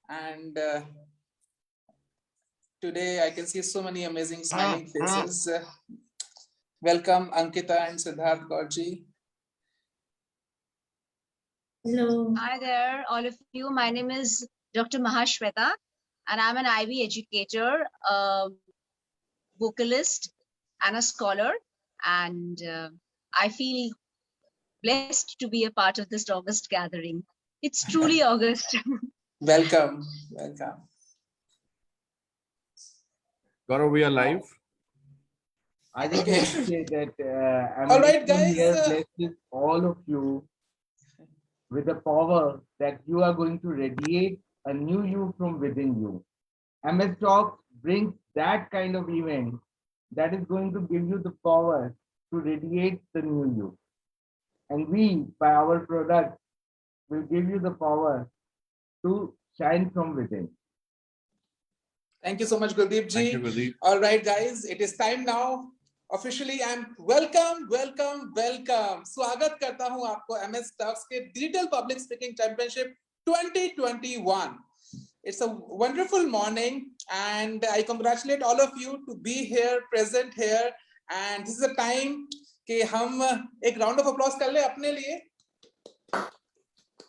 And today I can see so many amazing smiling faces. Welcome Ankita and Siddharth Gaurji. Hello. Hi there, all of you. My name is Dr. Mahashweta, and I'm an IB educator, a vocalist, and a scholar. And I feel blessed to be a part of this August gathering. It's truly August. Welcome, welcome. Gaurav, we are live. I think I have to say that I'm All right, guys. here blessed with all of you with the power that you are going to radiate a new you from within you. MS Talks brings that kind of event that is going to give you the power to radiate the new you. And we, by our product, will give you the power to shine from within. Thank you so much, Guldeep ji. Thank you, Guldeep. All right, guys, it is time now. Officially, I'm welcome. स्वागत करता हूं आपको MS Talks के Digital Public Speaking Championship 2021. It's a wonderful morning, and I congratulate all of you to be here, present here. And this is a time कि हम एक round of applause कर ले अपने लिए.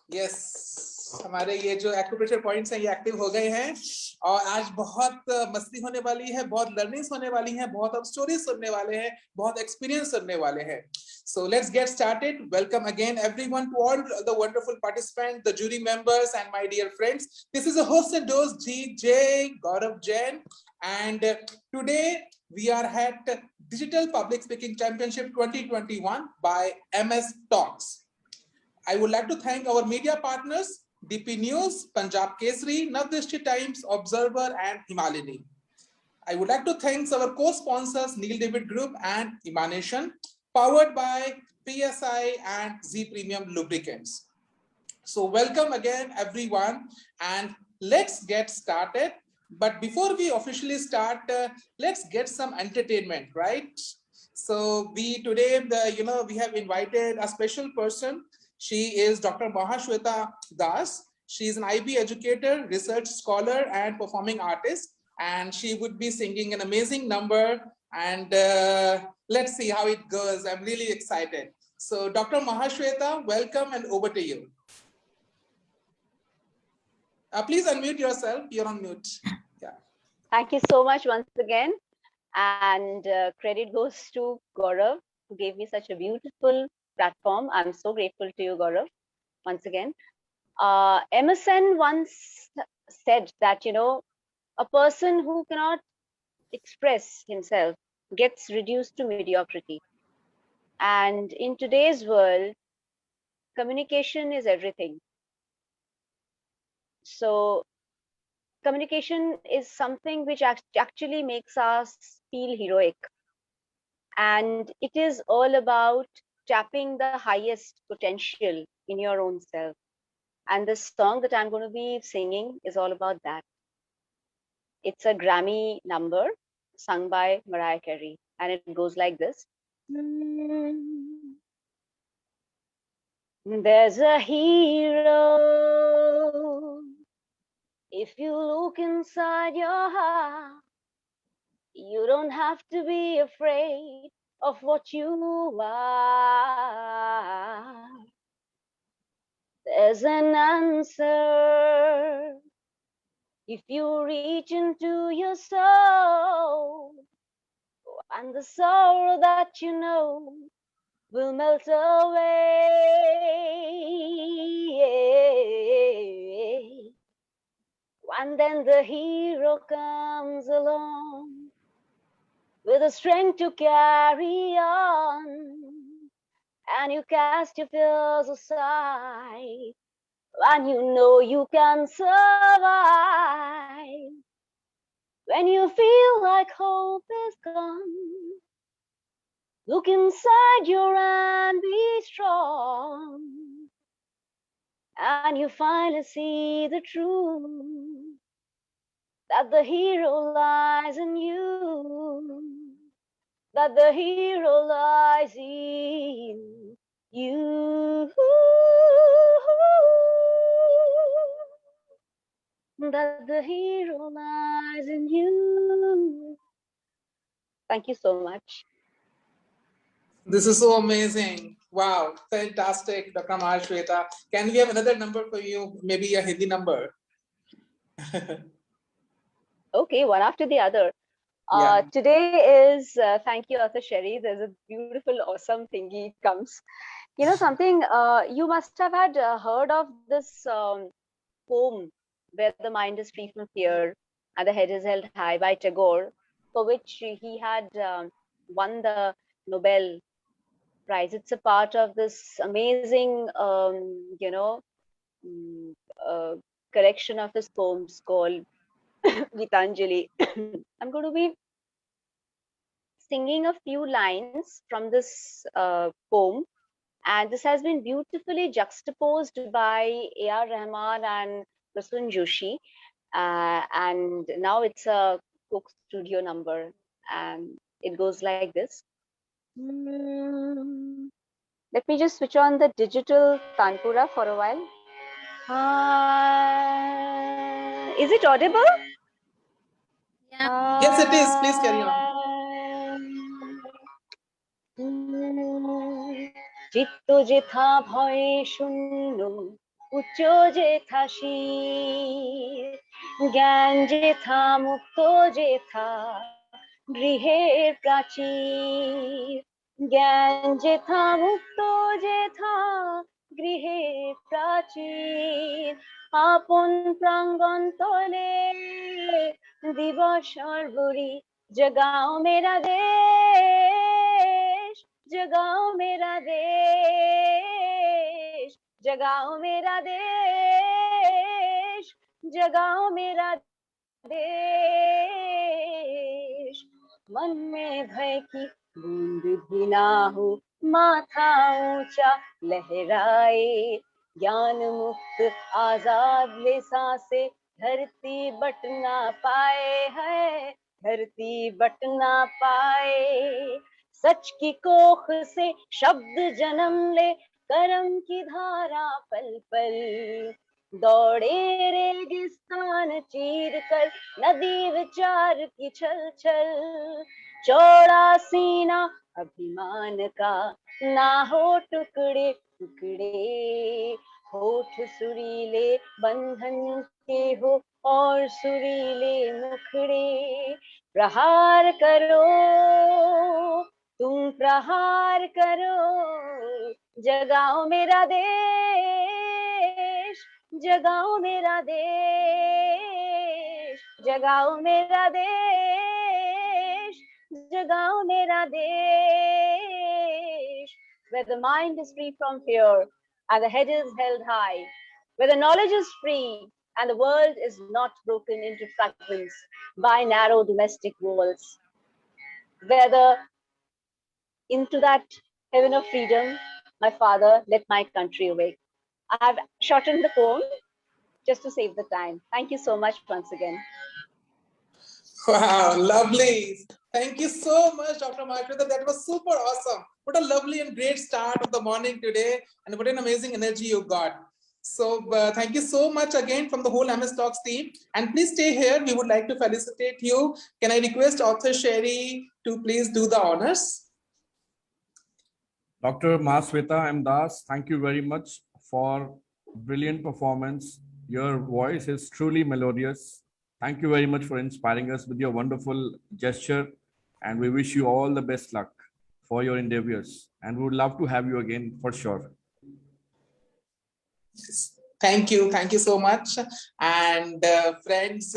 Yes. हमारे ये जो एक्यूप्रेशर पॉइंट्स हैं ये एक्टिव हो गए हैं और आज बहुत मस्ती होने वाली है, बहुत लर्निंग्स होने वाली हैं, बहुत अब स्टोरीज सुनने वाले हैं, बहुत एक्सपीरियंस सुनने वाले हैं. So let's get started. Welcome again everyone to all the wonderful participants, the jury members and my dear friends. This is a host and host G.J. Gaurav Jain, and today we are at Digital Public Speaking Championship 2021 by MS Talks. I would like to thank our media partners, DP News, Punjab Kesari, Navdrishti Times, Observer, and Himalini. I would like to thank our co-sponsors, Neil David Group and Emanation, powered by PSI and Z Premium Lubricants. So welcome again, everyone, and let's get started. But before we officially start, let's get some entertainment, right? So today, we have invited a special person. She is Dr. Mahashweta Das. She is an IB educator, research scholar, and performing artist. And she would be singing an amazing number. And let's see how it goes. I'm really excited. So Dr. Mahashweta, welcome and over to you. Please unmute yourself. You're on mute. Yeah. Thank you so much once again. And credit goes to Gaurav, who gave me such a beautiful platform. I'm so grateful to you, Gaurav, once again. Emerson once said that, a person who cannot express himself gets reduced to mediocrity. And in today's world, communication is everything. So communication is something which actually makes us feel heroic. And it is all about tapping the highest potential in your own self. And the song that I'm going to be singing is all about that. It's a Grammy number sung by Mariah Carey. And it goes like this. There's a hero. If you look inside your heart, you don't have to be afraid of what you are. There's an answer if you reach into your soul, and the sorrow that you know will melt away. And then the hero comes along with the strength to carry on, and you cast your fears aside, and you know you can survive. When you feel like hope is gone, look inside you and be strong, and you finally see the truth, that the hero lies in you, that the hero lies in you. that the hero lies in you. Thank you so much. This is so amazing. Wow, fantastic, Dr. Mahashweta. Can we have another number for you? Maybe a Hindi number. Okay, one after the other. Yeah. Today is, thank you, Arthur Sherry. There's a beautiful, awesome thingy comes. You know something, you must have had heard of this poem, Where the Mind is Free from Fear and the Head is Held High by Tagore, for which he had won the Nobel Prize. It's a part of this amazing, collection of his poems called Gitanjali. I'm going to be singing a few lines from this poem, and this has been beautifully juxtaposed by A.R. Rahman and Prasun Joshi, and now it's a Coke Studio number, and it goes like this. Let me just switch on the digital Tanpura for a while. Is it audible? Yes, it is. Please carry on. চিত্ত যেথা ভয়ে শূন্য উচ্চ যেথা শীর জ্ঞান যেথা মুক্ত যেথা গৃহের প্রাচীর জ্ঞান যেথা মুক্ত যেথা গৃহের প্রাচীর আপন প্রাঙ্গণ তলে দিবস সর্বরি जगाओ मेरा देश जगाओ मेरा देश जगाओ मेरा देश जगाओ मेरा देश मन में भय की बूंद भी ना हो माथा ऊंचा लहराए ज्ञान मुक्त आजाद ले सांसे धरती बट ना पाए है धरती बट ना पाए सच की कोख से शब्द जन्म ले कर्म की धारा पल पल दौड़े रेगिस्तान चीर कर नदी विचार की छल छल चौड़ा सीना अभिमान का ना हो टुकड़े टुकड़े होठ सुरीले बंधन के हो और सुरीले मुखड़े प्रहार करो तुम प्रहार करो जगाओ मेरा देश जगाओ मेरा देश जगाओ मेरा देश जगाओ मेरा देश where the mind is free from fear and the head is held high, where the knowledge is free and the world is not broken into fragments by narrow domestic walls, where into that heaven of freedom, my father led my country awake. I have shortened the poem just to save the time. Thank you so much once again. Wow, lovely. Thank you so much, Dr. Mahashweta. That was super awesome. What a lovely and great start of the morning today, and what an amazing energy you got. So thank you so much again from the whole MS Talks team. And please stay here. We would like to felicitate you. Can I request Author Sherry to please do the honors? Dr. Mahashweta M. Das, thank you very much for brilliant performance. Your voice is truly melodious. Thank you very much for inspiring us with your wonderful gesture. And we wish you all the best luck for your endeavors. And we would love to have you again for sure. Thank you. Thank you so much. And friends,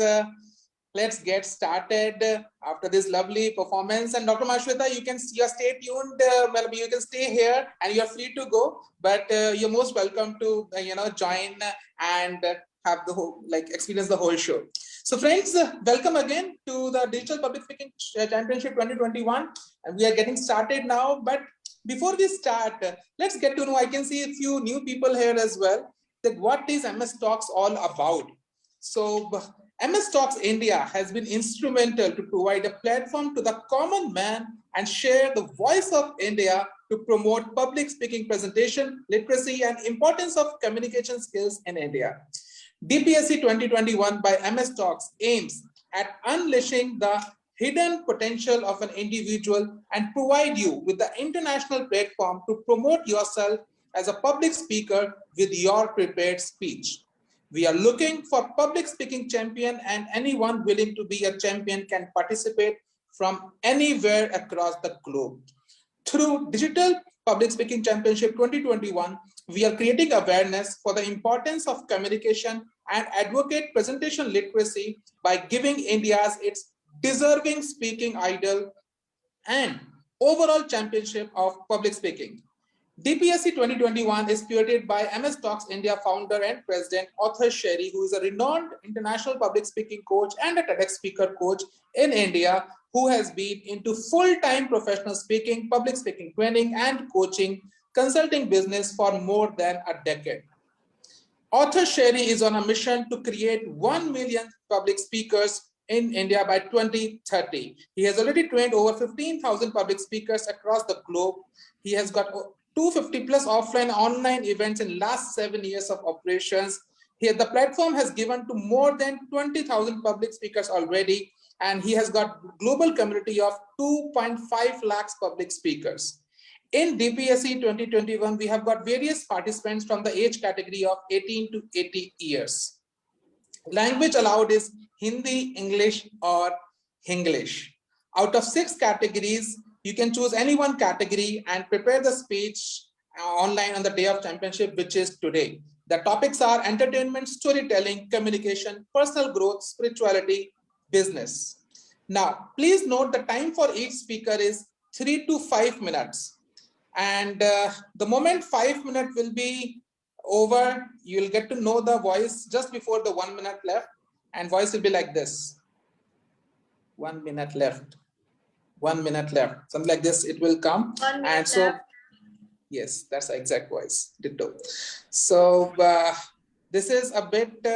let's get started after this lovely performance. And Dr. Mahashweta, you stay tuned. Well, you can stay here and you're free to go, but you're most welcome to join and have the whole experience the whole show. So friends, welcome again to the Digital Public Speaking Championship 2021, and we are getting started now. But before we start, let's get to know. I can see a few new people here as well. That what is MS Talks all about? So MS Talks India has been instrumental to provide a platform to the common man and share the voice of India to promote public speaking, presentation, literacy, and importance of communication skills in India. DPSC 2021 by MS Talks aims at unleashing the hidden potential of an individual and provide you with the international platform to promote yourself as a public speaker with your prepared speech. We are looking for public speaking champion, and anyone willing to be a champion can participate from anywhere across the globe. Through Digital Public Speaking Championship 2021, we are creating awareness for the importance of communication and advocate presentation literacy by giving India's its deserving speaking idol and overall championship of public speaking. DPSC 2021 is curated by MS Talks India founder and president Arthur Sherry, who is a renowned international public speaking coach and a TEDx speaker coach in India, who has been into full-time professional speaking, public speaking training and coaching, consulting business for more than a decade. Arthur Sherry is on a mission to create 1 million public speakers in India by 2030. He has already trained over 15,000 public speakers across the globe. He has got 250 plus offline online events in last 7 years of operations. Here, the platform has given to more than 20,000 public speakers already, and he has got global community of 2.5 lakhs public speakers. In DPSC 2021, we have got various participants from the age category of 18 to 80 years. Language allowed is Hindi, English, or Hinglish. Out of 6 categories, you can choose any one category and prepare the speech online on the day of championship, which is today. The topics are entertainment, storytelling, communication, personal growth, spirituality, business. Now, please note the time for each speaker is 3 to 5 minutes. And the moment 5 minutes will be over, you will get to know the voice just before the 1 minute left, and voice will be like this. 1 minute left. 1 minute left. Something like this, it will come. And so, yes, that's the exact voice. Ditto. So this is a bit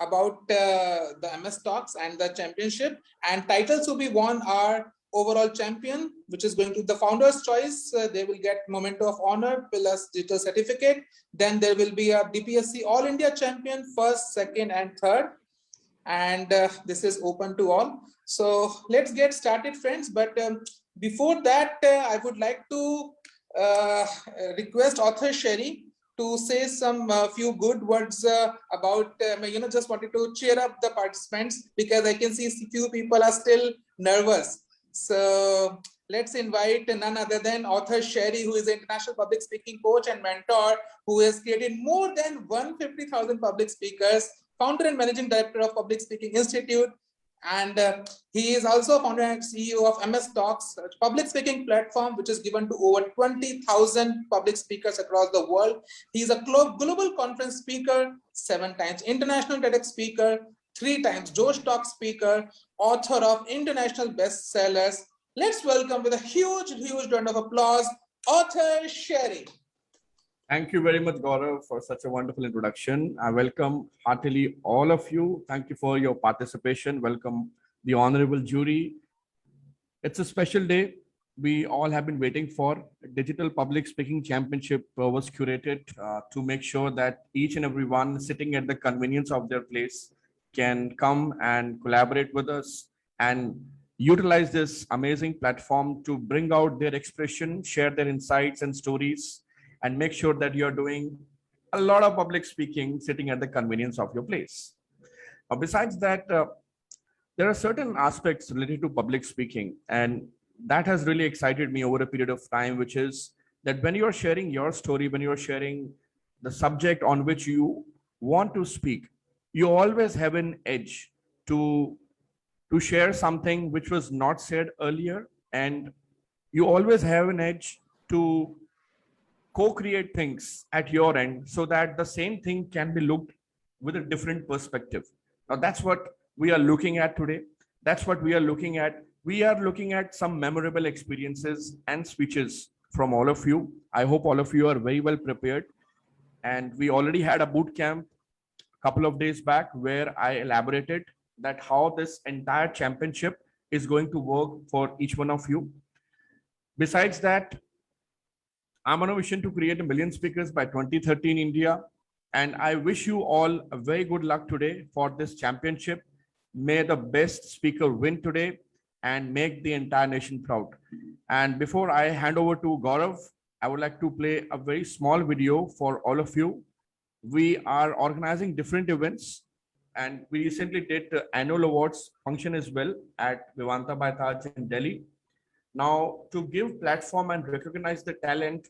about the MS Talks and the championship, and titles to be won are overall champion, which is going to the founder's choice. They will get memento of honor plus digital certificate. Then there will be a DPSC All India champion, first, second, and third. And this is open to all. So let's get started, friends. But before that, I would like to request Arthur Sherry to say some few good words about, just wanted to cheer up the participants, because I can see few people are still nervous. So let's invite none other than Arthur Sherry, who is an international public speaking coach and mentor, who has created more than 150,000 public speakers, founder and managing director of Public Speaking Institute. And he is also founder and CEO of MS Talks, a public speaking platform, which is given to over 20,000 public speakers across the world. He is a global conference speaker, 7 times international TEDx speaker, 3 times Josh Talk speaker, author of international bestsellers. Let's welcome with a huge round of applause, Arthur Sherry. Thank you very much, Gaurav, for such a wonderful introduction. I welcome heartily all of you. Thank you for your participation. Welcome the honorable jury. It's a special day. We all have been waiting for. Digital Public Speaking Championship was curated to make sure that each and everyone sitting at the convenience of their place can come and collaborate with us and utilize this amazing platform to bring out their expression, share their insights and stories, and make sure that you're doing a lot of public speaking sitting at the convenience of your place. Besides that, there are certain aspects related to public speaking, and that has really excited me over a period of time, which is that when you're sharing your story, when you're sharing the subject on which you want to speak, you always have an edge to share something which was not said earlier, and you always have an edge to co-create things at your end so that the same thing can be looked with a different perspective. Now, that's what we are looking at today. That's what we are looking at. We are looking at some memorable experiences and speeches from all of you. I hope all of you are very well prepared. And we already had a boot camp a couple of days back where I elaborated that how this entire championship is going to work for each one of you. Besides that, I'm on a mission to create 1 million speakers by 2030 in India. And I wish you all a very good luck today for this championship. May the best speaker win today and make the entire nation proud. And before I hand over to Gaurav, I would like to play a very small video for all of you. We are organizing different events, and we recently did the annual awards function as well at Vivanta by Taj in Delhi. Now, to give platform and recognize the talent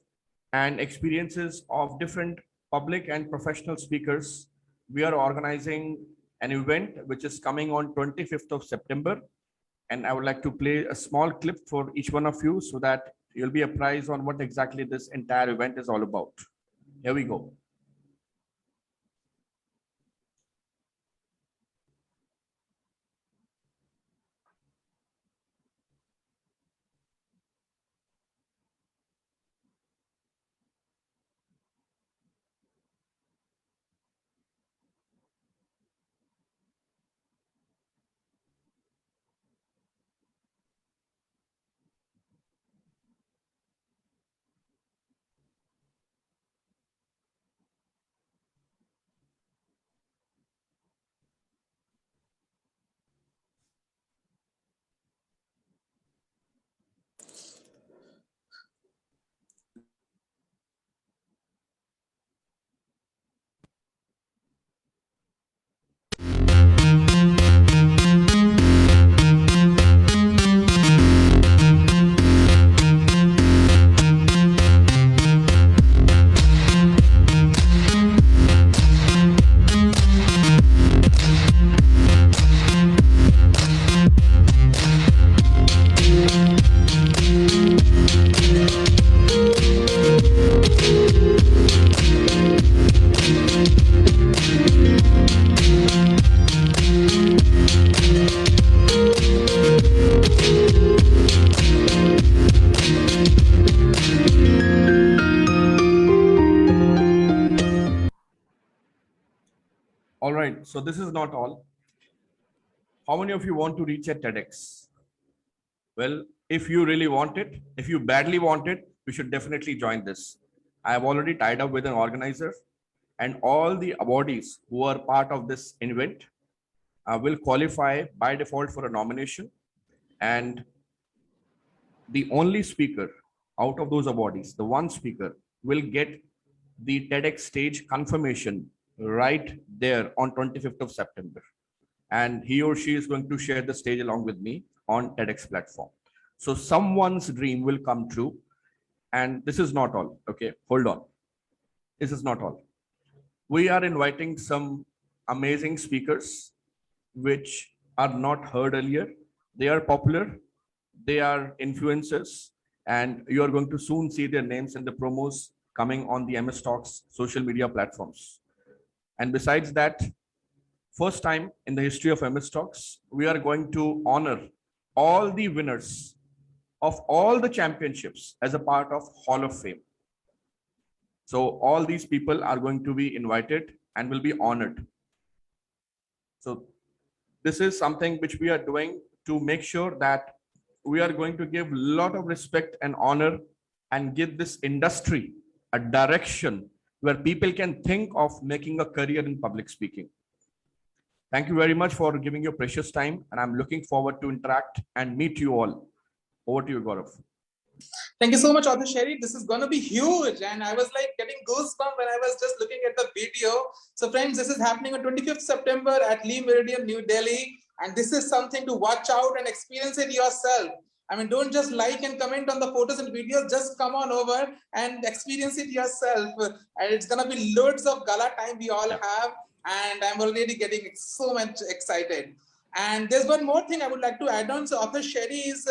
and experiences of different public and professional speakers, we are organizing an event which is coming on 25th of September. And I would like to play a small clip for each one of you so that you'll be apprised on what exactly this entire event is all about. Here we go. All right, so this is not all. How many of you want to reach at TEDx? Well, if you really want it, if you badly want it, you should definitely join this. I have already tied up with an organizer, and all the awardees who are part of this event will qualify by default for a nomination. And the only speaker out of those awardees, the one speaker, will get the TEDx stage confirmation right there on 25th of September. And he or she is going to share the stage along with me on TEDx platform. So someone's dream will come true. And this is not all. Okay, hold on. This is not all. We are inviting some amazing speakers which are not heard earlier. They are popular, they are influencers, and you are going to soon see their names in the promos coming on the MS Talks social media platforms. And besides that, first time in the history of MS Talks, we are going to honor all the winners of all the championships as a part of Hall of Fame. So all these people are going to be invited and will be honored. So this is something which we are doing to make sure that we are going to give a lot of respect and honor and give this industry a direction where people can think of making a career in public speaking. Thank you very much for giving your precious time, and I'm looking forward to interact and meet you all. Over to you, Gaurav. Thank you so much, Author Sherry. This is going to be huge. And I was like getting goosebumps when I was just looking at the video. So friends, this is happening on 25th September at Lee Meridian, New Delhi. And this is something to watch out and experience it yourself. I mean, don't just like and comment on the photos and videos, just come on over and experience it yourself. And it's going to be loads of gala time we all have. And I'm already getting so much excited. And there's one more thing I would like to add on. So Author Sherry is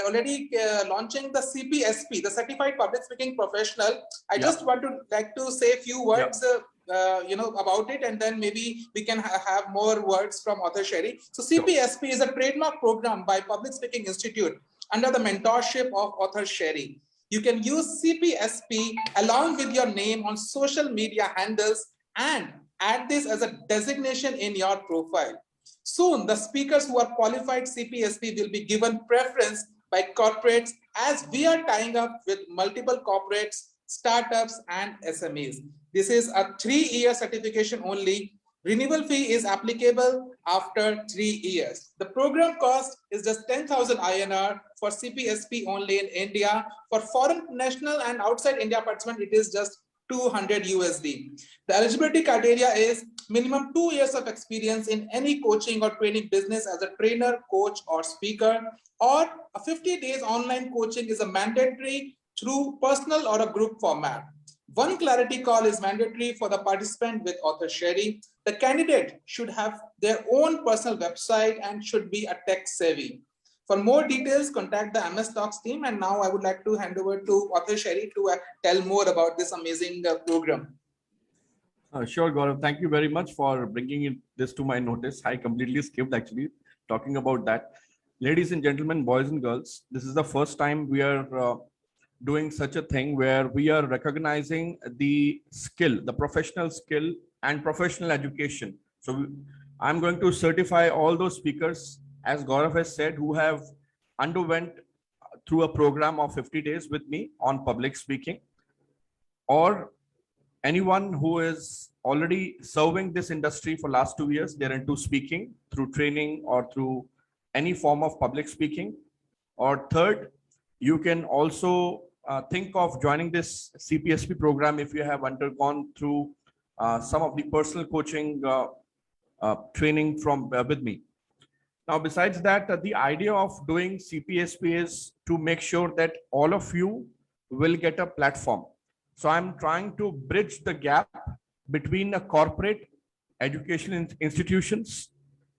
already launching the CPSP, the Certified Public Speaking Professional. I just want to like to say a few words about it, and then maybe we can have more words from Author Sherry. So CPSP is a trademark program by Public Speaking Institute under the mentorship of Author Sherry. You can use CPSP along with your name on social media handles and add this as a designation in your profile. Soon, the speakers who are qualified CPSP will be given preference by corporates, as we are tying up with multiple corporates startups, and SMEs. This is a 3-year certification only. Renewal fee is applicable after 3 years. The program cost is just 10,000 INR for CPSP only in India. For foreign national and outside India participant, it is just 200 USD. The eligibility criteria is minimum 2 years of experience in any coaching or training business as a trainer, coach, or speaker, or a 50 days online coaching is a mandatory through personal or a group format. One clarity call is mandatory for the participant with author Sherry. The candidate should have their own personal website and should be a tech savvy. For more details, contact the MS Talks team. And now I would like to hand over to author Sherry to tell more about this amazing program. Sure, Gaurav. Thank you very much for bringing this to my notice. I completely skipped actually talking about that. Ladies and gentlemen, boys and girls, this is the first time we are doing such a thing where we are recognizing the skill, the professional skill and professional education. So I'm going to certify all those speakers, as Gaurav has said, who have underwent through a program of 50 days with me on public speaking, or anyone who is already serving this industry for last 2 years. They're into speaking through training or through any form of public speaking. Or third, you can also think of joining this CPSP program if you have undergone through some of the personal coaching training from with me. Now, besides that, the idea of doing CPSP is to make sure that all of you will get a platform. So I'm trying to bridge the gap between the corporate education institutions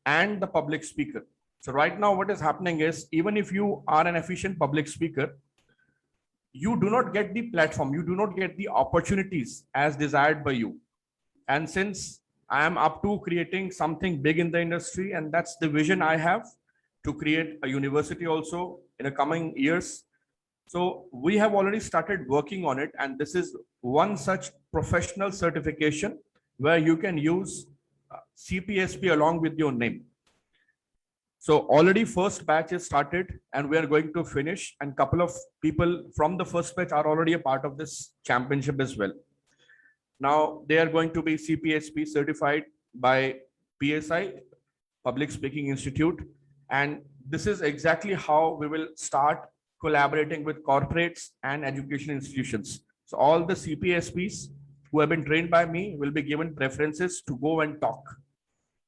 and the public speaker. So right now what is happening is, even if you are an efficient public speaker, you do not get the platform, you do not get the opportunities as desired by you. And since I am up to creating something big in the industry, and that's the vision I have, to create a university also in the coming years. So we have already started working on it, and this is one such professional certification where you can use CPSP along with your name. So already first batch is started and we are going to finish, and couple of people from the first batch are already a part of this championship as well. Now they are going to be CPSP certified by PSI, Public Speaking Institute. And this is exactly how we will start collaborating with corporates and education institutions. So all the CPSPs who have been trained by me will be given preferences to go and talk.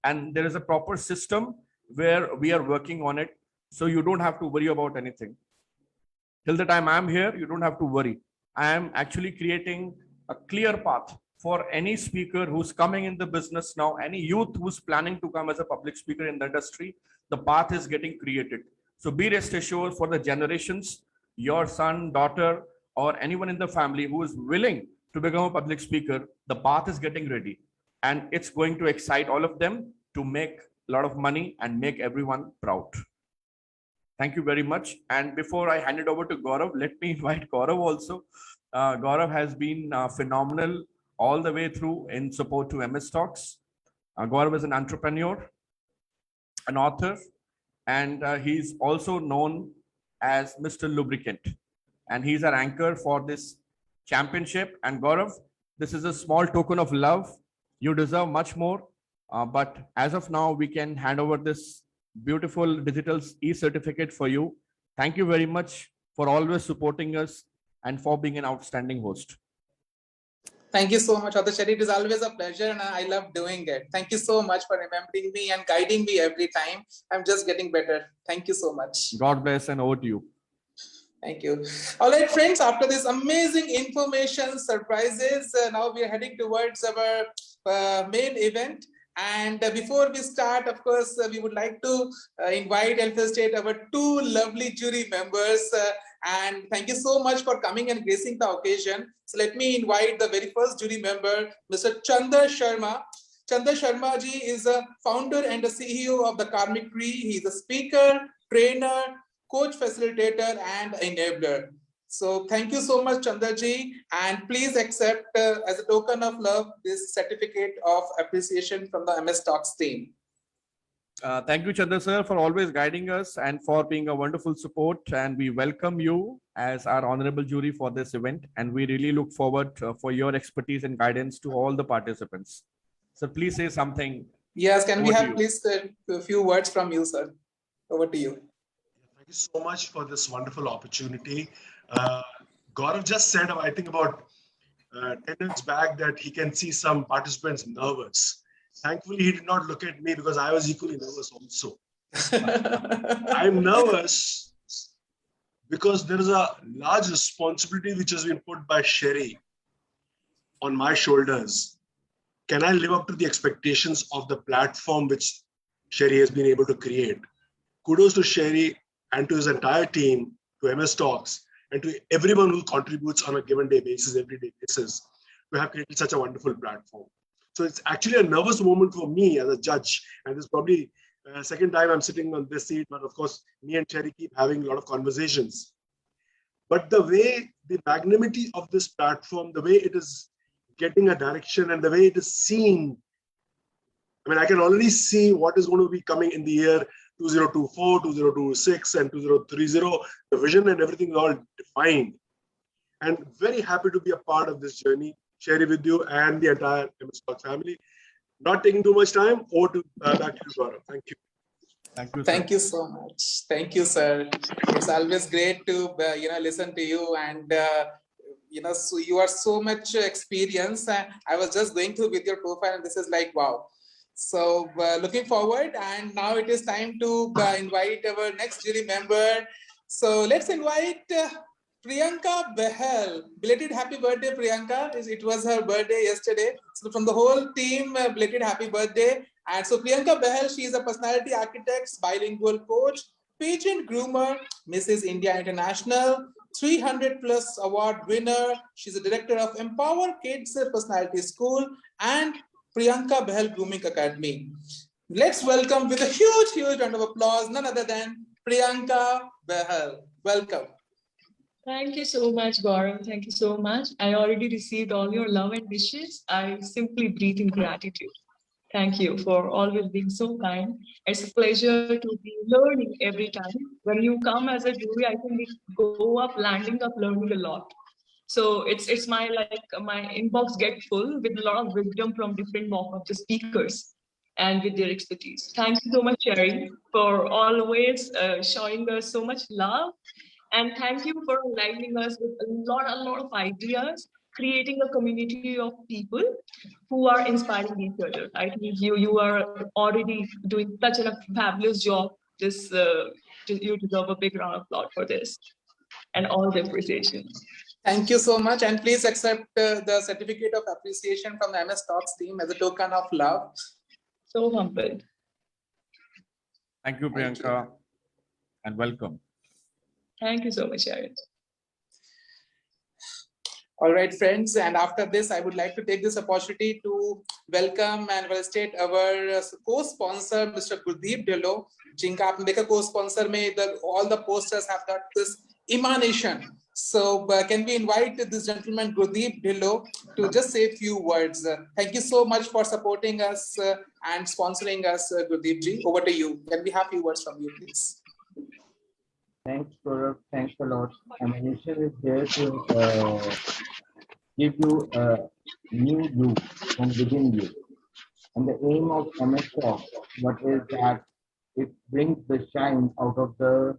And there is a proper system where we are working on it. So you don't have to worry about anything. Till the time I'm here, you don't have to worry. I am actually creating a clear path for any speaker who's coming in the business now, any youth who's planning to come as a public speaker in the industry. The path is getting created. So be rest assured, for the generations, your son, daughter, or anyone in the family who is willing to become a public speaker, the path is getting ready. And it's going to excite all of them to make a lot of money and make everyone proud. Thank you very much. And before I hand it over to Gaurav, let me invite Gaurav also. Gaurav has been phenomenal all the way through in support to MS Talks. Gaurav is an entrepreneur, an author, and he's also known as Mr. Lubricant. And he's our anchor for this championship. And Gaurav, this is a small token of love. You deserve much more. But as of now, we can hand over this beautiful digital e-certificate for you. Thank you very much for always supporting us and for being an outstanding host. Thank you so much, Author Sherry. It is always a pleasure and I love doing it. Thank you so much for remembering me and guiding me every time. I'm just getting better. Thank you so much. God bless, and over to you. Thank you. All right, friends, after this amazing information, surprises, now we are heading towards our main event. And before we start, of course, we would like to invite and felicitate our two lovely jury members. And thank you so much for coming and gracing the occasion. So let me invite the very first jury member, Mr. Chandar Sharma. Chandar Sharma ji is a founder and a CEO of the Karmic Tree. He's a speaker, trainer, coach, facilitator, and enabler. So thank you so much, Chandar ji, and please accept as a token of love this certificate of appreciation from the MS Talks team. Thank you, Chandra sir, for always guiding us and for being a wonderful support. And we welcome you as our honorable jury for this event. And we really look forward for your expertise and guidance to all the participants. So please say something. Yes, can we Over to have you. please a few words from you, sir? Over to you. Thank you so much for this wonderful opportunity. Gaurav just said, I think about 10 minutes back, that he can see some participants nervous. Thankfully, he did not look at me because I was equally nervous also. I'm nervous because there is a large responsibility which has been put by Sherry on my shoulders. Can I live up to the expectations of the platform which Sherry has been able to create? Kudos to Sherry and to his entire team, to MS Talks, and to everyone who contributes on a given day basis, everyday basis, to have created such a wonderful platform. So it's actually a nervous moment for me as a judge, and it's probably second time I'm sitting on this seat, but of course, me and Sherry keep having a lot of conversations. But the way, the magnanimity of this platform, the way it is getting a direction and the way it is seen, I mean, I can already see what is going to be coming in the year 2024, 2026, and 2030. The vision and everything is all defined. And very happy to be a part of this journey, share it with you and the entire MS Talks family. Not taking too much time, over to back to you, Gaurav. Thank you. Thank you, sir. Thank you so much. Thank you, sir. It's always great to listen to you, and so you are so much experience. I was just going through with your profile, and this is like wow. So looking forward, and now it is time to invite our next jury member. So let's invite Priyanka Behel. Belated happy birthday, Priyanka. It was her birthday yesterday. So from the whole team, belated happy birthday. And so Priyanka Behel, she is a personality architect, bilingual coach, pageant groomer, Mrs. India International, 300 plus award winner. She's a director of Empower Kids Personality School and Priyanka Behel Grooming Academy. Let's welcome with a huge round of applause, none other than Priyanka Behel. Welcome. Thank you so much, Gaurav. Thank you so much. I already received all your love and wishes. I simply breathe in gratitude. Thank you for always being so kind. It's a pleasure to be learning every time. When you come as a jury, I think we go up, landing up, learning a lot. So it's my inbox get full with a lot of wisdom from different of the speakers and with their expertise. Thank you so much, Sherry, for always showing us so much love. And thank you for enlightening us with a lot of ideas, creating a community of people who are inspiring each other. I think you are already doing such a fabulous job. You deserve a big round of applause for this and all the appreciation. Thank you so much, and please accept the certificate of appreciation from the MS Talks team as a token of love. So humbled. Thank you, Priyanka, and welcome. Thank you so much, Sharon. All right, friends, and after this, I would like to take this opportunity to welcome and felicitate our co-sponsor, Mr. Gurdeep Dhillon. जिनका आपने देखा co-sponsor में all the posters have got this emanation. So can we invite this gentleman Gurdeep Dhillon to just say a few words? Thank you so much for supporting us and sponsoring us, Gurdeep ji. Over to you. Can we have a few words from you, please? Thanks, Gaurav. Thanks a lot. Emanation is here to give you a new you from within you. And the aim of MS Talk, what is that it brings the shine out of the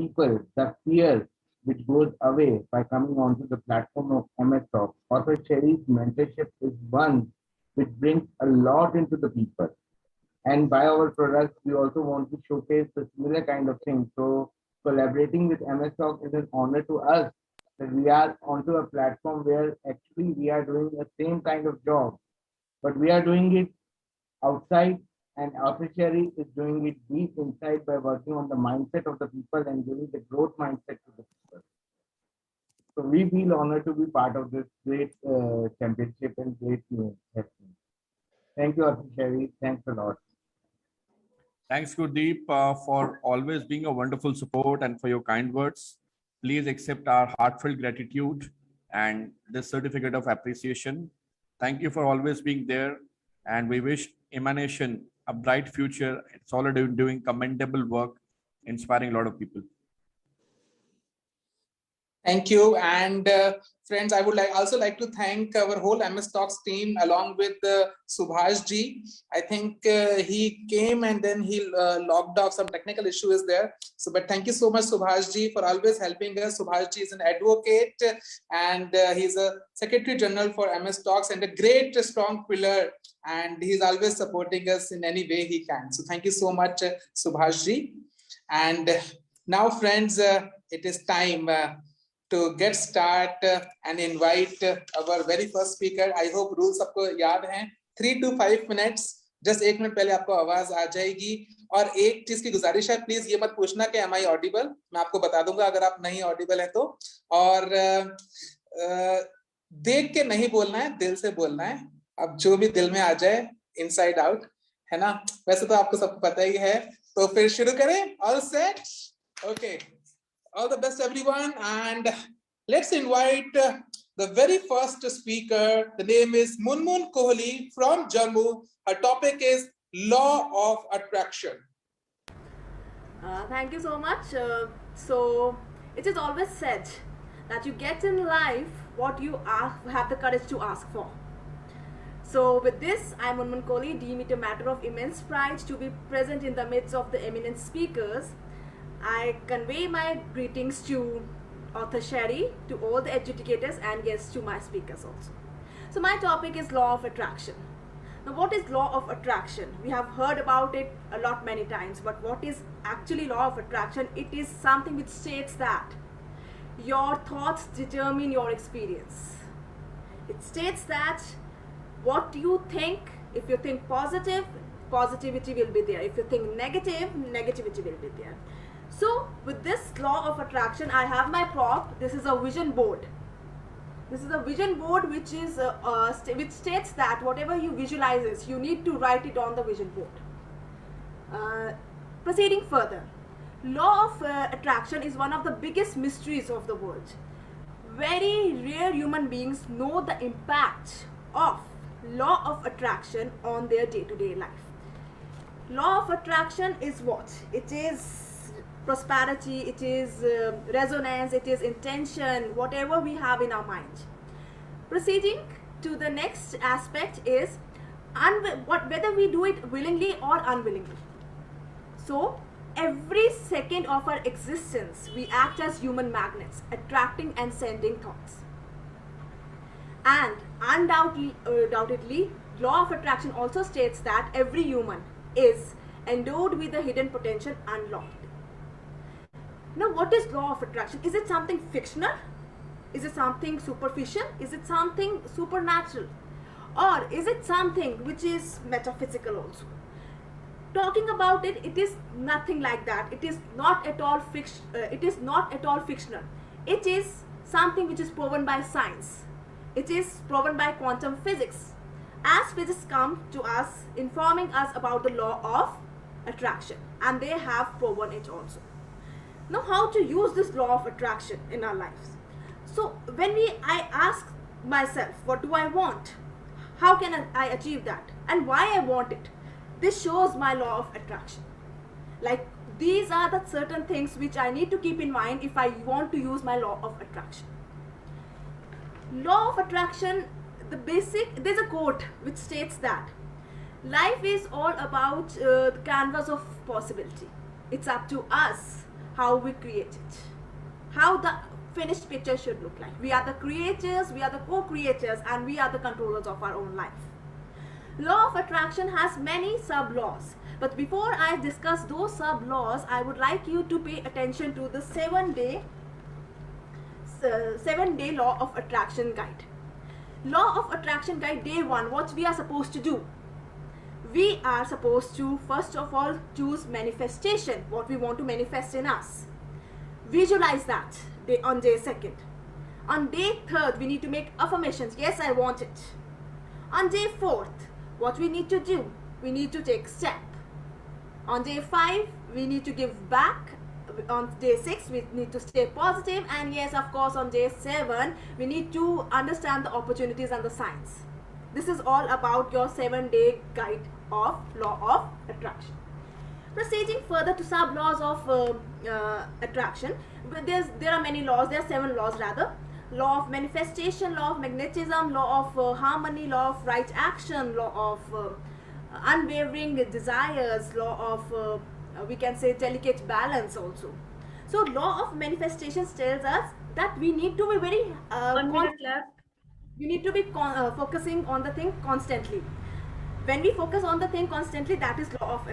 people, the fear which goes away by coming onto the platform of MS Talk. Author Sherry's mentorship is one which brings a lot into the people. And by our products, we also want to showcase the similar kind of thing. So collaborating with MS Talk is an honor to us that we are onto a platform where actually we are doing the same kind of job, but we are doing it outside, and Author Sherry is doing it deep inside by working on the mindset of the people and giving the growth mindset to the people. So we feel honored to be part of this great championship and great happening. Thank you, Author Sherry. Thanks a lot. Thanks, Gurdeep, for always being a wonderful support and for your kind words. Please accept our heartfelt gratitude and this certificate of appreciation. Thank you for always being there, and we wish Emanation a bright future. It's already doing commendable work, inspiring a lot of people. Thank you. And friends, I would also like to thank our whole MS Talks team along with Subhash ji. I think he came and then he logged off, some technical issue is there. So, but thank you so much, Subhash ji, for always helping us. Subhash ji is an advocate and he's a Secretary General for MS Talks and a great, strong pillar. And he's always supporting us in any way he can. So thank you so much, Subhash ji. And now, friends, it is time to get start and invite our very first speaker. I hope rules आपको याद हैं. 3 to 5 minutes. Just 1 minute पहले आपको आवाज आ जाएगी. और एक चीज की गुजारिश है, प्लीज ये मत पूछना कि am I audible. मैं आपको बता दूंगा अगर आप नहीं audible है तो. और देख के नहीं बोलना है, दिल से बोलना है. अब जो भी दिल में आ जाए, inside out, है ना. वैसे तो आपको सबको पता ही है. तो फिर शुरू करें. All set? Okay. All the best, everyone, and let's invite the very first speaker. The name is Munmun Kohli from Jammu. Her topic is Law of Attraction. Thank you so much. So it is always said that you get in life what you have the courage to ask for. So with this, I am Munmun Kohli, deem it a matter of immense pride to be present in the midst of the eminent speakers. I convey my greetings to author Sherry, to all the educators and guests, to my speakers also. So my topic is law of attraction. Now what is law of attraction? We have heard about it a lot many times, but what is actually law of attraction? It is something which states that your thoughts determine your experience. It states that what you think, if you think positive, positivity will be there. If you think negative, negativity will be there. So with this law of attraction, I have my prop. This is a vision board. This is a vision board which is which states that whatever you visualizes, you need to write it on the vision board. Proceeding further, law of attraction is one of the biggest mysteries of the world. Very rare human beings know the impact of law of attraction on their day-to-day life. Law of attraction is what? It is prosperity, it is resonance, it is intention, whatever we have in our mind. Proceeding to the next aspect is whether we do it willingly or unwillingly. So every second of our existence, we act as human magnets, attracting and sending thoughts. And undoubtedly, law of attraction also states that every human is endowed with a hidden potential unlocked. Now, what is law of attraction? Is it something fictional? Is it something superficial? Is it something supernatural? Or is it something which is metaphysical also? Talking about it, it is nothing like that. It is not at all fictional. It is something which is proven by science. It is proven by quantum physics. As physics come to us, informing us about the law of attraction, and they have proven it also. Now, how to use this law of attraction in our lives? So when I ask myself, what do I want? How can I achieve that? And why I want it? This shows my law of attraction. Like, these are the certain things which I need to keep in mind if I want to use my law of attraction. Law of attraction, there's a quote which states that life is all about the canvas of possibility. It's up to us how we create it, how the finished picture should look like. We are the creators, we are the co-creators, and we are the controllers of our own life. Law of attraction has many sub-laws, but before I discuss those sub-laws, I would like you to pay attention to the 7-day law of attraction guide. Law of attraction guide, day 1, what we are supposed to do? We are supposed to first of all choose manifestation, what we want to manifest in us. Visualize that on day 2nd. On day 3rd, we need to make affirmations. Yes, I want it. On day 4th, what we need to do? We need to take step. On day 5, we need to give back. On day 6, we need to stay positive. And yes, of course, on day 7, we need to understand the opportunities and the signs. This is all about your 7-day guide of law of attraction. Proceeding further to sub laws of attraction, but there are many laws. There are 7 laws rather. Law of manifestation, law of magnetism, law of harmony, law of right action, law of unwavering desires, law of we can say delicate balance also. So law of manifestations tells us that we need to be very 1 minute left. you need to be focusing on the thing constantly. When we focus on the thing constantly, that is law of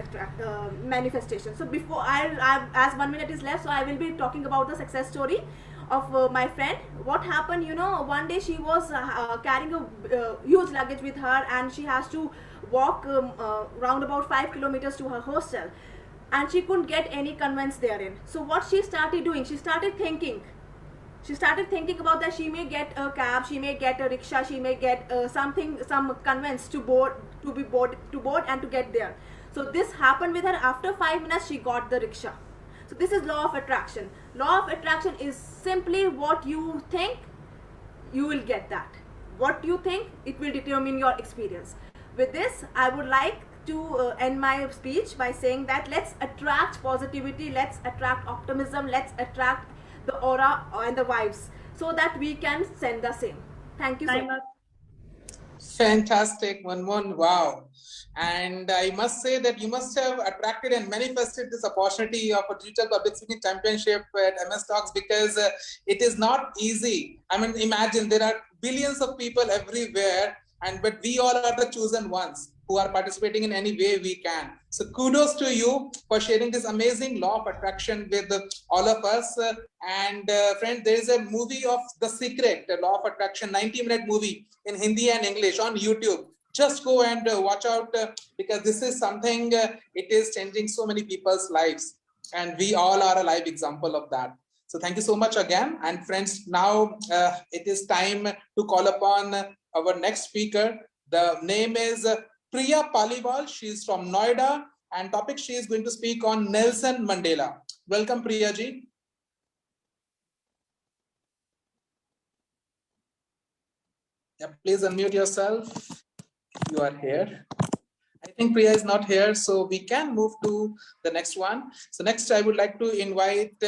manifestation. So before as 1 minute is left, so I will be talking about the success story of my friend. What happened, you know, one day she was carrying a huge luggage with her, and she has to walk round about 5 kilometers to her hostel, and she couldn't get any conveyance therein. So what she started doing, she started thinking about that she may get a cab, she may get a rickshaw, she may get some conveyance to board and to get there. So this happened with her. After 5 minutes she got the rickshaw. So this is law of attraction. Law of attraction is simply what you think, you will get that. What you think, it will determine your experience. With this, I would like to end my speech by saying that let's attract positivity, let's attract optimism, let's attract the aura and the vibes, so that we can send the same. Thank you so Time much. up. Fantastic, Manmohan. Wow. And I must say that you must have attracted and manifested this opportunity of a digital public speaking championship at MS Talks, because it is not easy. I mean, imagine there are billions of people everywhere, but we all are the chosen ones who are participating in any way we can. So kudos to you for sharing this amazing law of attraction with all of us. And friend, there is a movie of The Secret, the law of attraction, 90-minute movie in Hindi and English on YouTube. Just go and watch out, because this is something, it is changing so many people's lives. And we all are a live example of that. So thank you so much again. And friends, now it is time to call upon our next speaker. The name is Priya Paliwal. She is from Noida, and topic she is going to speak on Nelson Mandela. Welcome, Priya ji. Yeah, please unmute yourself. You are here. I think Priya is not here, so we can move to the next one. So next I would like to invite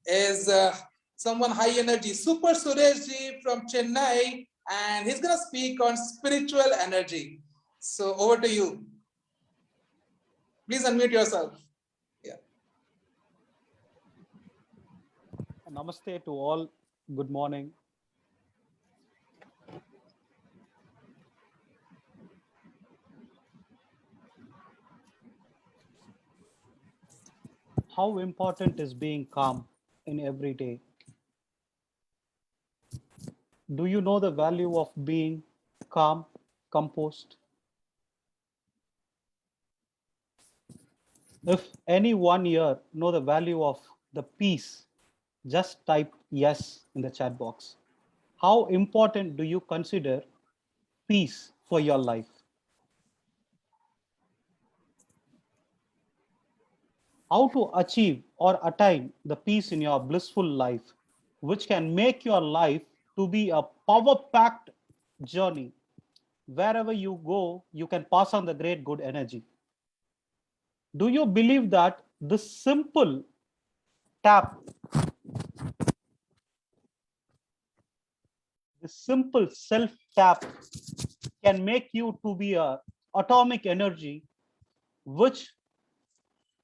is someone high energy, Super Suresh ji from Chennai, and he's gonna speak on spiritual energy. So over to you. Please unmute yourself. Yeah. Namaste to all. Good morning. How important is being calm in every day? Do you know the value of being calm, composed? If anyone here know the value of the peace, just type yes in the chat box. How important do you consider peace for your life? How to achieve or attain the peace in your blissful life, which can make your life to be a power-packed journey. Wherever you go, you can pass on the great good energy. Do you believe that this simple tap, this simple self-tap can make you to be a atomic energy, which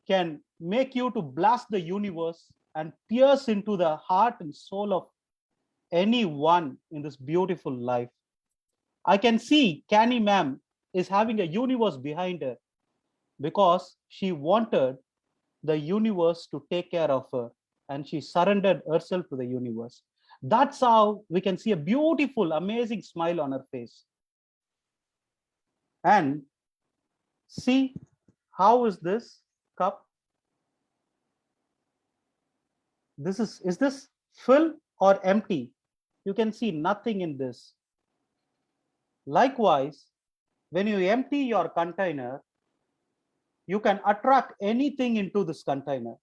can make you to blast the universe and pierce into the heart and soul of anyone in this beautiful life? I can see Canny ma'am is having a universe behind her because she wanted the universe to take care of her, and she surrendered herself to the universe. That's how we can see a beautiful, amazing smile on her face. And see, how is this cup? Is this full or empty? You can see nothing in this. Likewise, when you empty your container, you can attract anything into this container.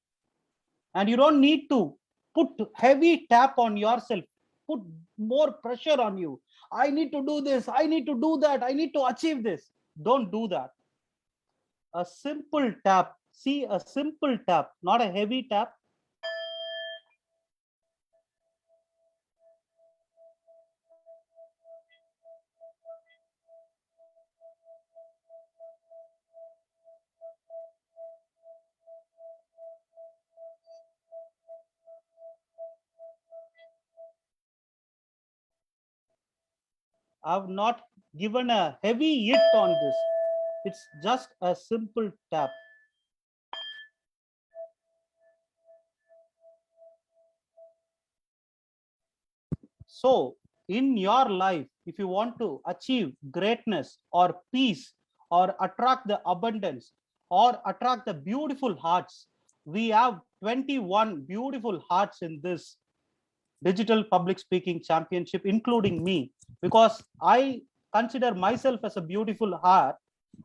And you don't need to put heavy tap on yourself, put more pressure on you. I need to do this, I need to do that, I need to achieve this. Don't do that. a simple tap. See, a simple tap, not a heavy tap. I've not given a heavy hit on this. It's just a simple tap. So, in your life, if you want to achieve greatness or peace or attract the abundance or attract the beautiful hearts, we have 21 beautiful hearts in this digital public speaking championship, including me, because I consider myself as a beautiful heart.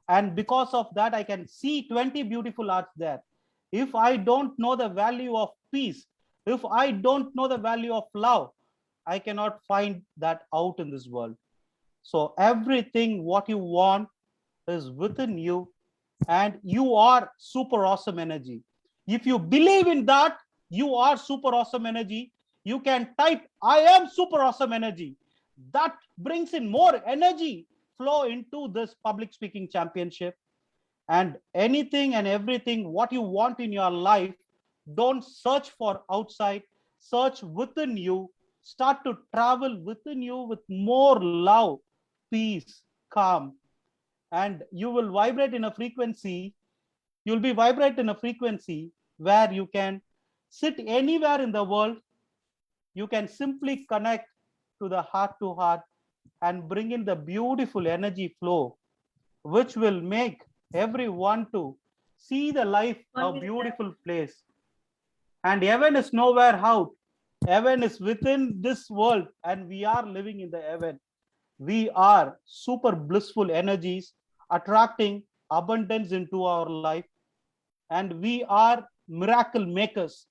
And because of that, I can see 20 beautiful hearts there. If I don't know the value of peace, if I don't know the value of love, I cannot find that out in this world. So everything what you want is within you, and you are super awesome energy. If you believe in that, you are super awesome energy. You can type, I am super awesome energy. That brings in more energy flow into this public speaking championship. And anything and everything what you want in your life, don't search for outside, search within you. Start to travel within you with more love, peace, calm, and you will vibrate in a frequency. You'll be vibrate in a frequency where you can sit anywhere in the world. You can simply connect to the heart to heart and bring in the beautiful energy flow, which will make everyone to see the life a beautiful place. And heaven is nowhere out. Heaven is within this world, and we are living in the heaven. We are super blissful energies attracting abundance into our life, and we are miracle makers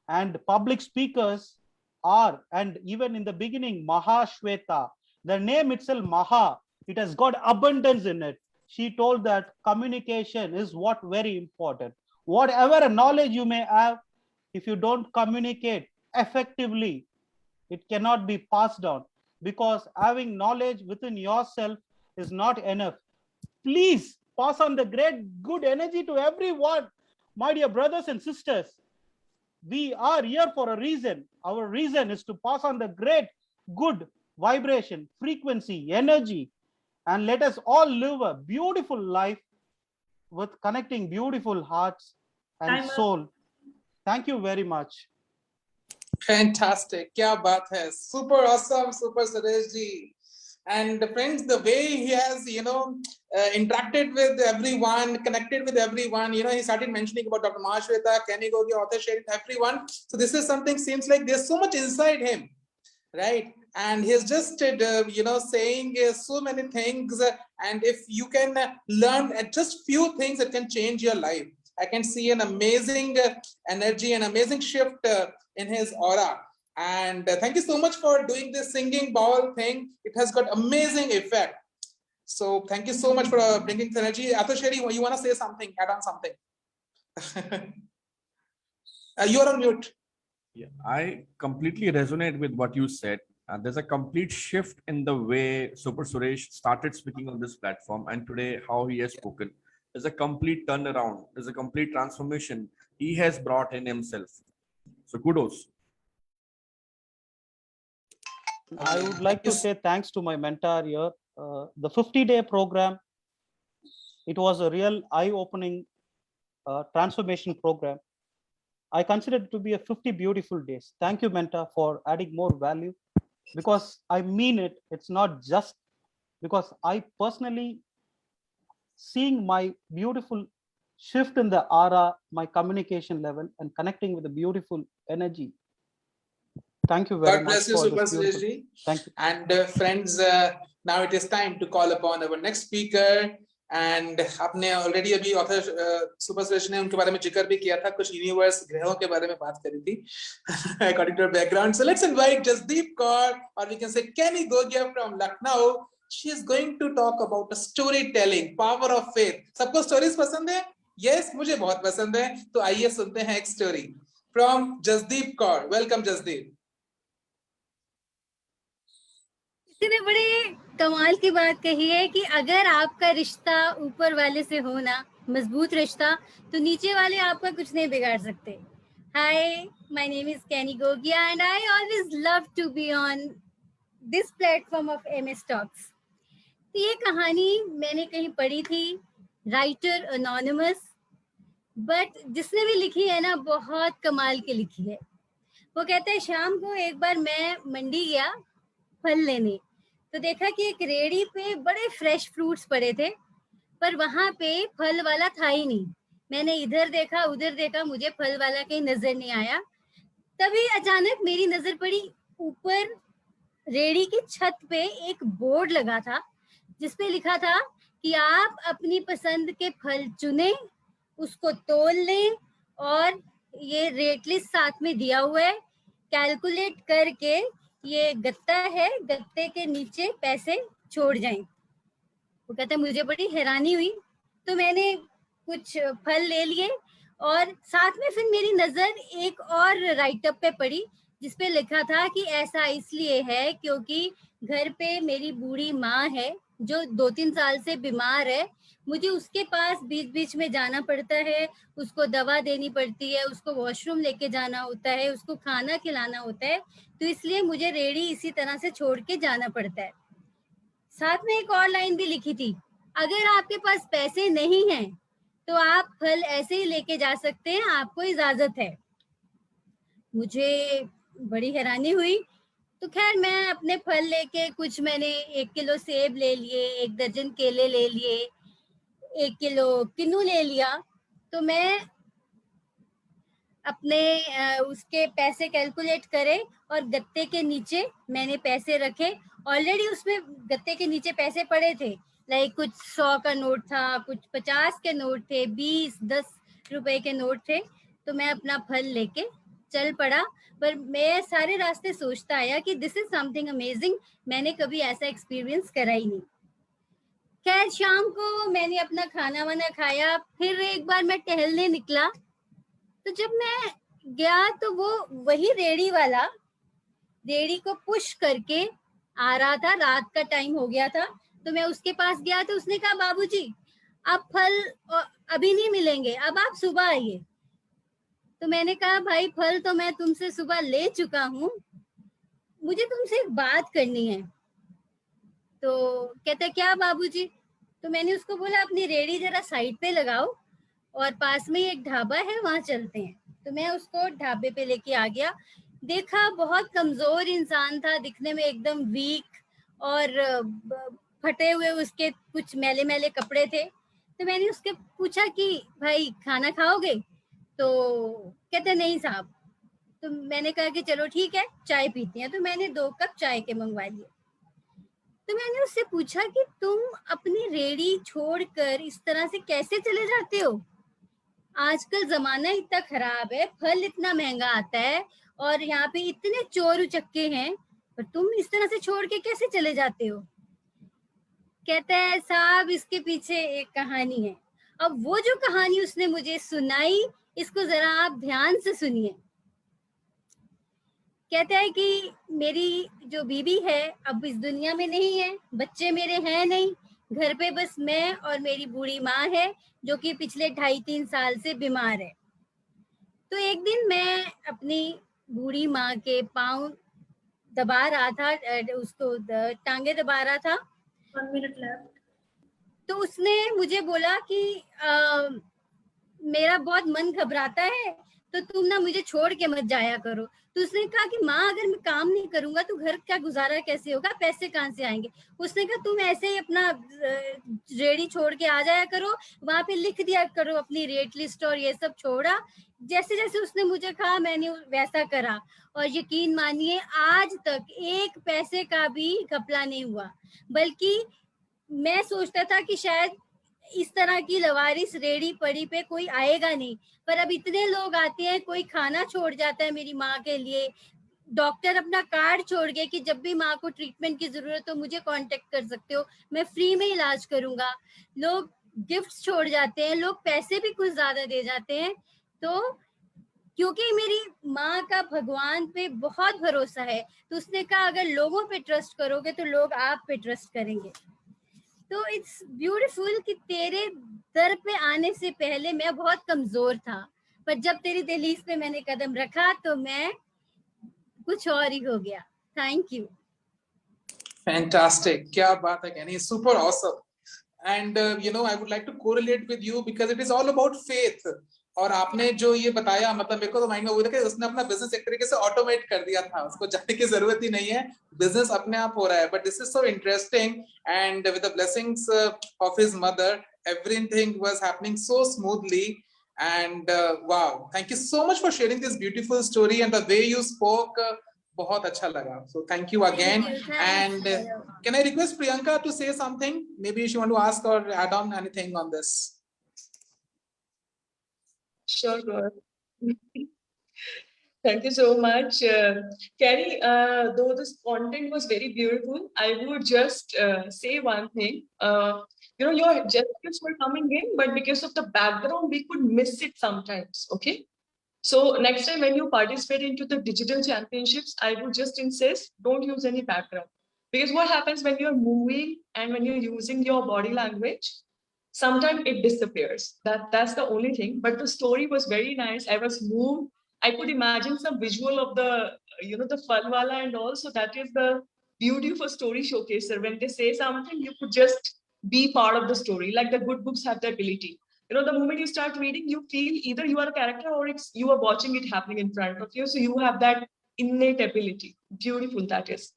and public speakers are. And even in the beginning, Mahashweta, the name itself, Maha, it has got abundance in it. She told that communication is what very important. Whatever knowledge you may have, if you don't communicate effectively, it cannot be passed on, because having knowledge within yourself is not enough. Please pass on the great good energy to everyone. My dear brothers and sisters, we are here for a reason. Our reason is to pass on the great good vibration, frequency, energy, and let us all live a beautiful life with connecting beautiful hearts and soul. Thank you very much. Fantastic. Kya baat hai. Super awesome, Super Suresh ji. And friends, the way he has, interacted with everyone, connected with everyone, he started mentioning about Dr. Mahashweta, Kenny Gogia, author sharing everyone. So this is something, seems like there's so much inside him, right? And he's just, saying so many things. And if you can learn just few things that can change your life, I can see an amazing energy, an amazing shift in his aura. And thank you so much for doing this singing bowl thing. It has got amazing effect. So thank you so much for bringing the energy. Atusheri, you want to say something, add on something? You're on mute. Yeah, I completely resonate with what you said. There's a complete shift in the way Super Suresh started speaking on this platform, and today how he has spoken. There's a complete turnaround. There's a complete transformation he has brought in himself. So kudos. I would like to say thanks to my mentor here. The 50-day program, it was a real eye-opening transformation program. I consider it to be a 50 beautiful days. Thank you, mentor, for adding more value, because I mean it. It's not just because I personally seeing my beautiful shift in the aura, my communication level, and connecting with the beautiful energy. Thank you very much. God bless you, Super Suresh ji. Thank you. And friends, now it is time to call upon our next speaker. And आपने already अभी author Super Suresh ने उनके बारे में जिक्र भी किया था, कुछ universe ग्रहों के बारे में बात करी थी according to her background. So let's invite Jasdeep Kaur, or we can say Kenny Gogia from Lucknow, She is going to talk about storytelling, power of faith. सबको stories पसंद है? Yes, मुझे बहुत पसंद है. तो आइए सुनते हैं एक story from Jasdeep Kaur. Welcome Jasdeep. किसी ने बड़े कमाल की बात कही है कि अगर आपका रिश्ता ऊपर वाले से हो ना, मजबूत रिश्ता, तो नीचे वाले आपका कुछ नहीं बिगाड़ सकते. Hi, my name is Kenny Gogia and I always love to be on this platform of MS Talks. तो ये कहानी मैंने कहीं पढ़ी थी, राइटर अनोनिमस, बट जिसने भी लिखी है ना बहुत कमाल की लिखी है. वो कहता है शाम को एक बार मैं मंडी गया फल लेने, तो देखा कि एक रेड़ी पे बड़े फ्रेश फ्रूट्स पड़े थे, पर वहां पे फल वाला था ही नहीं. मैंने इधर देखा उधर देखा, मुझे फल वाला कहीं नजर नहीं आया. तभी अचानक मेरी नजर पड़ी ऊपर रेड़ी की छत पे एक बोर्ड लगा था जिसपे लिखा था कि आप अपनी पसंद के फल चुनें, उसको तोल लें और ये रेट लिस्ट साथ में दिया हुआ है, कैलकुलेट करके ये गत्ता है, गत्ते के नीचे पैसे छोड़ जाएं. वो कहते मुझे बड़ी हैरानी हुई, तो मैंने कुछ फल ले लिए और साथ में फिर मेरी नजर एक और राइटअप पे पड़ी जिसपे लिखा था कि ऐसा इसलिए है क्योंकि घर पे मेरी बूढ़ी माँ है जो 2-3 साल से बीमार है. मुझे उसके पास बीच बीच में जाना पड़ता है, उसको दवा देनी पड़ती है, उसको वॉशरूम लेके जाना होता है, उसको खाना खिलाना होता है, तो इसलिए मुझे रेड़ी इसी तरह से छोड़ के जाना पड़ता है. साथ में एक और लाइन भी लिखी थी, अगर आपके पास पैसे नहीं हैं तो आप फल ऐसे ही लेके जा सकते हैं, आपको इजाजत है. मुझे बड़ी हैरानी हुई, तो खैर मैं अपने फल लेके कुछ मैंने 1 किलो सेब ले लिए, 1 दर्जन केले ले लिए, 1 किलो किन्नू ले लिया. तो मैं अपने उसके पैसे कैलकुलेट करे और गत्ते के नीचे मैंने पैसे रखे. ऑलरेडी उसमें गत्ते के नीचे पैसे पड़े थे, लाइक कुछ 100 का नोट था, कुछ 50 के नोट थे, 20-10 रुपए के नोट थे. तो मैं अपना फल लेके चल पड़ा, पर मैं सारे रास्ते सोचता आया कि दिस इज समथिंग अमेजिंग, मैंने कभी ऐसा एक्सपीरियंस करा ही नहीं. खैर शाम को मैंने अपना खाना वाना खाया, फिर एक बार मैं टहलने निकला, तो जब मैं गया तो वो वही रेड़ी वाला रेड़ी को पुश करके आ रहा था. रात का टाइम हो गया था, तो मैं उसके पास गया तो उसने कहा बाबूजी अब फल अभी नहीं मिलेंगे, अब आप सुबह आइए. तो मैंने कहा भाई फल तो मैं तुमसे सुबह ले चुका हूँ, मुझे तुमसे एक बात करनी है. तो कहते क्या बाबूजी? तो मैंने उसको बोला अपनी रेड़ी जरा साइड पे लगाओ और पास में एक ढाबा है वहां चलते हैं. तो मैं उसको ढाबे पे लेके आ गया. देखा बहुत कमजोर इंसान था, दिखने में एकदम वीक और फटे हुए उसके कुछ मैले मैले कपड़े थे. तो मैंने उसके पूछा कि भाई खाना खाओगे? तो कहते नहीं साहब. तो मैंने कहा कि चलो ठीक है चाय पीते हैं. तो मैंने 2 कप चाय के मंगवा लिए. तो मैंने उससे पूछा कि तुम अपनी रेड़ी छोड़कर इस तरह से कैसे चले जाते हो? आजकल जमाना इतना खराब है, फल इतना महंगा आता है और यहाँ पे इतने चोर उचक्के हैं, पर तुम इस तरह से छोड़ के कैसे चले जाते हो? कहता है साहब इसके पीछे एक कहानी है. अब वो जो कहानी उसने मुझे सुनाई, इसको जरा आप ध्यान से सुनिए. कहता है कि मेरी जो बीवी है अब इस दुनिया में नहीं है, बच्चे मेरे हैं नहीं, घर पे बस मैं और मेरी बूढ़ी माँ है जो कि पिछले 2.5-3 साल से बीमार है. तो एक दिन मैं अपनी बूढ़ी माँ के पाँव दबा रहा था, उसको टांगे दबा रहा था. 1 minute left. तो उसने मुझे बोला कि मेरा बहुत मन घबराता है, तो तुम ना मुझे छोड़ के मत जाया करो. तो उसने कहा कि माँ अगर मैं काम नहीं करूंगा तो घर का गुजारा कैसे होगा, पैसे कहाँ से आएंगे? उसने कहा तुम ऐसे ही अपना रेडी छोड़ के आ जाया करो, वहां पे लिख दिया करो अपनी रेट लिस्ट और ये सब. छोड़ा जैसे जैसे उसने मुझे कहा मैंने वैसा करा और यकीन मानिए आज तक 1 पैसे का भी घपला नहीं हुआ. बल्कि मैं सोचता था कि शायद इस तरह की लवारिस रेड़ी पड़ी पे कोई आएगा नहीं, पर अब इतने लोग आते हैं, कोई खाना छोड़ जाता है मेरी माँ के लिए, डॉक्टर अपना कार्ड छोड़ गए कि जब भी माँ को ट्रीटमेंट की जरूरत हो मुझे कांटेक्ट कर सकते हो, मैं फ्री में इलाज करूंगा। लोग गिफ्ट्स छोड़ जाते हैं, लोग पैसे भी कुछ ज्यादा दे जाते हैं। तो क्योंकि मेरी माँ का भगवान पे बहुत भरोसा है, तो उसने कहा अगर लोगों पे ट्रस्ट करोगे तो लोग आप पे ट्रस्ट करेंगे। तो इट्स ब्यूटीफुल कि तेरे दर पे आने से पहले मैं बहुत कमजोर था, पर जब तेरी दहलीज पे मैंने कदम रखा तो मैं कुछ और ही हो गया। Thank you. Fantastic. क्या बात है Kenny, super awesome. And I would like to correlate with you because it is all about faith. और आपने जो ये बताया, मतलब मेरे को तो माइंड में वो था कि उसने अपना बिजनेस एक तरीके से ऑटोमेट कर दिया था, उसको जाने की जरूरत ही नहीं है, बिजनेस अपने आप हो रहा है। But this is so interesting and with the blessings of his mother everything was happening so smoothly. And wow, thank you so much for sharing this beautiful story and the way you spoke. बहुत अच्छा लगा, so thank you again. And can I request Priyanka to say something? Maybe she want to ask or add on anything on this. Sure, Gaurav. Thank you so much. Kenny, though this content was very beautiful, I would just say one thing. Your gestures were coming in, but because of the background, we could miss it sometimes, okay? So next time when you participate into the digital championships, I would just insist, don't use any background. Because what happens when you're moving and when you're using your body language, sometimes it disappears. That's the only thing. But the story was very nice. I was moved. I could imagine some visual of the, the Falwala and all. So that is the beauty of a story showcaser. When they say something, you could just be part of the story. Like the good books have the ability. The moment you start reading, you feel either you are a character or you are watching it happening in front of you. So you have that innate ability. Beautiful that is.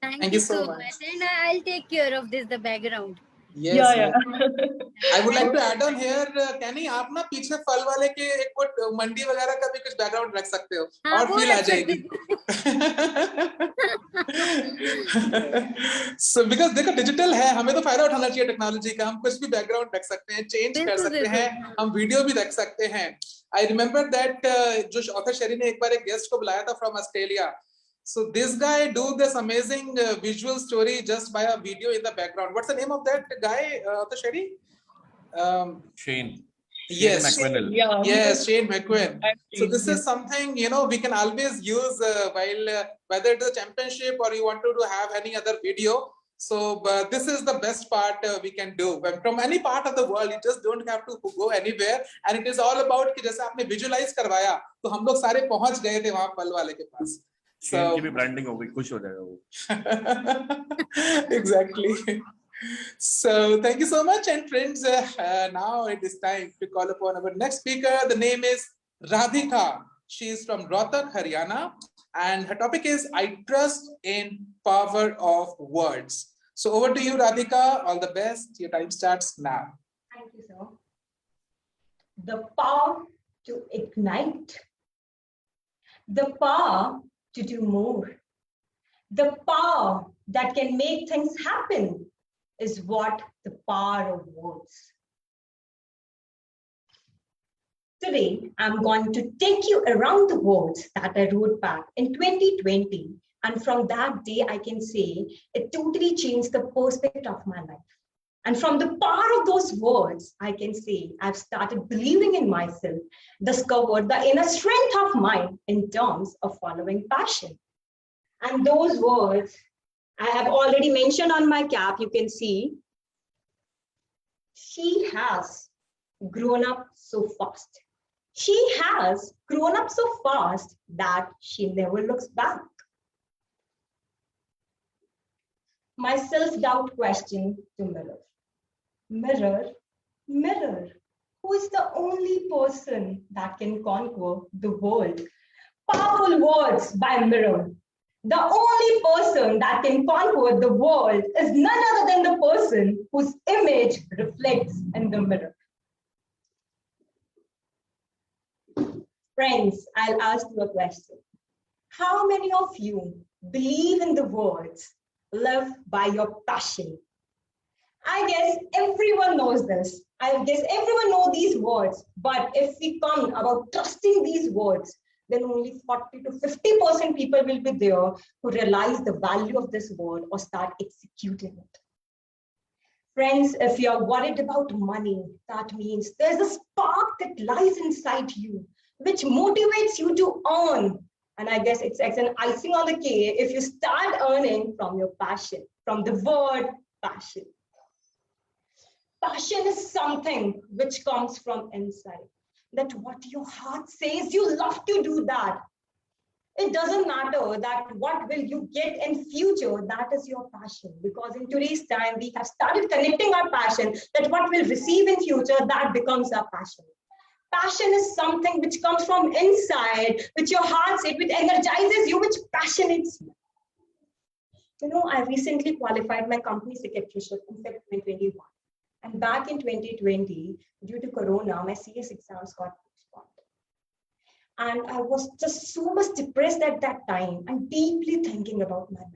Thank you so much. And I'll take care of this, the background. Yes, yeah. I would like to add on here, Kenny, आप ना पीछे फल वाले के एक वो मंडी वगैरह का भी कुछ बैकग्राउंड रख सकते हो और फील आ जाएगी। So because देखो डिजिटल है, हमें तो फायदा उठाना चाहिए टेक्नोलॉजी का, हम कुछ भी बैकग्राउंड रख सकते हैं, चेंज कर सकते हैं, हम वीडियो भी रख सकते हैं। I remember that जो ऑथर शेरी ने एक बार एक गेस्ट को बुलाया था from Australia. So this guy do this amazing visual story just by a video in the background. What's the name of that guy, Sherry? Shane. Yes. McQuinnell. Yeah. Yes, Shane McQuinn. So this is something, we can always use while whether it is a championship or you want to have any other video. So this is the best part we can do. From any part of the world, you just don't have to go anywhere. And it is all about कि जैसे आपने visualize करवाया, तो हम लोग सारे पहुंच गए थे वहाँ फल वाले के पास. So की भी branding हो गई, खुश हो जाएगा वो. Exactly. So thank you so much, and friends, now it is time to call upon our next speaker. The name is Radhika. She is from Rohtak, Haryana, and her topic is I trust in power of words. So over to you, Radhika. All the best. Your time starts now. Thank you, sir. The power to ignite. The power to do more. The power that can make things happen is what the power of words. Today, I'm going to take you around the words that I wrote back in 2020. And from that day, I can say it totally changed the perspective of my life. And from the power of those words, I can say I've started believing in myself, discovered the inner strength of mine in terms of following passion. And those words I have already mentioned on my cap, you can see, she has grown up so fast. She has grown up so fast that she never looks back. My self-doubt question to mirror. Mirror, mirror, who is the only person that can conquer the world? Powerful words by mirror. The only person that can conquer the world is none other than the person whose image reflects in the mirror. Friends, I'll ask you a question. How many of you believe in the words, live by your passion? I guess everyone knows this. I guess everyone knows these words. But if we come about trusting these words, then only 40 to 50% people will be there who realize the value of this word or start executing it. Friends, if you're worried about money, that means there's a spark that lies inside you, which motivates you to earn. And I guess it's an icing on the cake if you start earning from your passion, from the word passion. Passion is something which comes from inside. That what your heart says, you love to do that. It doesn't matter that what will you get in future, that is your passion. Because in today's time, we have started connecting our passion, that what we'll receive in future, that becomes our passion. Passion is something which comes from inside, which your heart says, which energizes you, which passionates you. You know, I recently qualified my company secretaryship in February 2021. And back in 2020, due to Corona, my CS exams got postponed. And I was just so much depressed at that time and deeply thinking about my life.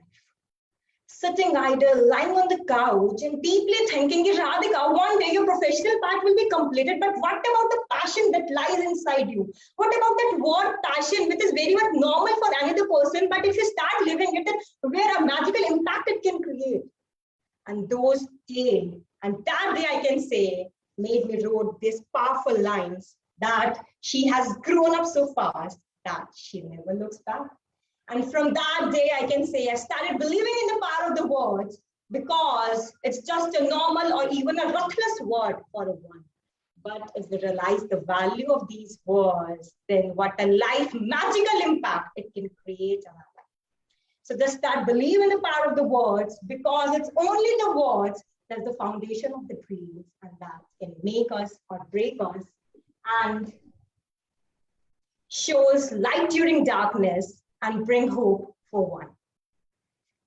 Sitting idle, lying on the couch and deeply thinking, Radhika, one day your professional part will be completed, but what about the passion that lies inside you? What about that word passion, which is very much normal for another person, but if you start living it, then where a magical impact it can create. And those came. And that day I can say, made me wrote these powerful lines that she has grown up so fast that she never looks back. And from that day, I can say I started believing in the power of the words because it's just a normal or even a ruthless word for a one. But if we realize the value of these words, then what a life magical impact it can create on our life. So just start believing in the power of the words because it's only the words that's the foundation of the dreams, and that can make us or break us and shows light during darkness and bring hope for one.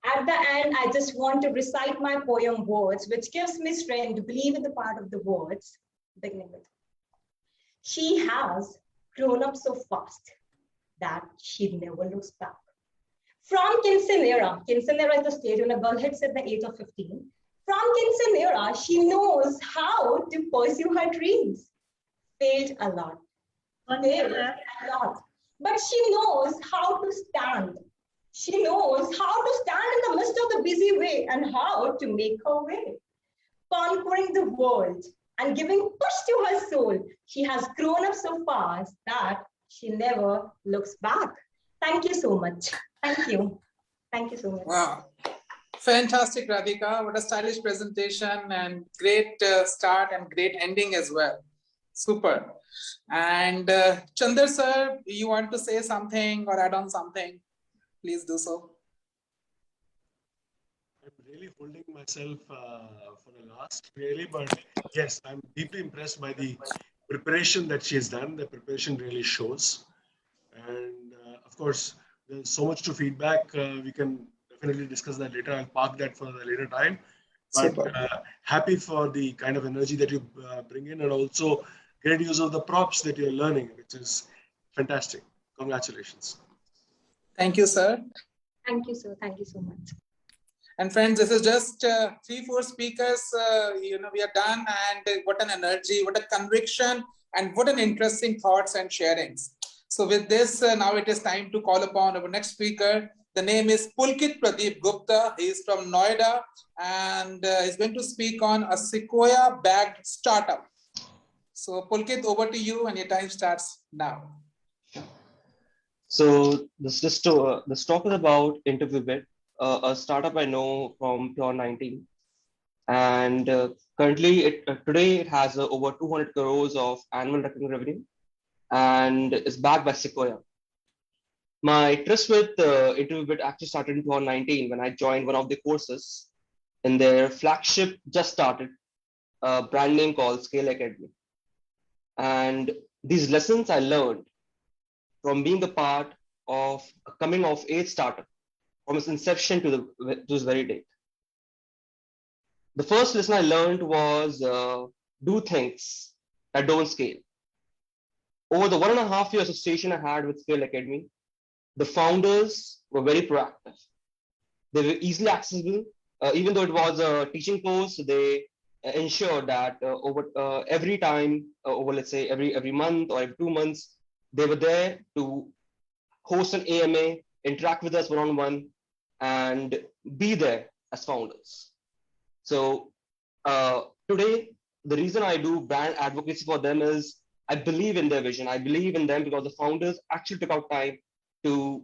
At the end, I just want to recite my poem words, which gives me strength to believe in the power of the words, beginning with. She has grown up so fast that she never looks back. From Quinceanera is the stage when a girl hits at the age of 15. From Quinceanera, she knows how to pursue her dreams. Failed a lot. But she knows how to stand. She knows how to stand in the midst of the busy way and how to make her way. Conquering the world and giving push to her soul, she has grown up so fast that she never looks back. Thank you so much. Thank you. Thank you so much. Wow. Fantastic, Radhika. What a stylish presentation and great start and great ending as well. Super. And Chandar sir, you want to say something or add on something? Please do so. I'm really holding myself for the last, really, but yes, I'm deeply impressed by the preparation that she has done. The preparation really shows. And of course, there's so much to feedback. We can definitely discuss that later. I'll park that for the later time. But happy for the kind of energy that you bring in, and also great use of the props that you're learning, which is fantastic. Congratulations. Thank you, sir. Thank you, sir. Thank you so much. And friends, this is just 3-4 speakers. We are done. And what an energy, what a conviction, and what an interesting thoughts and sharings. So with this, now it is time to call upon our next speaker. The name is Pulkit Pradeep Gupta. He is from Noida, and he's going to speak on a Sequoia-backed startup. So Pulkit, over to you, and your time starts now. So this talk is about InterviewBit, a startup I know from Pure 19, and currently today it has over 200 crores of annual recurring revenue, and is backed by Sequoia. My trust with InterviewBit actually started in 2019 when I joined one of the courses in their flagship just started brand name called Scale Academy. And these lessons I learned from being a part of a coming of age startup from its inception to this very date. The first lesson I learned was do things that don't scale. Over the 1.5 year association I had with Scale Academy, the founders were very proactive. They were easily accessible. Even though it was a teaching course, they ensured that over every time, over let's say every month or every 2 months, they were there to host an AMA, interact with us one-on-one, and be there as founders. So today, the reason I do brand advocacy for them is I believe in their vision. I believe in them because the founders actually took out time to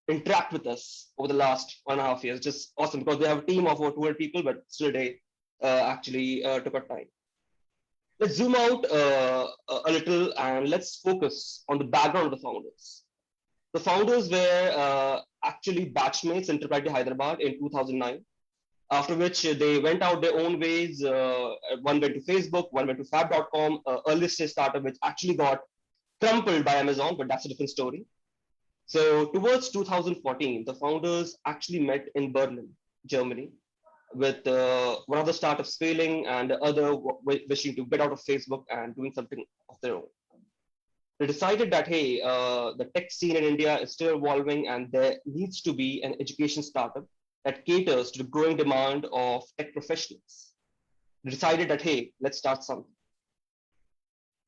interact with us over the last 1.5 years. Just awesome because they have a team of over 200 people, but still they actually took out time. Let's zoom out a little and let's focus on the background of the founders. The founders were actually batchmates in IIIT Hyderabad in 2009, after which they went out their own ways. One went to Facebook, one went to Fab.com, early stage startup, which actually got crumpled by Amazon, but that's a different story. So towards 2014, the founders actually met in Berlin, Germany, with one of the startups failing and the other wishing to get out of Facebook and doing something of their own. They decided that, hey, the tech scene in India is still evolving and there needs to be an education startup that caters to the growing demand of tech professionals. They decided that, hey, let's start something.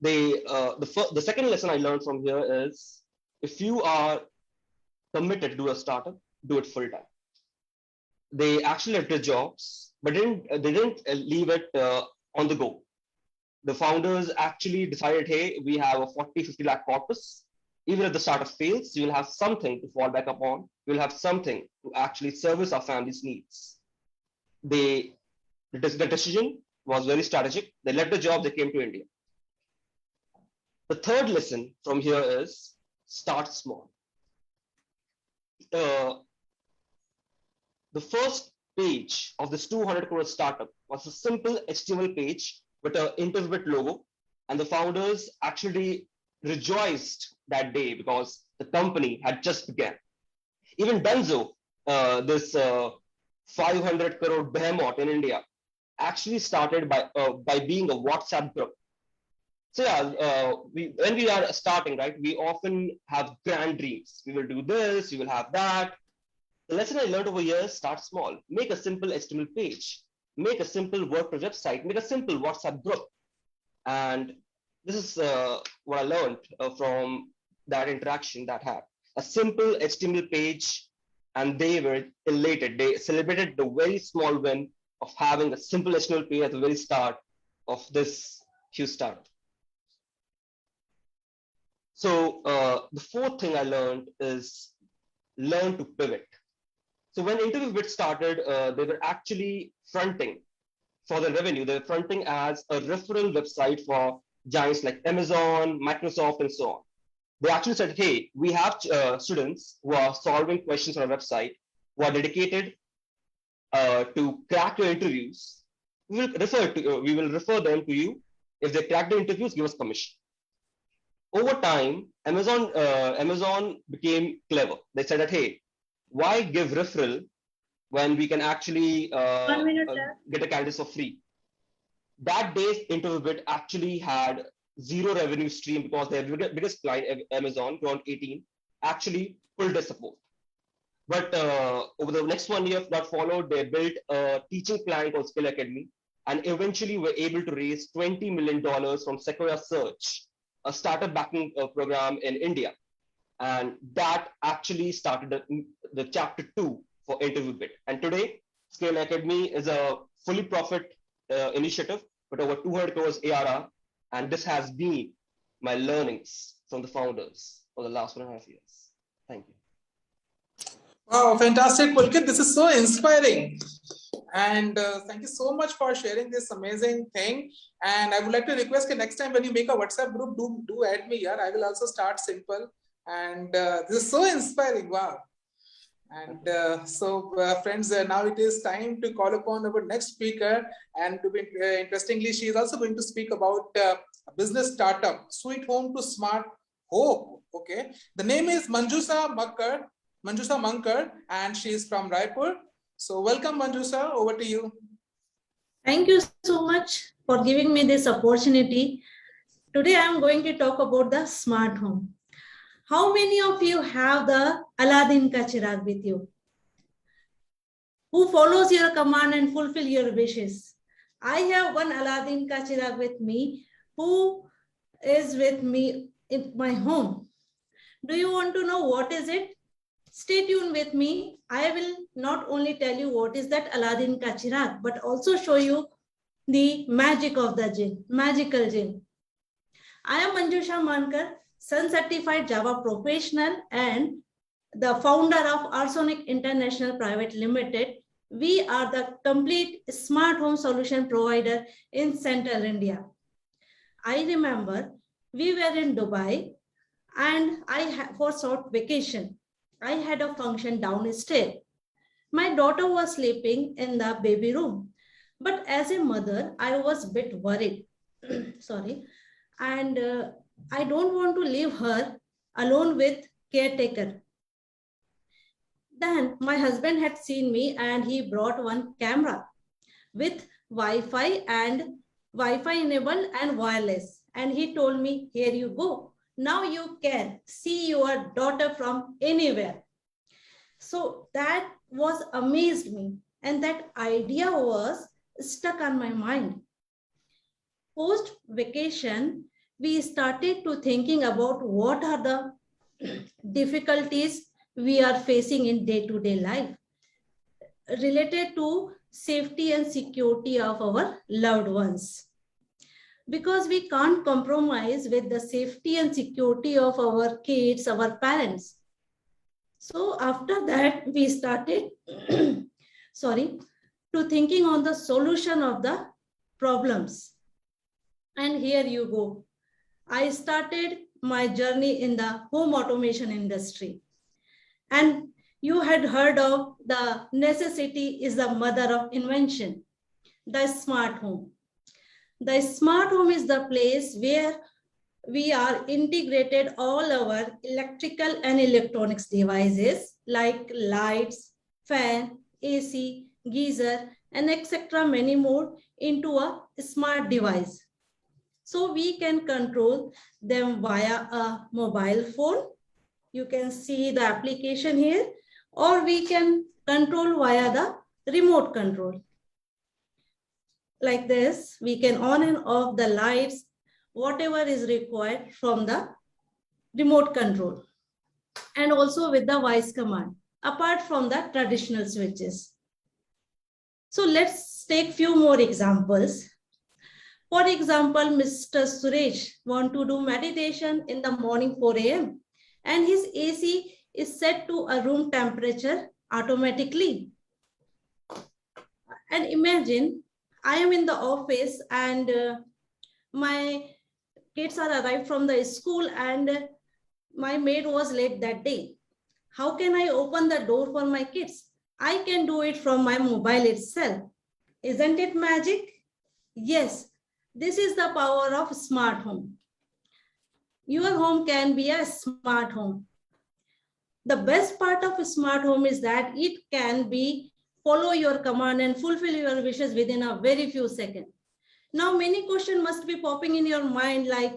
The second lesson I learned from here is, if you are committed to do a startup, do it full time. They actually left their jobs, but they didn't leave it on the go. The founders actually decided, hey, we have a 40-50 lakh corpus. Even if the startup fails, you will have something to fall back upon. You'll have something to actually service our family's needs. The decision was very strategic. They left the job, they came to India. The third lesson from here is start small. The first page of this 200 crore startup was a simple HTML page with an Intervibit logo, and the founders actually rejoiced that day because the company had just begun. Even Benzo, this 500 crore behemoth in India, actually started by being a WhatsApp group. So yeah, when we are starting, right, we often have grand dreams. We will do this, we will have that. The lesson I learned over here, start small. Make a simple HTML page. Make a simple WordPress website. Make a simple WhatsApp group. And this is what I learned from that interaction that had. A simple HTML page, and they were elated. They celebrated the very small win of having a simple HTML page at the very start of this huge startup. So the fourth thing I learned is learn to pivot. So when Intervibit started, they were actually fronting for the revenue. They were fronting as a referral website for giants like Amazon, Microsoft, and so on. They actually said, hey, we have students who are solving questions on our website, who are dedicated to crack your interviews. We will refer them to you. If they crack the interviews, give us commission. Over time, Amazon became clever. They said that, hey, why give referral when we can actually get a candidate for free? That day, Intervibit actually had zero revenue stream because their biggest client, Amazon, 2018, actually pulled their support. But over the next 1 year that followed, they built a teaching plan called Skill Academy, and eventually were able to raise $20 million from Sequoia Search, a startup backing program in India. And that actually started the chapter 2 for Intervibit. And today, Scale Academy is a fully profit initiative with over 200 crores ARR. And this has been my learnings from the founders for the last 1.5 years. Thank you. Wow, fantastic, Pulkit. This is so inspiring. And thank you so much for sharing this amazing thing. And I would like to request that next time when you make a WhatsApp group, do add me here. I will also start simple. And this is so inspiring. Wow. And friends, now it is time to call upon our next speaker. And to be interestingly, she is also going to speak about a business startup, Sweet Home to Smart Hope. Okay. The name is Manjusa Mankar, and she is from Raipur. So welcome, Manjusa, over to you. Thank you so much for giving me this opportunity. Today, I'm going to talk about the smart home. How many of you have the Aladdin ka chirag with you? Who follows your command and fulfill your wishes? I have one Aladdin ka chirag with me who is with me in my home. Do you want to know what is it? Stay tuned with me. I will not only tell you what is that Aladdin ka chirag, but also show you the magic of the jinn, magical jinn. I am Manjusha Mankar, Sun Certified Java Professional and the founder of Arsonic International Private Limited. We are the complete smart home solution provider in Central India. I remember we were in Dubai and for short vacation, I had a function downstairs. My daughter was sleeping in the baby room, but as a mother, I was a bit worried. Sorry. And I don't want to leave her alone with caretaker. Then my husband had seen me and he brought one camera with Wi-Fi enabled and wireless. And he told me, here you go. Now you can see your daughter from anywhere. So that was amazed me. And that idea was stuck on my mind. Post vacation, we started to thinking about what are the difficulties we are facing in day-to-day life related to safety and security of our loved ones. Because we can't compromise with the safety and security of our kids, our parents. So after that, we started, to thinking on the solution of the problems. And here you go. I started my journey in the home automation industry. And you had heard of the necessity is the mother of invention, the smart home. The smart home is the place where we are integrated all our electrical and electronics devices like lights, fan, AC, geyser, and etc. many more into a smart device. So we can control them via a mobile phone. You can see the application here, or we can control via the remote control. Like this, we can on and off the lights, whatever is required from the remote control. And also with the voice command, apart from the traditional switches. So let's take few more examples. For example, Mr. Suresh want to do meditation in the morning 4 a.m. and his AC is set to a room temperature automatically. And imagine I am in the office and my kids are arrived from the school and my maid was late that day. How can I open the door for my kids? I can do it from my mobile itself. Isn't it magic? Yes, this is the power of smart home. Your home can be a smart home. The best part of a smart home is that it can be follow your command and fulfill your wishes within a very few seconds. Now, many questions must be popping in your mind like,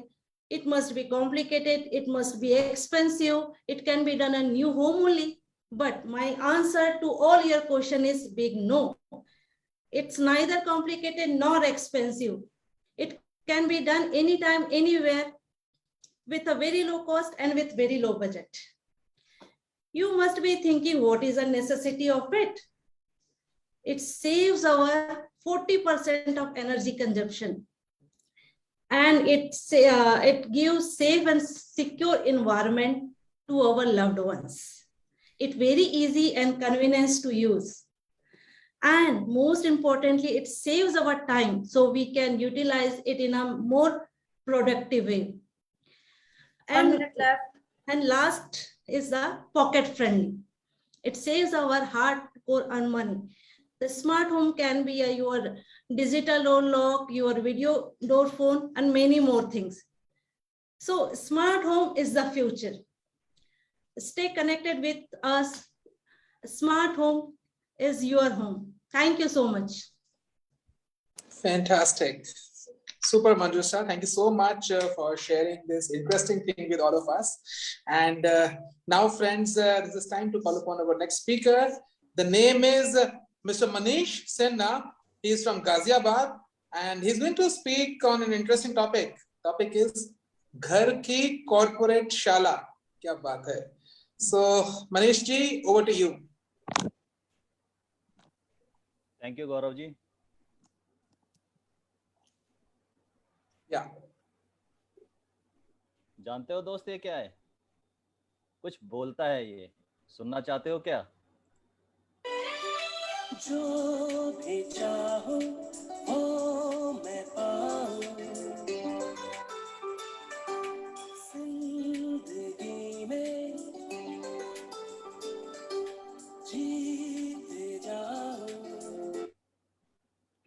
it must be complicated, it must be expensive, it can be done in a new home only. But my answer to all your question is big no. It's neither complicated nor expensive. It can be done anytime, anywhere with a very low cost and with very low budget. You must be thinking, what is the necessity of it? It saves our 40% of energy consumption. And it gives safe and secure environment to our loved ones. It's very easy and convenient to use. And most importantly, it saves our time so we can utilize it in a more productive way. And last is the pocket friendly. It saves our hardcore earned money. The smart home can be your digital door lock, your video door phone, and many more things. So smart home is the future. Stay connected with us. Smart home is your home. Thank you so much. Fantastic. Super, Manjusha. Thank you so much for sharing this interesting thing with all of us. And now, friends, this is time to call upon our next speaker. The name is Mr. Manish Sinha. He is from Ghaziabad and he's going to speak on an interesting topic. Topic is Ghar Ki Corporate Shala. क्या बात है. So Manish ji, over to you. Thank you Gaurav ji. Yeah. जानते हो दोस्त ये क्या है? कुछ बोलता है ये, सुनना चाहते हो क्या? जो भी चाहो वो मैं पाऊं, जिंदगी में जीते जाओ.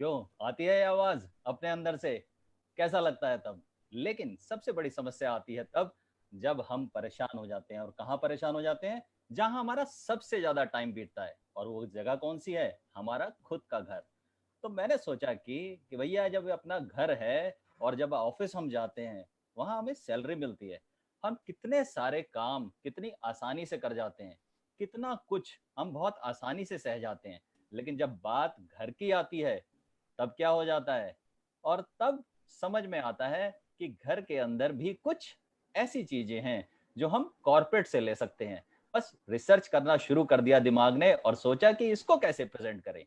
क्यों आती है ये आवाज अपने अंदर से? कैसा लगता है तब? लेकिन सबसे बड़ी समस्या आती है तब जब हम परेशान हो जाते हैं. और कहाँ परेशान हो जाते हैं? जहां हमारा सबसे ज्यादा टाइम बीतता है. और वो जगह कौन सी है? हमारा खुद का घर. तो मैंने सोचा कि भैया जब अपना घर है और जब ऑफिस हम जाते हैं वहां हमें सैलरी मिलती है, हम कितने सारे काम कितनी आसानी से कर जाते हैं, कितना कुछ हम बहुत आसानी से सह जाते हैं. लेकिन जब बात घर की आती है तब क्या हो जाता है? और तब समझ में आता है कि घर के अंदर भी कुछ ऐसी चीजें हैं जो हम कॉर्पोरेट से ले सकते हैं. बस रिसर्च करना शुरू कर दिया दिमाग ने और सोचा कि इसको कैसे प्रेजेंट करें.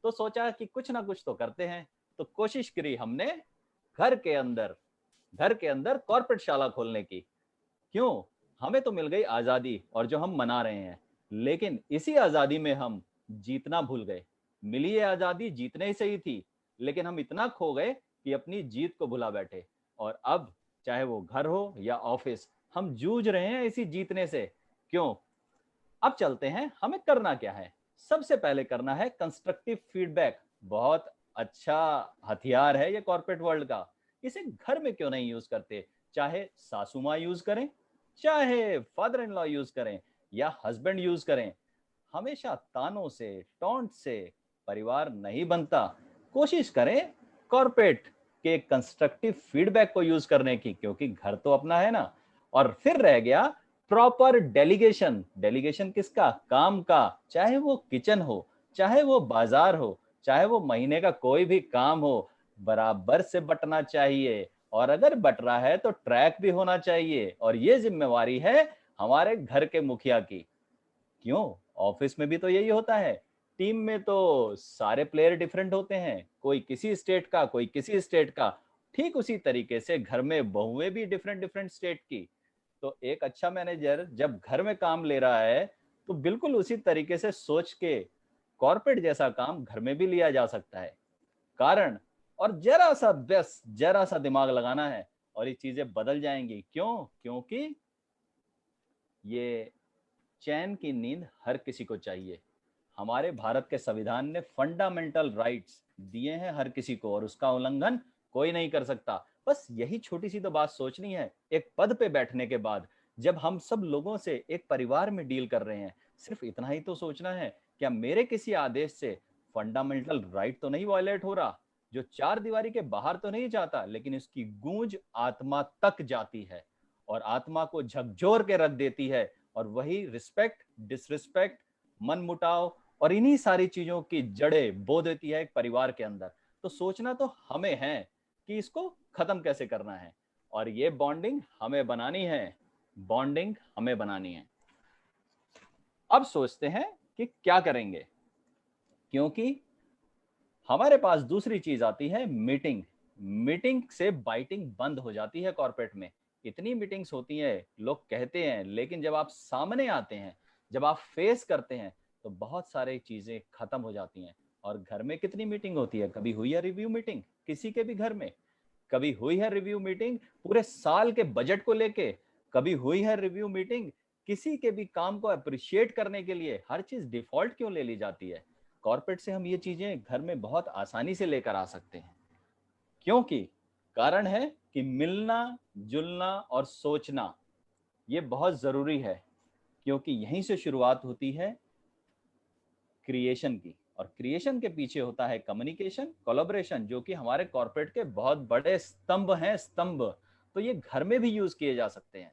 तो सोचा कि कुछ ना कुछ तो करते हैं. तो कोशिश करी हमने घर के अंदर कॉर्पोरेट शाला खोलने की. क्यों? हमें तो मिल गई आजादी और जो हम मना रहे हैं, लेकिन इसी आजादी में हम जीतना भूल गए. मिली ये आजादी जीतने ही सही थी, लेकिन हम इतना खो गए कि अपनी जीत को भुला बैठे. और अब चाहे वो घर हो या ऑफिस, हम जूझ रहे हैं इसी जीतने से. क्यों? अब चलते हैं हमें करना क्या है. सबसे पहले करना है कंस्ट्रक्टिव फीडबैक. बहुत अच्छा हथियार है ये कॉर्पोरेट वर्ल्ड का. इसे घर में क्यों नहीं यूज करते? चाहे सासू माँ यूज करें, चाहे फादर इन लॉ यूज करें या हस्बैंड यूज करें. हमेशा तानों से टॉन्ट से परिवार नहीं बनता. कोशिश करें कॉर्पोरेट के कंस्ट्रक्टिव फीडबैक को यूज करने की, क्योंकि घर तो अपना है ना. और फिर रह गया प्रॉपर डेलीगेशन. डेलीगेशन किसका? काम का. चाहे वो किचन हो, चाहे वो बाजार हो, चाहे वो महीने का कोई भी काम हो, बराबर से बंटना चाहिए. और अगर बट रहा है तो ट्रैक भी होना चाहिए. और ये जिम्मेवारी है हमारे घर के मुखिया की. क्यों? ऑफिस में भी तो यही होता है. टीम में तो सारे प्लेयर डिफरेंट होते हैं, कोई किसी स्टेट का, कोई किसी स्टेट का. ठीक उसी तरीके से घर में बहुएं भी डिफरेंट स्टेट की. तो एक अच्छा मैनेजर जब घर में काम ले रहा है तो बिल्कुल उसी तरीके से सोच के कॉर्पोरेट जैसा काम घर में भी लिया जा सकता है. कारण और जरा सा दिमाग लगाना है और ये चीजें बदल जाएंगी. क्यों? क्योंकि ये चैन की नींद हर किसी को चाहिए. हमारे भारत के संविधान ने फंडामेंटल राइट्स दिए हैं हर किसी को और उसका उल्लंघन कोई नहीं कर सकता. बस यही छोटी सी तो बात सोचनी है. एक पद पे बैठने के बाद जब हम सब लोगों से एक परिवार में डील कर रहे हैं, सिर्फ इतना ही तो सोचना है, क्या मेरे किसी आदेश से फंडामेंटल राइट तो नहीं वायलेट हो रहा? जो चार दीवारी के बाहर तो नहीं जाता, लेकिन इसकी गूंज आत्मा तक जाती है और आत्मा को झकझोर के रख देती है. और वही रिस्पेक्ट, डिसरिस्पेक्ट, मनमुटाव और इन्हीं सारी चीजों की जड़ें बो देती है एक परिवार के अंदर. तो सोचना तो हमें है कि इसको खत्म कैसे करना है. और ये बॉन्डिंग हमें बनानी है. बॉन्डिंग हमें बनानी है. अब सोचते हैं कि क्या करेंगे, क्योंकि हमारे पास दूसरी चीज आती है मीटिंग. मीटिंग से बाइटिंग बंद हो जाती है कॉर्पोरेट में. इतनी मीटिंग्स होती हैं, लोग कहते हैं, लेकिन जब आप सामने आते हैं, जब आप फेस करते हैं तो बहुत सारी चीजें खत्म हो जाती हैं. और घर में कितनी मीटिंग होती है? कभी हुई है रिव्यू मीटिंग किसी के भी घर में? कभी हुई है रिव्यू मीटिंग पूरे साल के बजट को लेके? कभी हुई है रिव्यू मीटिंग किसी के भी काम को अप्रिशिएट करने के लिए? हर चीज डिफॉल्ट क्यों ले ली जाती है? कॉर्पोरेट से हम ये चीजें घर में बहुत आसानी से लेकर आ सकते हैं, क्योंकि कारण है कि मिलना जुलना और सोचना ये बहुत जरूरी है. क्योंकि यहीं से शुरुआत होती है क्रिएशन की. और क्रिएशन के पीछे होता है कम्युनिकेशन, कोलैबोरेशन, जो कि हमारे कॉर्पोरेट के बहुत बड़े स्तंभ हैं. स्तंभ तो ये घर में भी यूज किए जा सकते हैं.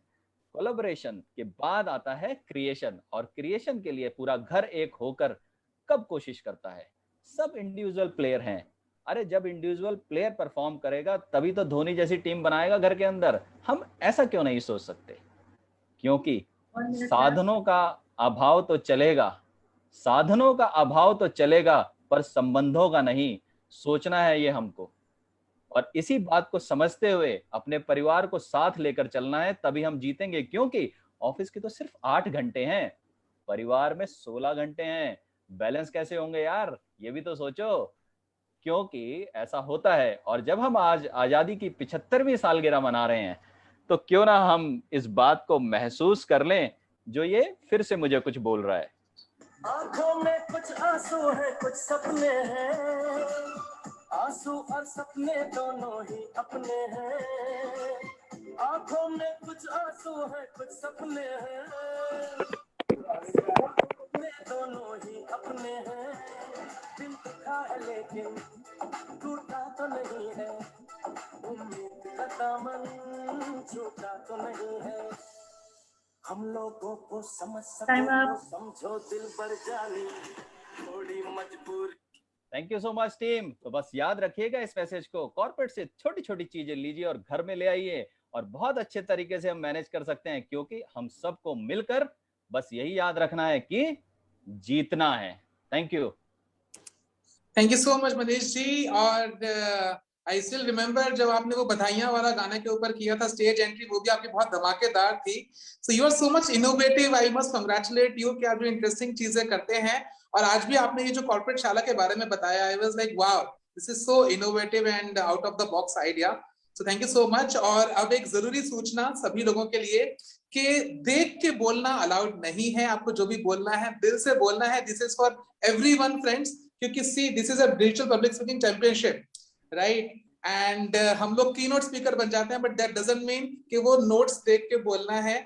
कोलैबोरेशन के बाद आता है क्रिएशन. और क्रिएशन के लिए पूरा घर एक होकर कब कोशिश करता है? सब इंडिविजुअल प्लेयर हैं. अरे जब इंडिविजुअल प्लेयर परफॉर्म करेगा तभी तो धोनी जैसी टीम बनाएगा घर के अंदर. हम ऐसा क्यों नहीं सोच सकते? क्योंकि साधनों का अभाव तो चलेगा, साधनों का अभाव तो चलेगा, पर संबंधों का नहीं, सोचना है ये हमको। और इसी बात को समझते हुए अपने परिवार को साथ लेकर चलना है, तभी हम जीतेंगे। क्योंकि ऑफिस के तो सिर्फ 8 घंटे हैं, परिवार में 16 घंटे हैं। बैलेंस कैसे होंगे यार, ये भी तो सोचो। क्योंकि ऐसा होता है। और जब हम आज आजादी की 75वीं सालगिरह मना रहे हैं, तो क्यों ना हम इस बात को महसूस कर लें जो ये फिर से मुझे कुछ बोल रहा है। आंखों में कुछ आंसू है, कुछ सपने हैं, आंसू और सपने दोनों ही अपने हैं। आंखों में कुछ आंसू है, कुछ सपने हैं, सपने दोनों ही अपने हैं। दिल दुखा है लेकिन टूटा तो नहीं है, उम्मीद का दामन छूटा तो नहीं है। हम लोगों को समझ सको तो समझो दिल भर जानी, थोड़ी मजबूरी। Thank you so much team. तो बस याद रखिएगा इस मैसेज को, कॉर्पोरेट से छोटी छोटी चीजें लीजिए और घर में ले आइए, और बहुत अच्छे तरीके से हम मैनेज कर सकते हैं। क्योंकि हम सबको मिलकर बस यही याद रखना है कि जीतना है। Thank you. Thank you so much Manish ji. और आई स्टिल रिमेम्बर जब आपने वो बधाइयां वाला गाने के ऊपर किया था स्टेज एंट्री, वो भी आपकी बहुत धमाकेदार थी। So you are so much innovative, I must congratulate you कि आप जो इंटरेस्टिंग चीजें करते हैं। और आज भी आपने ये जो कॉर्पोरेट शाला के बारे में बताया, I was like wow, this is so innovative and out of the box idea. So thank you so much. और अब एक जरूरी सूचना सभी लोगों के लिए कि देख के बोलना अलाउड नहीं है, आपको जो भी बोलना है दिल से बोलना है। This is for everyone friends, क्योंकि see this is a digital public speaking championship, right? And हम लोग कीनोट स्पीकर बन जाते हैं, बट दैट डजंट मीन कि वो नोट्स देख के बोलना है।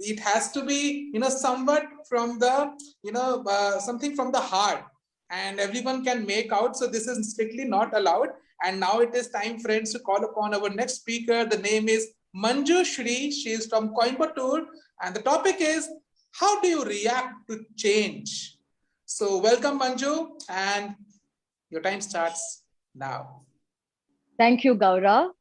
It has to be, you know, somewhat from the, you know, something from the heart, and everyone can make out. So this is strictly not allowed. And now it is time, friends, to call upon our next speaker. The name is Manju Shri. She is from Coimbatore, and the topic is, how do you react to change? So welcome, Manju, and your time starts now. Thank you, Gaurav.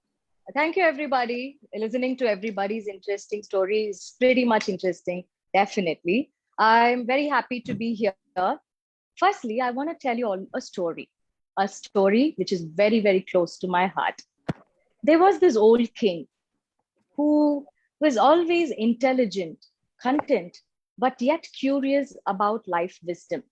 Thank you, everybody. Listening to everybody's interesting story is pretty much interesting, definitely. I'm very happy to be here. Firstly, I want to tell you all a story which is very, very close to my heart. There was this old king who was always intelligent, content, but yet curious about life wisdom.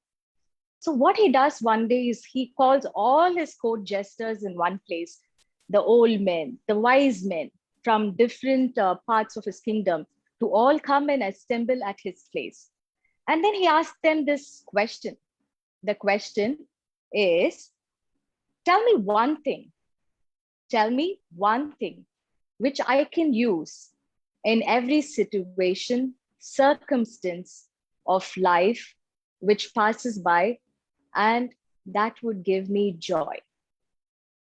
So what he does one day is he calls all his court jesters in one place, the old men, the wise men from different parts of his kingdom, to all come and assemble at his place. And then he asked them this question. The question is, tell me one thing which I can use in every situation, circumstance of life which passes by, and that would give me joy.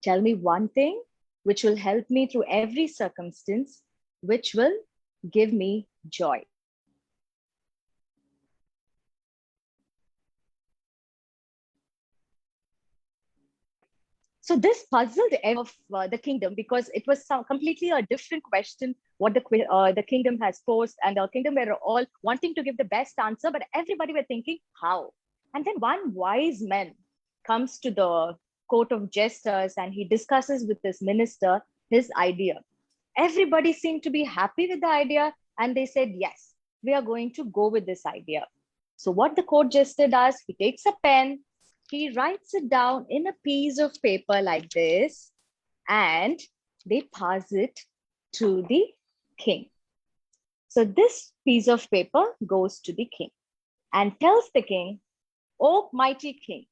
Tell me one thing which will help me through every circumstance, which will give me joy. So this puzzled the kingdom, because it was completely a different question what the kingdom has posed, and the kingdom were all wanting to give the best answer, but everybody were thinking how. And then one wise man comes to the court of jesters and he discusses with his minister his idea. Everybody seemed to be happy with the idea, and they said, yes, we are going to go with this idea. So what the court jester does, he takes a pen, he writes it down in a piece of paper like this, and they pass it to the king. So this piece of paper goes to the king and tells the king, "Oh, mighty king,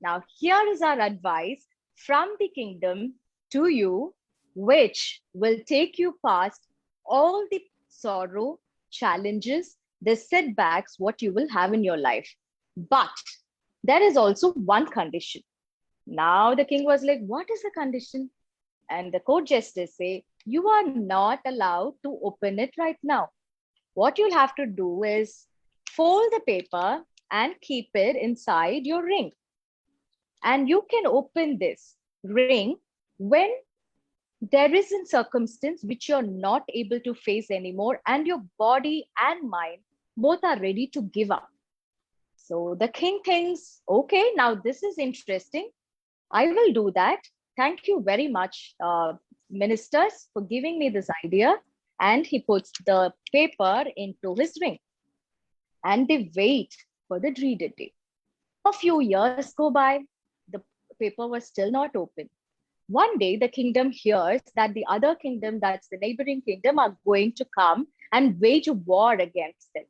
now here is our advice from the kingdom to you, which will take you past all the sorrow, challenges, the setbacks, what you will have in your life. But there is also one condition." Now the king was like, what is the condition? And the court jesters say, you are not allowed to open it right now. What you'll have to do is fold the paper and keep it inside your ring. And you can open this ring when there is a circumstance which you're not able to face anymore, and your body and mind both are ready to give up. So the king thinks, okay, now this is interesting. I will do that. Thank you very much, ministers, for giving me this idea. And he puts the paper into his ring. And they wait for the dreaded day. A few years go by. The paper was still not open. One day, the kingdom hears that the other kingdom, that's the neighboring kingdom, are going to come and wage a war against them.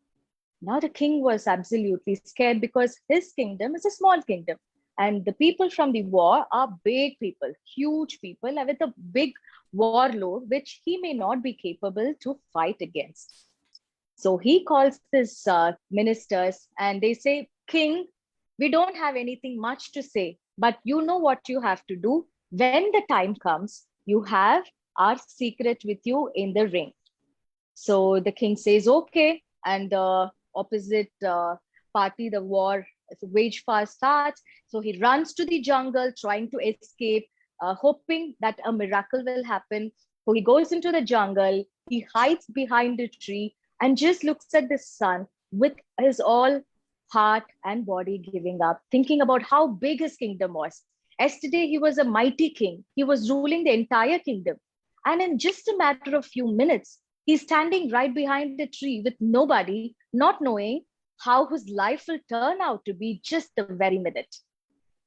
Now the king was absolutely scared because his kingdom is a small kingdom. And the people from the war are big people, huge people with a big warlord, which he may not be capable to fight against. So he calls his ministers and they say, King, we don't have anything much to say, but you know what you have to do. When the time comes, you have our secret with you in the ring. So the king says, okay. And the opposite party, the war wage fast starts. So he runs to the jungle, trying to escape, hoping that a miracle will happen. So he goes into the jungle, he hides behind a tree and just looks at the sun with his all heart and body giving up, thinking about how big his kingdom was. Yesterday, he was a mighty king. He was ruling the entire kingdom. And in just a matter of few minutes, he's standing right behind the tree with nobody, not knowing how his life will turn out to be just the very minute.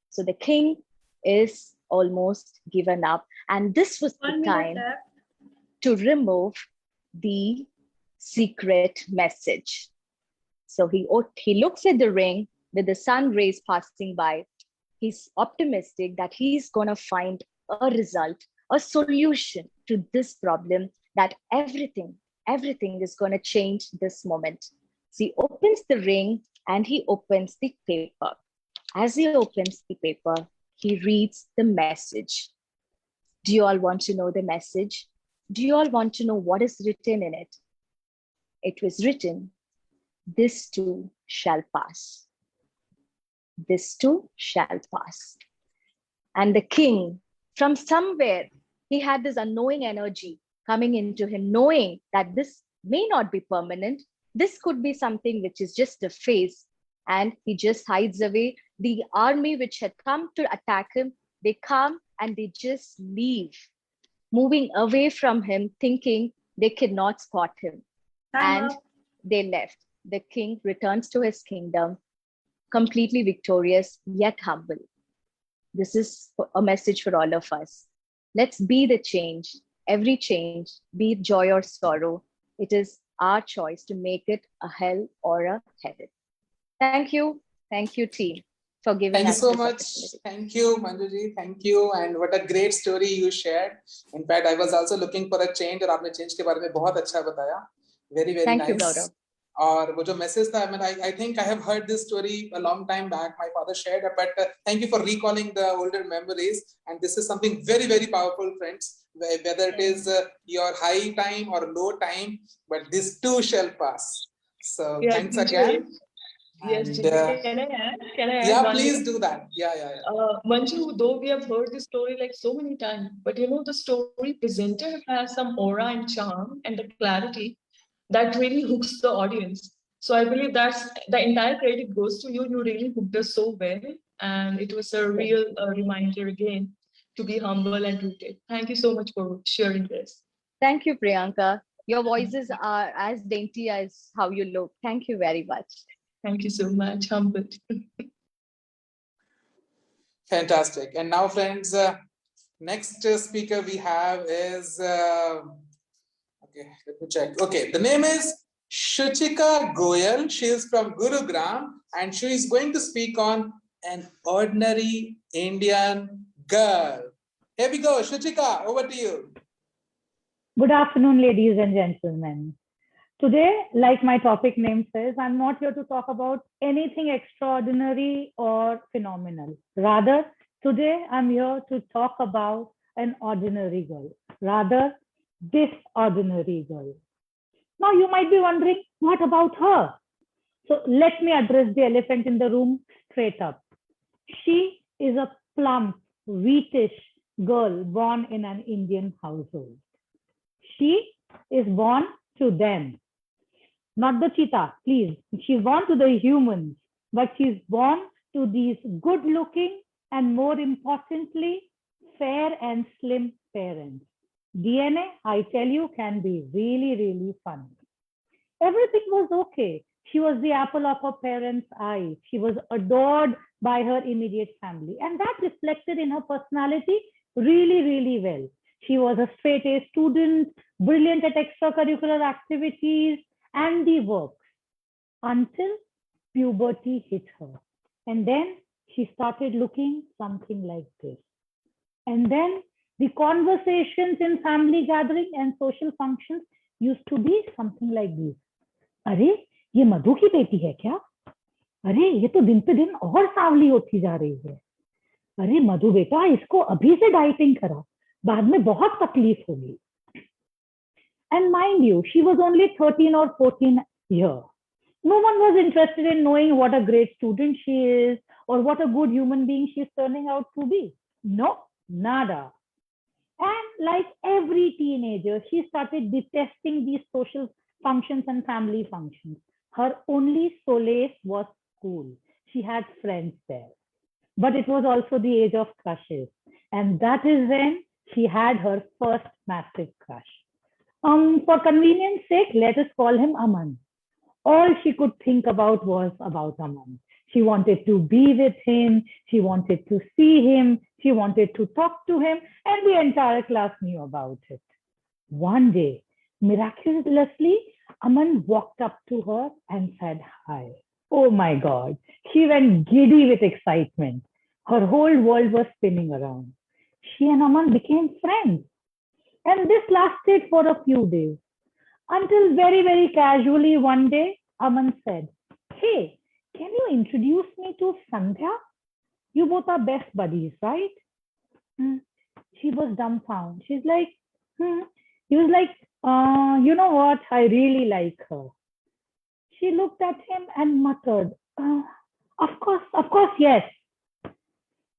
So the king is almost given up. And this was the time to remove the secret message. So he looks at the ring with the sun rays passing by. He's optimistic that he's going to find a result, a solution to this problem, that everything is going to change this moment. So he opens the ring and he opens the paper. As he opens the paper, he reads the message. Do you all want to know the message? Do you all want to know what is written in it? It was written, this too shall pass. This too shall pass. And the king, from somewhere, he had this unknowing energy coming into him, knowing that this may not be permanent. This could be something which is just a phase. And he just hides away. The army which had come to attack him, they come and they just leave, moving away from him, thinking they could not spot him. And they left. The king returns to his kingdom, completely victorious, yet humble. This is a message for all of us. Let's be the change. Every change, be it joy or sorrow, it is our choice to make it a hell or a heaven. Thank you. Thank you, team, for giving Thank you us so this much. opportunity. Thank you, Manjuji. Thank you. And what a great story you shared. In fact, I was also looking for a change, और आपने change के बारे में बहुत अच्छा बताया. Very, very Thank nice. you, Gaurav. और वो जो message था, I think I have heard this story a long time back. My father shared it, but thank you for recalling the older memories. And this is something very, very powerful, friends. Whether it is your high time or low time, but this too shall pass. So Yeah, thanks DJ. again. Yes, And, DJ. Can I add? Yeah, one please minute? do that. Yeah. Manju, though we have heard this story like so many times, but you know, the story presenter has some aura and charm and the clarity that really hooks the audience. So I believe that's the entire credit goes to you. You really hooked us so well. And it was a real reminder again to be humble and rooted. Thank you so much for sharing this. Thank you, Priyanka. Your voices are as dainty as how you look. Thank you very much. Thank you so much. Humbled. Fantastic. And now, friends, next speaker we have is, okay, let me check. Okay, the name is Shuchika Goyal. She is from Gurugram and she is going to speak on an ordinary Indian girl. Here we go, Shuchika, over to you. Good afternoon, ladies and gentlemen. Today, like my topic name says, I'm not here to talk about anything extraordinary or phenomenal. Rather, today I'm here to talk about an ordinary girl, rather this ordinary girl. Now you might be wondering, what about her? So let me address the elephant in the room straight up. She is a plump, wheatish girl born in an Indian household. She is born to them. not the cheetah, please. She's born to the humans, but she's born to these good looking and more importantly, fair and slim parents. DNA, I tell you, can be really, really fun. Everything was okay. She was the apple of her parents' eye. She was adored by her immediate family. And that reflected in her personality really, really well. She was a straight A student, brilliant at extracurricular activities and the works, until puberty hit her. And then she started looking something like this. And then the conversations in family gathering and social functions used to be something like this. अरे ये मधु की बेटी है क्या? अरे ये तो दिन पे दिन और सांवली होती जा रही है. अरे मधु बेटा, इसको अभी से डाइटिंग करा, बाद में बहुत तकलीफ होगी. And mind you, she was only 13 or 14 years. No one was interested in knowing what a great student she is or what a good human being she's turning out to be. No, nada. And like every teenager, she started detesting these social functions and family functions. Her only solace was school. She had friends there. But it was also the age of crushes. And that is when she had her first massive crush. For convenience sake, let us call him Aman. All she could think about was about Aman. She wanted to be with him. She wanted to see him. She wanted to talk to him. And the entire class knew about it. One day, miraculously, Aman walked up to her and said hi. Oh my God. She went giddy with excitement. Her whole world was spinning around. She and Aman became friends. And this lasted for a few days. Until very, very casually one day, Aman said, "Hey, can you introduce me to Sandhya? You both are best buddies, right?" She was dumbfounded. She's like, He was like, you know what? I really like her. She looked at him and muttered, of course, yes.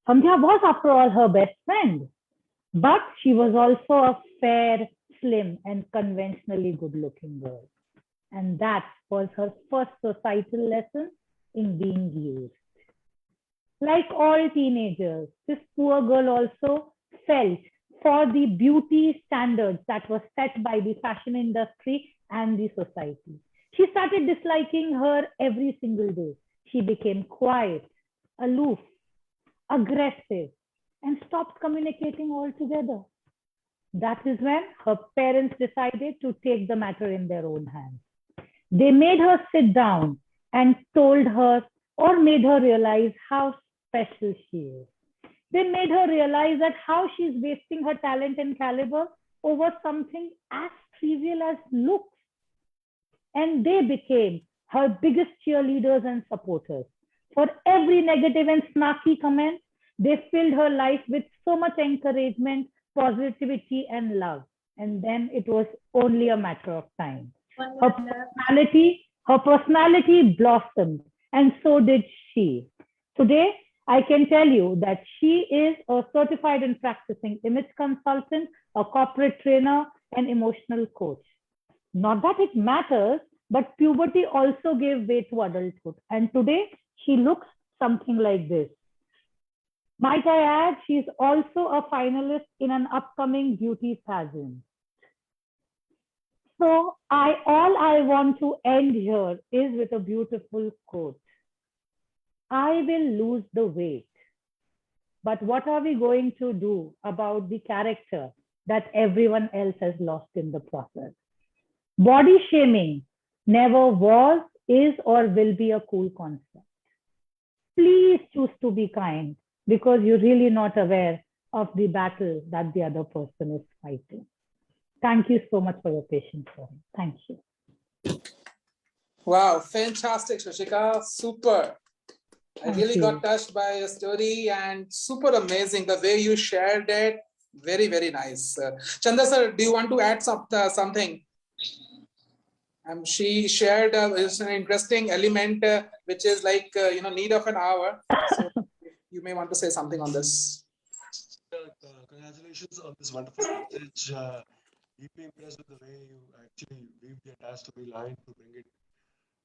Sandhya was, after all, her best friend. But she was also a fair, slim, and conventionally good-looking girl. And that was her first societal lesson in being used. Like all teenagers, this poor girl also felt for the beauty standards that were set by the fashion industry and the society. She started disliking her every single day. She became quiet, aloof, aggressive, and stopped communicating altogether. That is when her parents decided to take the matter in their own hands. They made her sit down and told her, or made her realize how special she is. They made her realize that how she's wasting her talent and caliber over something as trivial as looks. And they became her biggest cheerleaders and supporters. For every negative and snarky comment, they filled her life with so much encouragement, positivity, and love. And then it was only a matter of time. Her personality blossomed, and so did she. Today, I can tell you that she is a certified and practicing image consultant, a corporate trainer, and emotional coach. Not that it matters, but puberty also gave way to adulthood. And today, she looks something like this. Might I add, she's also a finalist in an upcoming beauty pageant. So all I want to end here is with a beautiful quote. I will lose the weight, but what are we going to do about the character that everyone else has lost in the process? Body shaming never was, is, or will be a cool concept. Please choose to be kind, because you're really not aware of the battle that the other person is fighting. Thank you so much for your patience. Thank you. Wow, fantastic, Shashika. Super. I really got touched by your story and super amazing the way you shared it. Very, very nice. Chanda sir, do you want to add something? She shared is an interesting element, which is like, need of an hour. So you may want to say something on this. Congratulations on this wonderful message. Deeply impressed with the way you actually weaved the entire storyline to bring it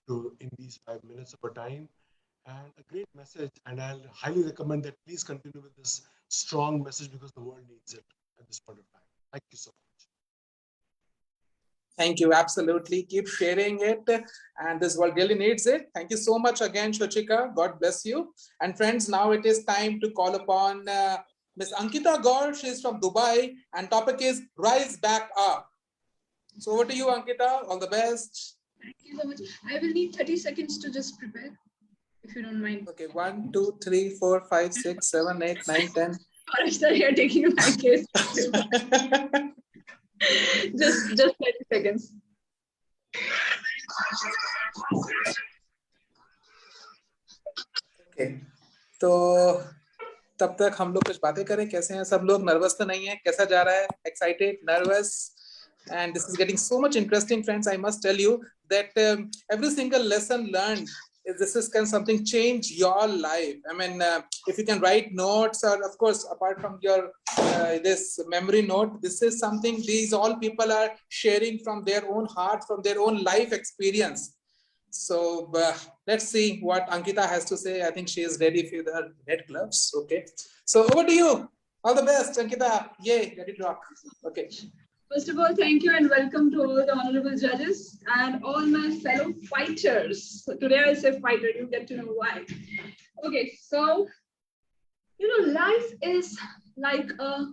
in these 5 minutes of our time. And a great message. And I'll highly recommend that please continue with this strong message because the world needs it at this point of time. Thank you so much. Thank you. Absolutely. Keep sharing it. And this world really needs it. Thank you so much again, Shochika. God bless you. And friends, now it is time to call upon Ms. Ankita Gaur. She is from Dubai. And topic is Rise Back Up. So over to you, Ankita. All the best. Thank you so much. I will need 30 seconds to just prepare, if you don't mind. Okay, 1, 2, 3, 4, 5, 6, 7, 8, 9, 10. Sorry, sir, you're taking my case. just 30 seconds. Okay. तो तब तक हम लोग कुछ बातें करें. कैसे हैं सब लोग? नर्वस तो नहीं है? कैसा जा रहा है? Excited, nervous? And this is getting so much interesting, friends. I must tell you that every single lesson learned this is can something change your life. I mean, if you can write notes, or of course, apart from your this memory note, this is something these all people are sharing from their own heart, from their own life experience. So let's see what Ankita has to say. I think she is ready with her red gloves. Okay. So over to you. All the best, Ankita. Yay, ready to rock. Okay. First of all, thank you and welcome to all the honorable judges and all my fellow fighters. So today I say fighter, you get to know why. Okay, so, life is like a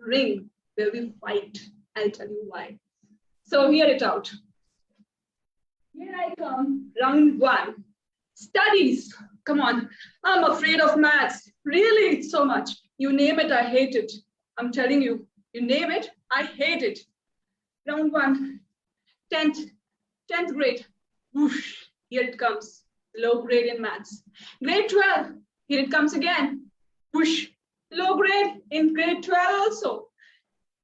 ring where we fight. I'll tell you why. So hear it out. Here I come, round 1. Studies. Come on, I'm afraid of maths. Really, so much. You name it, I hate it. I'm telling you, you name it, I hate it. Round 1, 10th grade. Whoosh, here it comes. Low grade in maths. Grade 12, here it comes again. Whoosh, low grade in grade 12 also.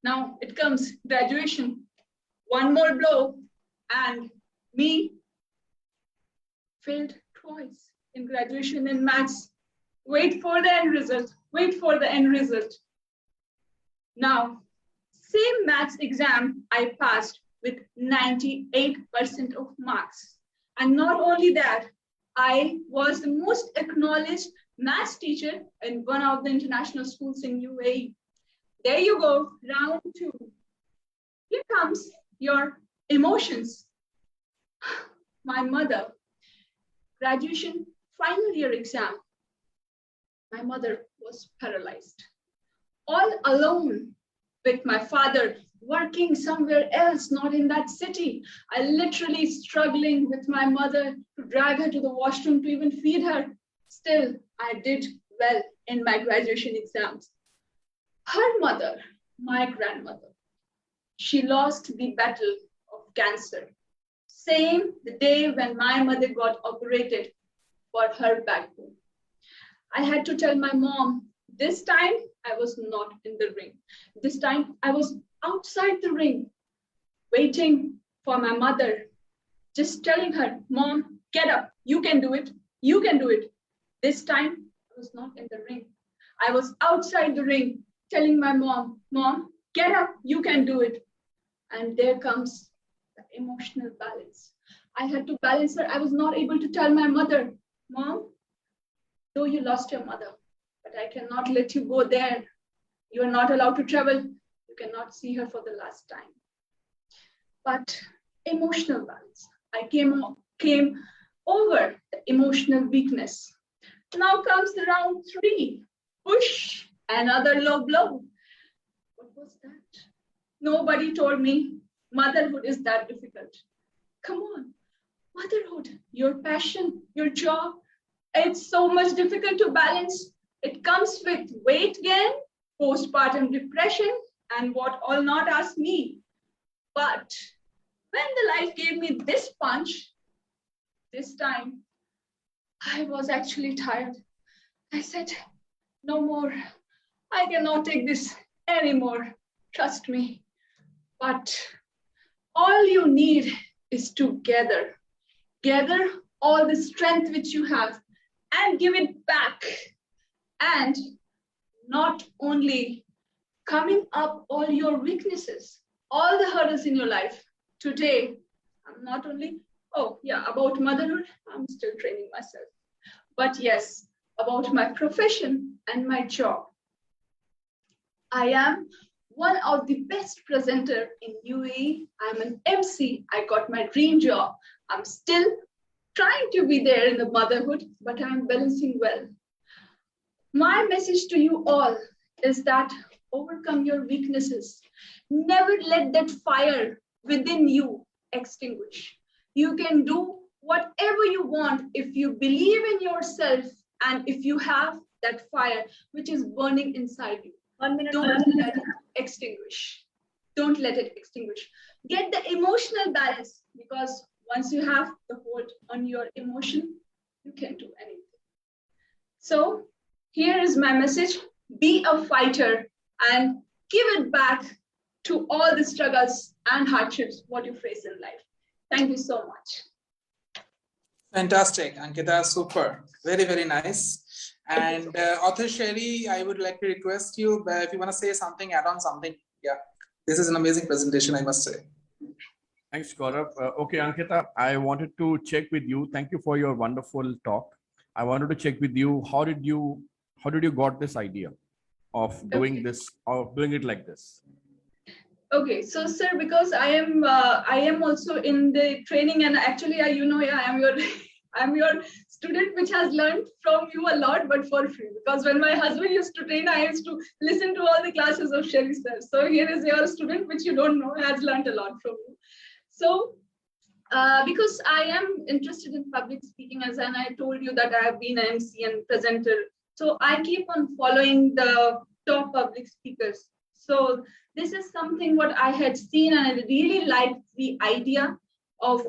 Now it comes graduation. One more blow and me failed twice in graduation in maths. Wait for the end result. Wait for the end result. Now, same maths exam I passed with 98% of marks. And not only that, I was the most acknowledged maths teacher in one of the international schools in UAE. There you go, round 2. Here comes your emotions. My mother, graduation final year exam. My mother was paralyzed. All alone with my father working somewhere else, not in that city. I literally struggling with my mother to drag her to the washroom to even feed her. Still, I did well in my graduation exams. Her mother, my grandmother, she lost the battle of cancer. Same the day when my mother got operated for her backbone. I had to tell my mom, this time I was not in the ring. This time I was outside the ring, waiting for my mother, just telling her, Mom, get up, you can do it, you can do it. This time I was not in the ring. I was outside the ring, telling my mom, Mom, get up, you can do it. And there comes the emotional balance. I had to balance her. I was not able to tell my mother, Mom, though you lost your mother, but I cannot let you go there. You are not allowed to travel. You cannot see her for the last time. But emotional balance. I came over the emotional weakness. Now comes the round 3. Push, another low blow. What was that? Nobody told me motherhood is that difficult. Come on, motherhood, your passion, your job, it's so much difficult to balance. It comes with weight gain, postpartum depression, and what all not ask me. But when the life gave me this punch, this time, I was actually tired. I said, no more. I cannot take this anymore. Trust me. But all you need is to gather all the strength which you have and give it back. And not only coming up all your weaknesses, all the hurdles in your life. Today, I'm not only Oh, yeah, about motherhood, I'm still training myself. But yes, about my profession and my job. I am one of the best presenter in UAE. I'm an MC. I got my dream job. I'm still trying to be there in the motherhood, but I'm balancing well. My message to you all is that overcome your weaknesses. Never let that fire within you extinguish. You can do whatever you want if you believe in yourself and if you have that fire which is burning inside you. 1 minute. Don't let it extinguish. Don't let it extinguish. Get the emotional balance, because once you have the hold on your emotion, you can do anything. So here is my message. Be a fighter and give it back to all the struggles and hardships what you face in life. Thank you so much. Fantastic, Ankita, super. Very, very nice. And author Sherry, I would like to request you, if you want to say something, add on something. Yeah, this is an amazing presentation, I must say. Thanks, Gaurav. Okay, Ankita, I wanted to check with you. Thank you for your wonderful talk. I wanted to check with you. How did you got this idea of doing this, or doing it like this? Okay, so sir, because I am also in the training, and actually I'm your student which has learned from you a lot, but for free. Because when my husband used to train, I used to listen to all the classes of Sherry sir. So here is your student which you don't know has learned a lot from you. So because I am interested in public speaking, as and I told you that I have been an MC and presenter. So I keep on following the top public speakers. So this is something what I had seen, and I really liked the idea of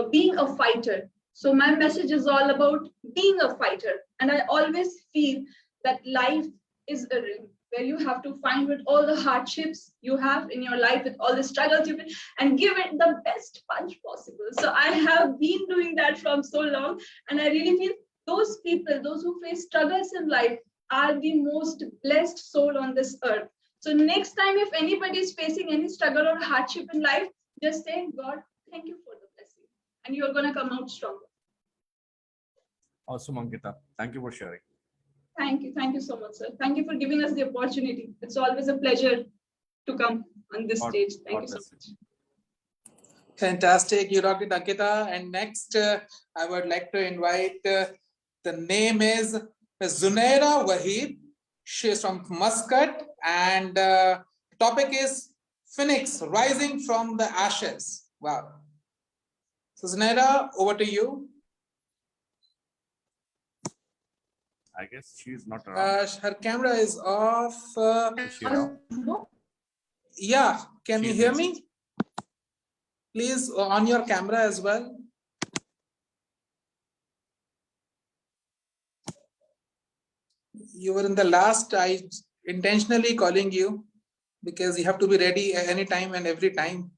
being a fighter. So my message is all about being a fighter. And I always feel that life is a ring where you have to find with all the hardships you have in your life, with all the struggles you've been, and give it the best punch possible. So I have been doing that from so long, and I really feel those people, those who face struggles in life, are the most blessed soul on this earth. So next time, if anybody is facing any struggle or hardship in life, just say, God, thank you for the blessing, and you're going to come out stronger. Awesome, Ankita. Thank you for sharing. Thank you. Thank you so much, sir. Thank you for giving us the opportunity. It's always a pleasure to come on this stage. Thank you so much. Fantastic. You rocked it, Ankita. And next, I would like to invite, the name is Zunaira Wahid. She is from Muscat, and the topic is Phoenix Rising from the Ashes. Wow. So Zunaira, over to you. I guess she's not around. Her camera is off. Is she around? Yeah, can you She's hear in. me? Please, on your camera as well. You were in the last, I intentionally calling you because you have to be ready at any time and every time.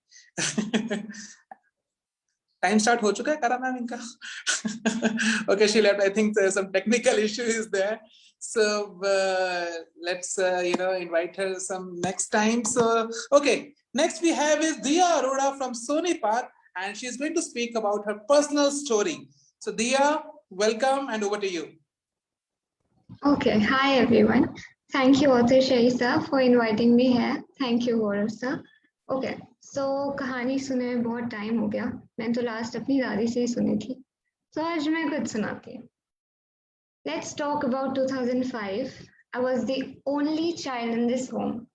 Time start ho chuka hai Kara ma'am inka? Okay, she left. I think there's some technical issue is there. So let's invite her some next time. So okay, next we have is Diya Arora from Sonipat, and she's going to speak about her personal story. So Diya, welcome, and over to you. Okay, hi everyone. Thank you, author Sherry sir, for inviting me here. Thank you, Gaurav sir. Okay, so कहानी सुने बहुत time हो गया. मैंने तो last अपनी दादी से ही सुनी थी. तो आज मैं कुछ सुनाती हूँ. Let's talk about 2005. I was the only child in this home,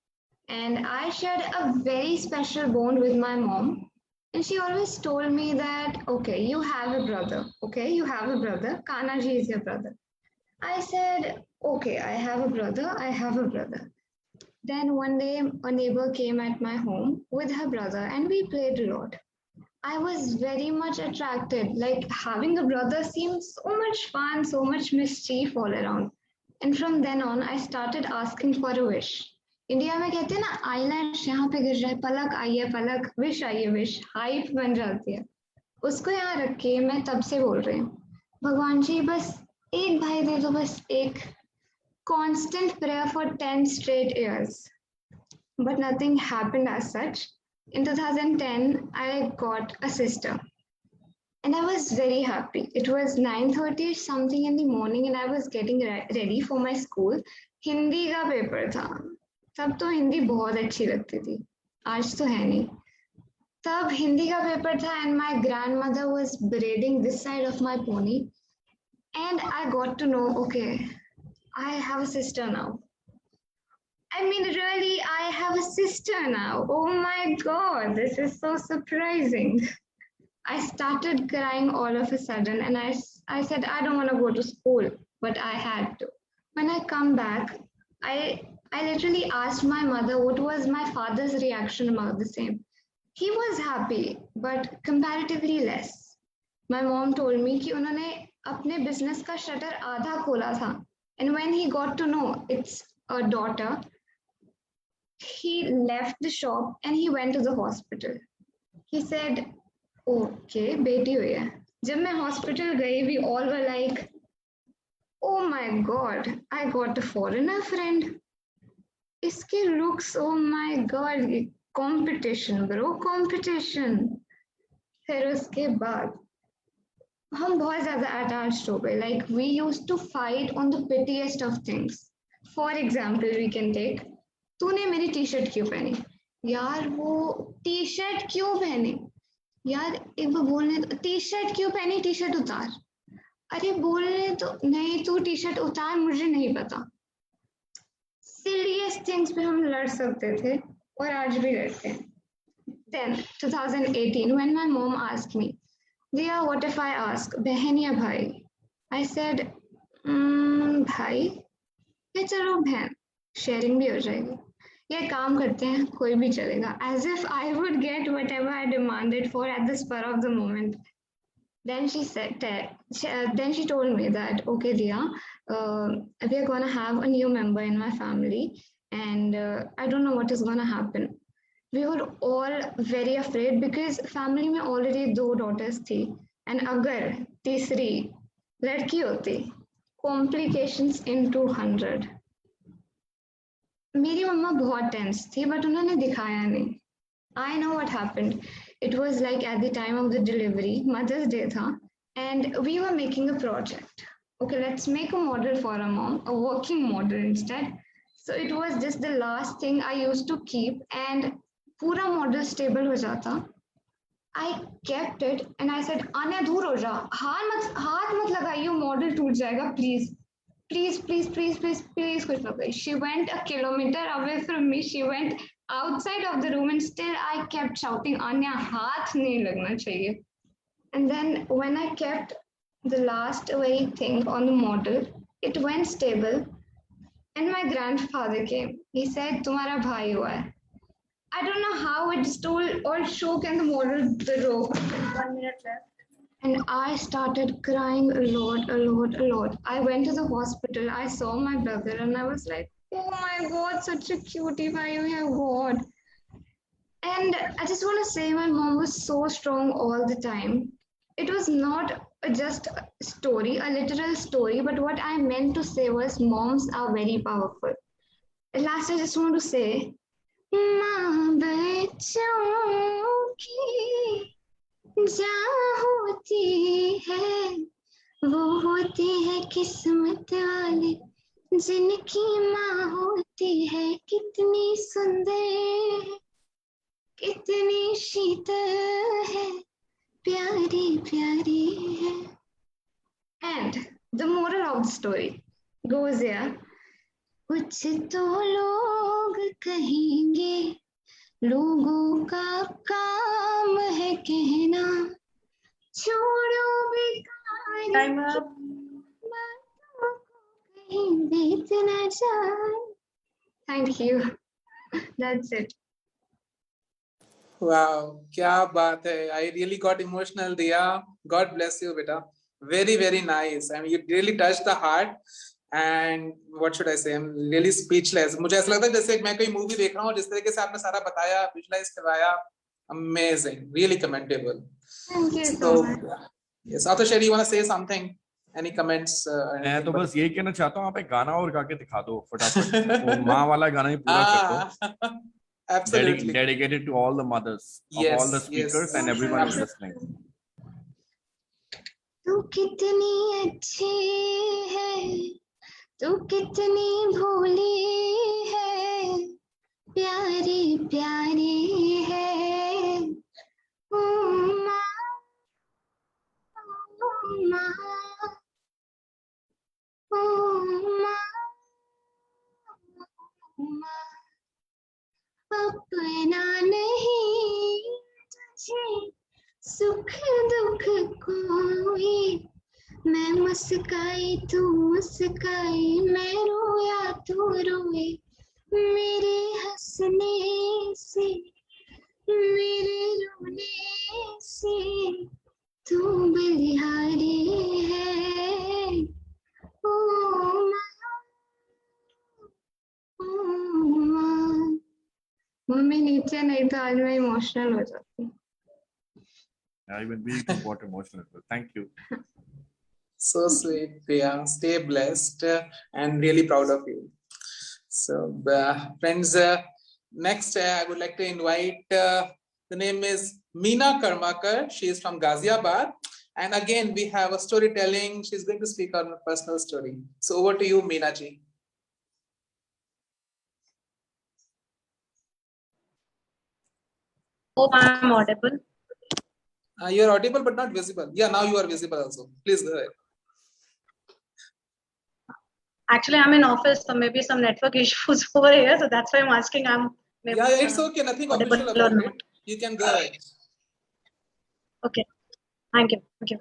and I shared a very special bond with my mom. And she always told me that, okay, you have a brother. Okay, you have a brother. Kanaji is your brother. I said, okay, I have a brother. I have a brother. Then one day a neighbor came at my home with her brother and we played a lot. I was very much attracted, like having a brother seemed so much fun, so much mischief all around. And from then on, I started asking for a wish. India में कहते हैं ना islands यहाँ पे गिर जाए पलक आइए पलक wish आइए विश हाइप बन जाती है उसको यहाँ रख के मैं तब से बोल रही हूँ भगवान जी बस एक भाई दे दो बस एक constant prayer for 10 straight years. But nothing happened as such. In 2010, I got a sister. and I was very happy. It was 9:30 something in the morning and I was getting ready for my school. Hindi का paper था. तब तो हिंदी बहुत अच्छी लगती थी. आज तो है नहीं. तब हिंदी का पेपर था and my grandmother was braiding this side of my pony and I got to know, okay, I have a sister now. I mean, really, I have a sister now. Oh my God, this is so surprising. I started crying all of a sudden and I said, I don't want to go to school, but I had to. When I come back, I literally asked my mother what was my father's reaction about the same. He was happy, but comparatively less. My mom told me कि उन्होंने अपने business का shutter आधा खोला था. And when he got to know it's a daughter, he left the shop and he went to the hospital. He said, okay, बेटी हुई है. जब मैं hospital गई, we all were like, oh my God, I got a foreigner friend. इसके looks, oh my God, competition bro, competition. फिर उसके बाद हम बहुत ज़्यादा attached हो गए. Like we used to fight on the pettiest of things. For example, we can take, तूने मेरी टी-शर्ट क्यों पहनी? यार वो टी-शर्ट क्यों पहनी? यार एक बार बोलने दो, टी-शर्ट क्यों पहनी? टी-शर्ट उतार. अरे बोलने तो नहीं, तू टी-शर्ट उतार, मुझे नहीं पता. Silliest things पे हम लड़ सकते थे और आज भी लड़ते हैं. Then 2018 when my mom asked me, Diya, what if I ask बहन या भाई? I said भाई या चलो बहन, sharing भी हो जाएगी. ये काम करते हैं, कोई भी चलेगा. As if I would get whatever I demanded for at the spur of the moment. Then she said, then she told me that, okay, Diya, we are gonna have a new member in my family, and I don't know what is gonna happen. We were all very afraid because family में already 2 daughters थी, and अगर तीसरी लड़की होती, complications into 100. मेरी मम्मा बहुत tense थी, but उन्होंने दिखाया नहीं. I know what happened. It was like at the time of the delivery, Mother's Day tha, and we were making a project. Okay, let's make a model for a mom, a working model instead. So it was just the last thing I used to keep, and पूरा model stable हो जाता. I kept it and I said, "Anya, दूर हो जा, हाथ मत लगाइयो, model टूट जाएगा, please, please, please, please, please, please कुछ मत करिए." She went a kilometer away from me. She went outside of the room and still I kept shouting, "Anya, हाथ नहीं लगना चाहिए." And then when I kept the last away thing on the model, it went stable. And my grandfather came. He said, "तुम्हारा भाई हुआ है." I don't know how it stole or shook and the model broke. 1 minute left. And I started crying a lot. I went to the hospital. I saw my brother and I was like, oh my God, such a cutie, why you have God. And I just want to say my mom was so strong all the time. It was not just a story, a literal story, but what I meant to say was moms are very powerful. At last, I just want to say, माँ बच्चों की जहाँ होती है, वो होती है किस्मत वाले, जिनकी माँ होती है कितनी सुंदर, कितनी शीतल है, प्यारी प्यारी है. And the moral of the story goes here. कुछ तो लोग कहेंगे, लोगों का काम है कहना, छोड़ो बेकार बातों को कहीं बीत ना जाए. Thank you. That's it. Wow, क्या बात है. I really got emotional, Diya. God bless you, beta. Very, very nice. I mean, you really touched the heart. And what should I say? I'm really speechless. मुझे ऐसा लगता है जैसे मैं कोई मूवी देख रहा हूँ, जिस तरीके से आपने सारा बताया, विजुलाइज करवाया. Amazing, really commendable. Thank you so much. Yes, Arthur Sherry, you want to say something? Any comments? मैं तो बस यही कहना चाहता हूँ, आप एक गाना और गा के दिखा दो फटाफट. वो माँ वाला गाना ही पूरा कर दो. Absolutely. Dedicated to all the mothers of all the speakers and everyone who's listening. तू कितनी अच्छी है, तू कितनी भोली है, प्यारी प्यारी है। ओ माँ, ओ माँ, ओ माँ, माँ, अपना नहीं तुझे सुख दुख कोई, मैं मुस्काई तू मुस्काई, मैं रोया तू रोए, मेरे हंसने से मेरे रोने से तू बलिहारी है। ओ माँ, ओ माँ। मम्मी नीचे नहीं तो आज मैं इमोशनल हो जाती। Even we too got emotional. Thank you. So sweet, Priya. Stay blessed and really proud of you. So, friends, next I would like to invite, the name is Meena Karmakar. She is from Ghaziabad. And again, we have a storytelling. She's going to speak on her personal story. So over to you, Meena ji. Hope I'm audible. You're audible but not visible. Yeah, now you are visible also. Please go ahead. Actually, I'm in office, so maybe some network issues over here. So that's why I'm asking. Yeah, it's okay. Nothing official about it. You can go ahead. Okay. Thank you. Thank you.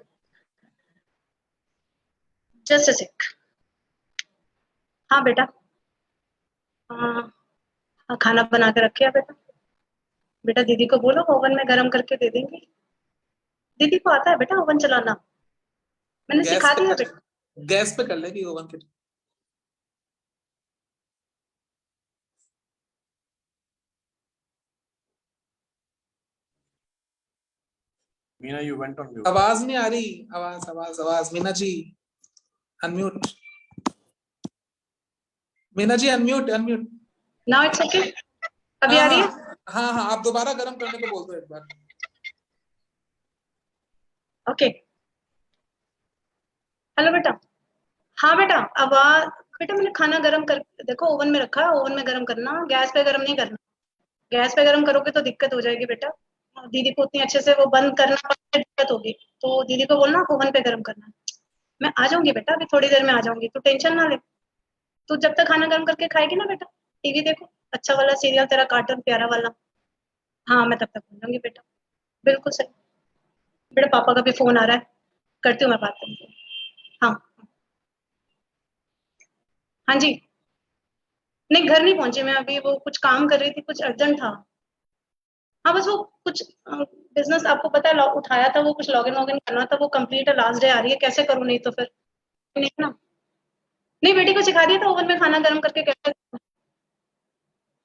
Just a sec. हाँ बेटा, खाना बना के रखे बेटा। बेटा दीदी को बोलो ओवन में गरम करके दे देंगे। दीदी को आता है बेटा ओवन चलाना, मैंने सिखा दिया बेटा। गैस पे कर लेगी ओवन के। Meena, you went on mute. आवाज नहीं आ रही, आवाज आवाज आवाज। Meena ji unmute, Meena ji unmute unmute. Now it's okay. अभी आ रही है? हाँ हाँ, आप दोबारा गरम करने को बोल दो एक बार। ओके। हेलो बेटा। हाँ बेटा, आवाज। बेटा मैंने खाना गरम कर देखो ओवन में रखा है, ओवन में गरम करना, गैस पे गरम नहीं करना। गैस पे गरम करोगे तो दिक्कत हो जाएगी बेटा। दीदी को उतनी अच्छे से वो बंद करना दिक्कत होगी, तो दीदी को बोलना ओवन पे गरम करना। मैं आ जाऊंगी बेटा, अभी थोड़ी देर में आ जाऊंगी, तो टेंशन ना ले। तू जब तक खाना गरम करके खाएगी ना बेटा, टीवी देखो, अच्छा वाला सीरियल तेरा कार्टून प्यारा वाला। हाँ मैं तब तक आ जाऊंगी बेटा। बिल्कुल सही बेटा, पापा का भी फोन आ रहा है, करती हूँ मैं बात करूँगी। हाँ हाँ जी। नहीं घर नहीं पहुंची मैं अभी, वो कुछ काम कर रही थी, कुछ अर्जेंट था। हाँ बस वो कुछ बिजनेस आपको पता है उठाया था, वो कुछ लॉगिन वॉगिन करना था, वो कंप्लीट है, लास्ट डे आ रही है, कैसे करूँ नहीं तो फिर नहीं ना। नहीं बेटी को सिखा दिया था ओवन में खाना गर्म करके कैसे।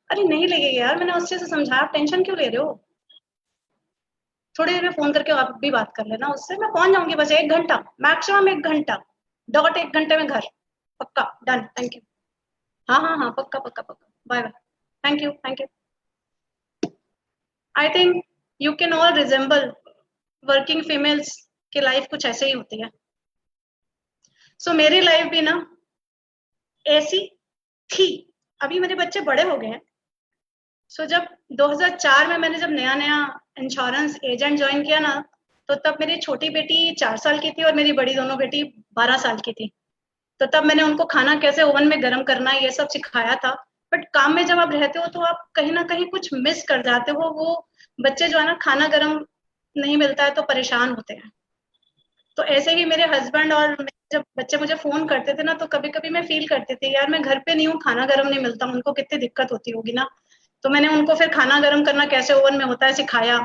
अरे नहीं लगेगा यार, मैंने उससे से समझाया, आप टेंशन क्यों ले रहे हो। थोड़ी देर में फोन करके आप भी बात कर लेना उससे, मैं पहुंच जाऊंगी बस 1 घंटा मैक्सिमम, 1 घंटा डॉट, 1 घंटे में घर पक्का। Done, thank you. हाँ हाँ हाँ पक्का पक्का पक्का, bye bye, thank you thank you. I think you can all resemble working females की लाइफ कुछ ऐसे ही होती है। सो मेरी लाइफ भी ना ऐसी थी। अभी मेरे बच्चे बड़े हो गए हैं। सो जब 2004 में मैंने जब नया नया इंश्योरेंस एजेंट ज्वाइन किया ना, तो तब मेरी छोटी बेटी 4 साल की थी और मेरी बड़ी दोनों बेटी 12 साल की थी। तो तब मैंने उनको खाना कैसे ओवन में गर्म करना है ये सब सिखाया था। बट काम में जब आप रहते हो तो आप कहीं ना कहीं कुछ मिस कर जाते हो। वो बच्चे जो है ना, खाना गर्म नहीं मिलता है तो परेशान होते हैं। तो ऐसे ही मेरे हस्बैंड और जब बच्चे मुझे फोन करते थे ना, तो कभी कभी मैं फील करती थी यार मैं घर पे नहीं हूँ, खाना गर्म नहीं मिलता, उनको कितनी दिक्कत होती होगी ना। तो मैंने उनको फिर खाना गर्म करना कैसे ओवन में होता है सिखाया।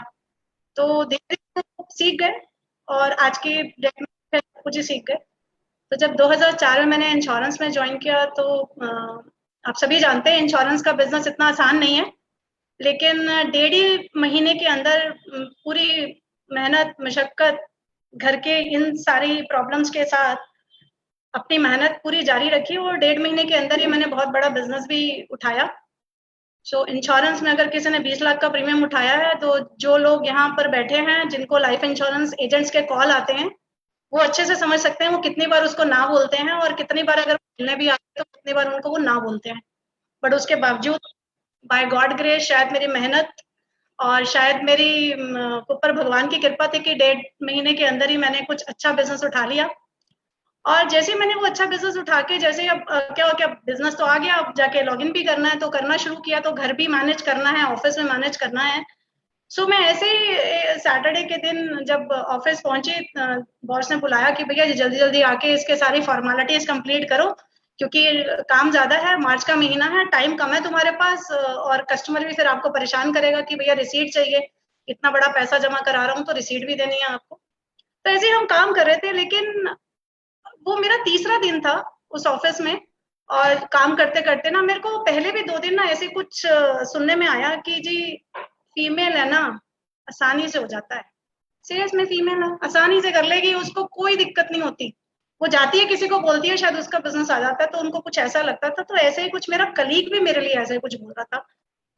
तो धीरे धीरे सीख गए और आज की डेट में कुछ ही सीख गए। तो जब 2004 में मैंने इंश्योरेंस में ज्वाइन किया, तो आप सभी जानते हैं इंश्योरेंस का बिजनेस इतना आसान नहीं है। लेकिन 1.5 महीने के अंदर पूरी मेहनत मशक्कत, घर के इन सारी प्रॉब्लम्स के साथ अपनी मेहनत पूरी जारी रखी और 1.5 महीने के अंदर ही मैंने बहुत बड़ा बिजनेस भी उठाया। सो इंश्योरेंस में अगर किसी ने 20 लाख का प्रीमियम उठाया है, तो जो लोग यहाँ पर बैठे हैं जिनको लाइफ इंश्योरेंस एजेंट्स के कॉल आते हैं, वो अच्छे से समझ सकते हैं वो कितनी बार उसको ना बोलते हैं, और कितनी बार अगर मिलने भी आते हैं तो कितनी बार उनको वो ना बोलते हैं। बट उसके बावजूद बाय गॉड ग्रेस, शायद मेरी मेहनत और शायद मेरी ऊपर भगवान की कृपा थी कि 1.5 महीने के अंदर ही मैंने कुछ अच्छा बिजनेस उठा लिया। और जैसे ही मैंने वो अच्छा बिजनेस उठा के, जैसे अब क्या हो, क्या बिजनेस तो आ गया, अब जाके लॉगिन भी करना है, तो करना शुरू किया, तो घर भी मैनेज करना है, ऑफिस में मैनेज करना है। सो मैं ऐसे ही सैटरडे के दिन जब ऑफिस पहुंची, बॉस ने बुलाया कि भैया जल्दी जल्दी आके इसके सारी फॉर्मेलिटीज कंप्लीट करो, क्योंकि काम ज्यादा है, मार्च का महीना है, टाइम कम है तुम्हारे पास, और कस्टमर भी फिर आपको परेशान करेगा कि भैया रिसीट चाहिए, इतना बड़ा पैसा जमा करा रहा हूँ तो रिसीट भी देनी है आपको। तो ऐसे ही हम काम कर रहे थे, लेकिन वो मेरा तीसरा दिन था उस ऑफिस में, और काम करते करते ना मेरे को पहले भी 2 दिन ना ऐसे कुछ सुनने में आया कि जी फीमेल है ना, आसानी से हो जाता है, सीरियस में फीमेल है, आसानी से कर लेगी, उसको कोई दिक्कत नहीं होती, वो जाती है किसी को बोलती है, शायद उसका बिजनेस आ जाता है, तो उनको कुछ ऐसा लगता था। तो ऐसे ही कुछ मेरा कलीग भी मेरे लिए ऐसे ही कुछ बोल रहा था,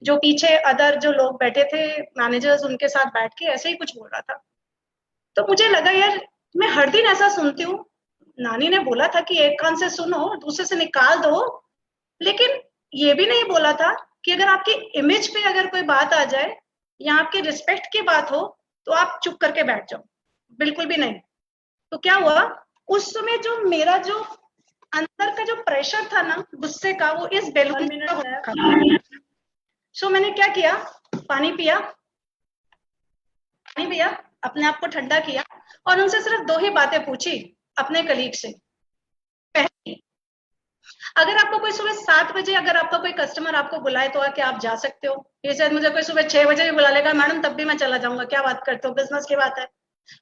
जो पीछे अदर जो लोग बैठे थे मैनेजर्स, उनके साथ बैठ के ऐसे ही कुछ बोल रहा था। तो मुझे लगा यार मैं हर दिन ऐसा सुनती हूँ, नानी ने बोला था कि एक कान से सुनो दूसरे से निकाल दो, लेकिन ये भी नहीं बोला था कि अगर आपकी इमेज पे अगर कोई बात आ जाए या आपके रिस्पेक्ट की बात हो तो आप चुप करके बैठ जाओ, बिल्कुल भी नहीं। तो क्या हुआ उस समय, जो मेरा जो अंदर का जो प्रेशर था ना गुस्से का, वो इस बैलून में। सो मैंने क्या किया, पानी पिया, अपने आप को ठंडा किया, और उनसे सिर्फ 2 ही बातें पूछी अपने कलीग से। पहली, अगर आपको कोई सुबह 7 बजे अगर आपका कोई कस्टमर आपको बुलाए तो क्या आप जा सकते हो? ये शायद मुझे कोई सुबह 6 बजे भी बुला लेगा, मैडम तब भी मैं चला जाऊंगा, क्या बात करते हो, बिजनेस की बात है।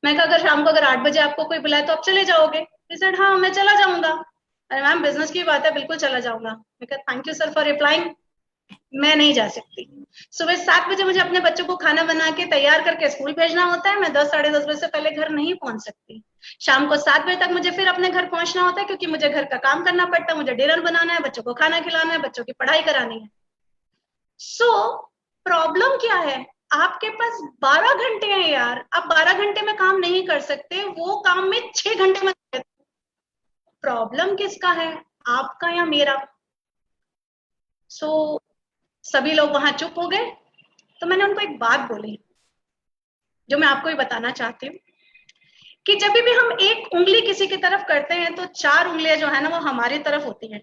मैं कहा अगर शाम को अगर 8 बजे आपको कोई बुलाए तो आप चले जाओगे? He said, हाँ मैं चला जाऊंगा। अरे मैम बिजनेस की बात है, बिल्कुल चला जाऊंगा। मैं कहा thank you sir for replying, मैं नहीं जा सकती। सुबह 7 बजे मुझे अपने बच्चों को खाना बना के तैयार करके स्कूल भेजना होता है, मैं 10 साढ़े 10 बजे से पहले घर नहीं पहुंच सकती। शाम को 7 बजे तक मुझे फिर अपने घर पहुंचना होता है, क्योंकि मुझे घर का काम करना पड़ता है, मुझे डिनर बनाना है, बच्चों को खाना खिलाना है, बच्चों की पढ़ाई करानी है। सो प्रॉब्लम क्या है, आपके पास 12 घंटे हैं यार, आप 12 घंटे में काम नहीं कर सकते, वो काम में 6 घंटे में। प्रॉब्लम किसका है, आपका या मेरा? सो सभी लोग वहां चुप हो गए। तो मैंने उनको एक बात बोली जो मैं आपको भी बताना चाहती हूँ, कि जब भी हम एक उंगली किसी की तरफ करते हैं तो 4 उंगलियां जो है ना वो हमारी तरफ होती हैं।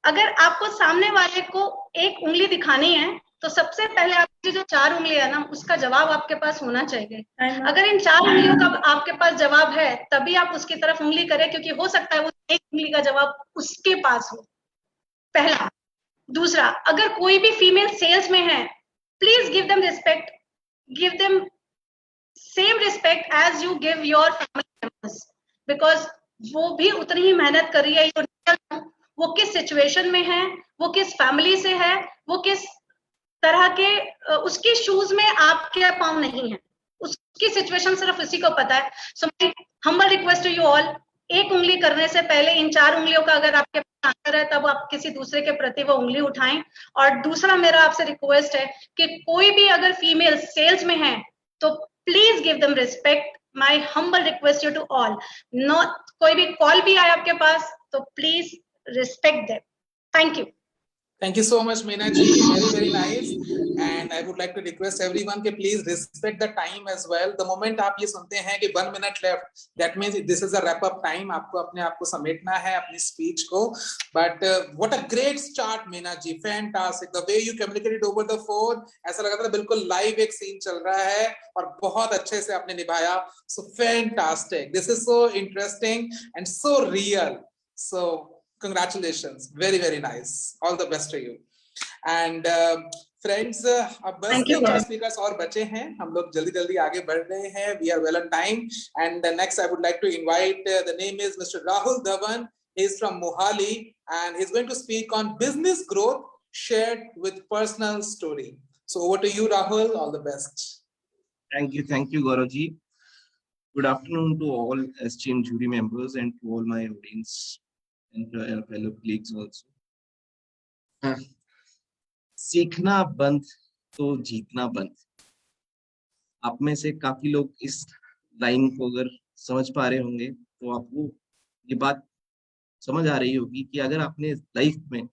अगर आपको सामने वाले को एक उंगली दिखानी है तो सबसे पहले आपकी जो 4 उंगलियां है ना उसका जवाब आपके पास होना चाहिए। अगर इन 4 उंगलियों का आपके पास जवाब है तभी आप उसकी तरफ उंगली करें, क्योंकि हो सकता है वो एक उंगली का जवाब उसके पास हो, पहला। दूसरा, अगर कोई भी फीमेल सेल्स में है, please give them respect, give them same respect as you give your family members, because वो भी उतनी ही मेहनत कर रही है। वो किस सिचुएशन में है, वो किस फैमिली से है, वो किस तरह के, उसके शूज में आपके पाँव नहीं है, उसकी सिचुएशन सिर्फ उसी को पता है। So my humble request to you all, एक उंगली करने से पहले इन 4 उंगलियों का अगर आपके पास आंसर है तब आप किसी दूसरे के प्रति वो उंगली उठाएं। और दूसरा मेरा आपसे रिक्वेस्ट है कि कोई भी अगर फीमेल सेल्स में है तो please give them respect, my humble request you to all. Not कोई भी कॉल भी आए आपके पास तो please respect them. Thank you. Thank you so much, Meena ji. Very, very nice. And I would like to request everyone to please respect the time as well. The moment आप ये सुनते हैं कि 1 minute left, that means this is a wrap up time. आपको अपने आप को समेटना है अपनी speech को. But what a great start, Meena ji. Fantastic. The way you communicated over the phone, ऐसा लगा था बिल्कुल live एक scene चल रहा है और बहुत अच्छे से आपने निभाया. So fantastic. This is so interesting and so real. So congratulations, very, very nice, all the best to you. And friends, अब बस 3-4 speakers और बचे हैं, हम लोग जल्दी जल्दी आगे बढ़ रहे हैं, we are well on time. And next I would like to invite, the name is Mr. Rahul Dhawan. He is from Mohali and he's going to speak on business growth shared with personal story. So over to you, Rahul, all the best. Thank you Gaurav ji. Good afternoon to all esteemed jury members and to all my audience and fellow colleagues also. सीखना बंद तो जीतना बंद। आप में से काफी लोग इस लाइन को अगर समझ पा रहे होंगे तो आपको ये बात समझ आ रही होगी कि अगर आपने लाइफ में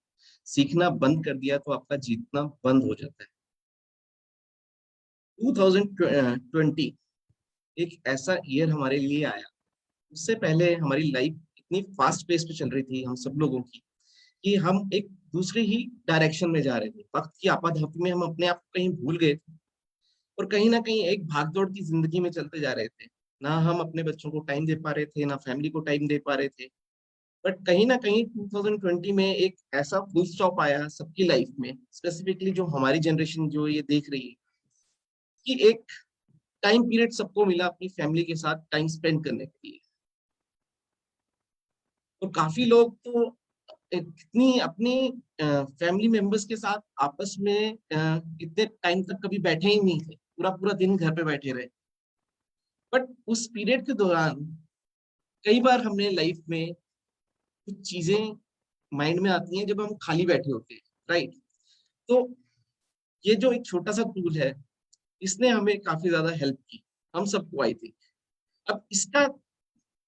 सीखना बंद कर दिया तो आपका जीतना बंद हो जाता है। 2020 एक ऐसा ईयर हमारे लिए आया, उससे पहले हमारी लाइफ इतनी फास्ट पेस पे चल रही थी हम सब लोगों की कि हम एक दूसरे ही डायरेक्शन में जा रहे थे। वक्त की आपाधापी में हम अपने आप को कहीं भूल गए थे और कहीं ना कहीं एक भागदौड़ की जिंदगी में चलते जा रहे थे। ना हम अपने बच्चों को टाइम दे पा रहे थे, ना फैमिली को टाइम दे पा रहे थे। बट कहीं ना कहीं 2020 में एक ऐसा फुल स्टॉप आया सबकी लाइफ में, स्पेसिफिकली जो हमारी जनरेशन जो ये देख रही है, कि एक टाइम पीरियड सबको मिला अपनी फैमिली के साथ टाइम स्पेंड करने के लिए। और काफी लोग तो इतनी अपनी फैमिली मेंबर्स के साथ आपस में इतने टाइम तक कभी बैठे ही नहीं थे, पूरा पूरा दिन घर पे बैठे रहे। बट उस पीरियड के दौरान कई बार हमने लाइफ में कुछ चीजें माइंड में आती हैं जब हम खाली बैठे होते हैं, राइट? तो ये जो एक छोटा सा टूल है, इसने हमें काफी ज्यादा हेल्प की हम सबको, आई थिंक। अब इसका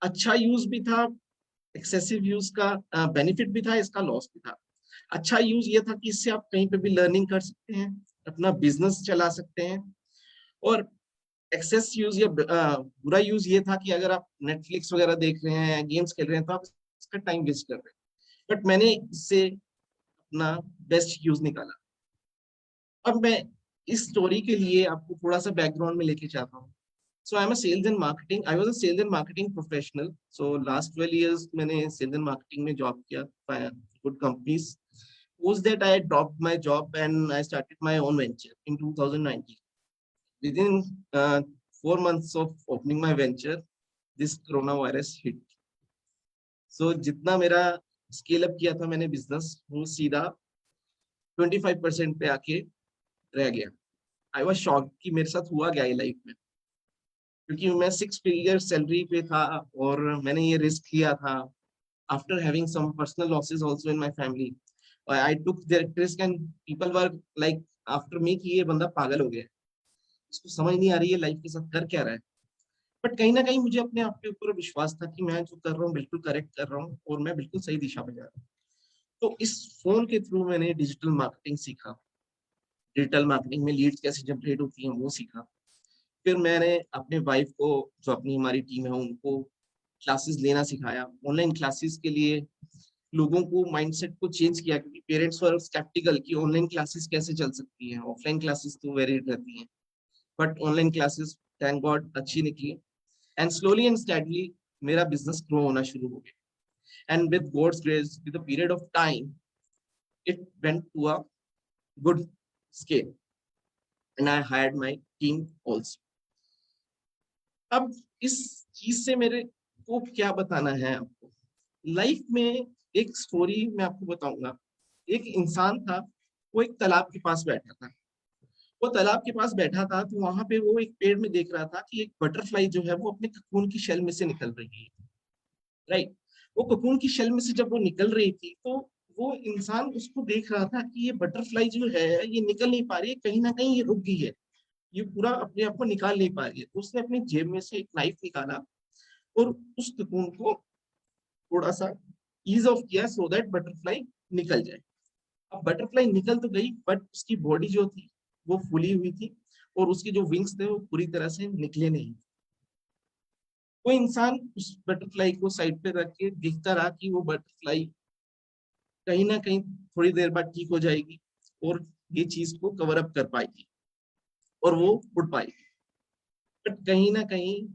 अच्छा यूज भी था, एक्सेसिव यूज का बेनिफिट भी था, इसका लॉस भी था। अच्छा यूज ये था कि इससे आप कहीं पे भी लर्निंग कर सकते हैं, अपना बिजनेस चला सकते हैं। और एक्सेस यूज या बुरा यूज ये था कि अगर आप नेटफ्लिक्स वगैरह देख रहे हैं, गेम्स खेल रहे हैं, तो आप इसका टाइम वेस्ट कर रहे हैं। बट मैंने इससे अपना बेस्ट यूज निकाला। अब मैं इस स्टोरी के लिए आपको थोड़ा सा बैकग्राउंड में लेके चाहता हूँ। So I'm a sales and marketing. I was a sales and marketing professional. So last 12 years मैंने sales and marketing में job किया, good companies. Post that I dropped my job and I started my own venture in 2019. Within 4 months of opening my venture, this coronavirus hit. So जितना मेरा scale up किया था मैंने business, वो सीधा 25% पे आके रह गया। I was shocked कि मेरे साथ हुआ क्या है लाइफ में, क्योंकि मैं 6 फिगर सैलरी पे था और मैंने ये रिस्क लिया था। After having some personal losses also in my family, I took that risk and people were like after me कि ये बंदा पागल हो गया है, इसको समझ नहीं आ रही है लाइफ के साथ कर क्या रहा है। बट कहीं ना कहीं मुझे अपने आप के ऊपर विश्वास था कि मैं जो कर रहा हूँ बिल्कुल करेक्ट कर रहा हूँ और मैं बिल्कुल सही दिशा में जा रहा हूँ। तो इस फोन के थ्रू मैंने डिजिटल मार्केटिंग सीखा, डिजिटल मार्केटिंग में लीड्स कैसे जनरेट होती हैं वो सीखा। फिर मैंने अपने वाइफ को, जो अपनी हमारी टीम है, उनको क्लासेस लेना सिखाया। ऑनलाइन क्लासेस के लिए लोगों को माइंडसेट को चेंज किया, क्योंकि पेरेंट्स वर स्केप्टिकल कि ऑनलाइन क्लासेस कैसे चल सकती हैं, ऑफलाइन क्लासेस तो वेरी रहती हैं। But online classes thank God अच्छी निकली एंड स्लोली एंड स्टेडली मेरा बिजनेस ग्रो होना शुरू हो गया। And with God's grace, with a period of time, it went to a good scale and I hired my team also. अब इस चीज से मेरे को क्या बताना है आपको, लाइफ में एक स्टोरी मैं आपको बताऊंगा। एक इंसान था, वो एक तालाब के पास बैठा था। वो तालाब के पास बैठा था तो वहां पे वो एक पेड़ में देख रहा था कि एक बटरफ्लाई जो है वो अपने ककून की शेल में से निकल रही है, राइट? वो ककून की शेल में से जब वो निकल रही थी तो वो इंसान उसको देख रहा था कि ये बटरफ्लाई जो है ये निकल नहीं पा रही है, कहीं ना कहीं ये रुक गई है, ये पूरा अपने आप को निकाल नहीं पा रही है। तो उसने अपनी जेब में से एक नाइफ निकाला और उस ककून को थोड़ा सा ईज ऑफ किया सो दैट बटरफ्लाई निकल जाए। अब बटरफ्लाई निकल तो गई, बट उसकी बॉडी जो थी वो फूली हुई थी और उसके जो विंग्स थे वो पूरी तरह से निकले नहीं। वो इंसान उस बटरफ्लाई को साइड पे रख के देखता रहा कि वो बटरफ्लाई कहीं ना कहीं थोड़ी देर बाद ठीक हो जाएगी और ये चीज को कवर अप कर पाएगी और वो उड़ पाएगी। बट कहीं ना कहीं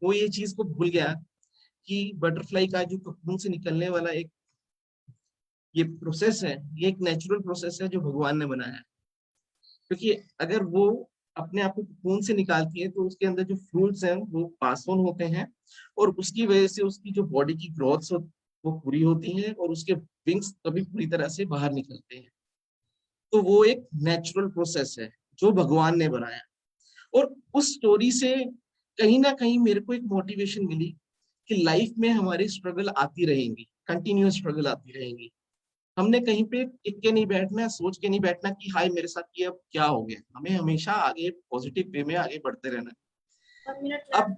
वो ये चीज को भूल गया कि बटरफ्लाई का जो ककून से निकलने वाला एक ये प्रोसेस है, ये एक नेचुरल प्रोसेस है जो भगवान ने बनाया है। क्योंकि अगर वो अपने आप को ककून से निकालती है तो उसके अंदर जो फ्लूइड्स हैं वो पास ऑन होते हैं और उसकी वजह से उसकी जो बॉडी की ग्रोथ वो पूरी होती है और उसके विंग्स कभी पूरी तरह से बाहर निकलते हैं। तो वो एक नेचुरल प्रोसेस है जो भगवान ने बनाया। और उस स्टोरी से कहीं ना कहीं मेरे को एक मोटिवेशन मिली कि लाइफ में हमारी स्ट्रगल आती रहेंगी, कंटिन्यूअस स्ट्रगल आती रहेंगी। हमने कहीं पे टिक के नहीं बैठना, सोच के नहीं बैठना कि हाय मेरे साथ ये अब क्या हो गया। हमें हमेशा आगे पॉजिटिव वे में आगे बढ़ते रहना। अब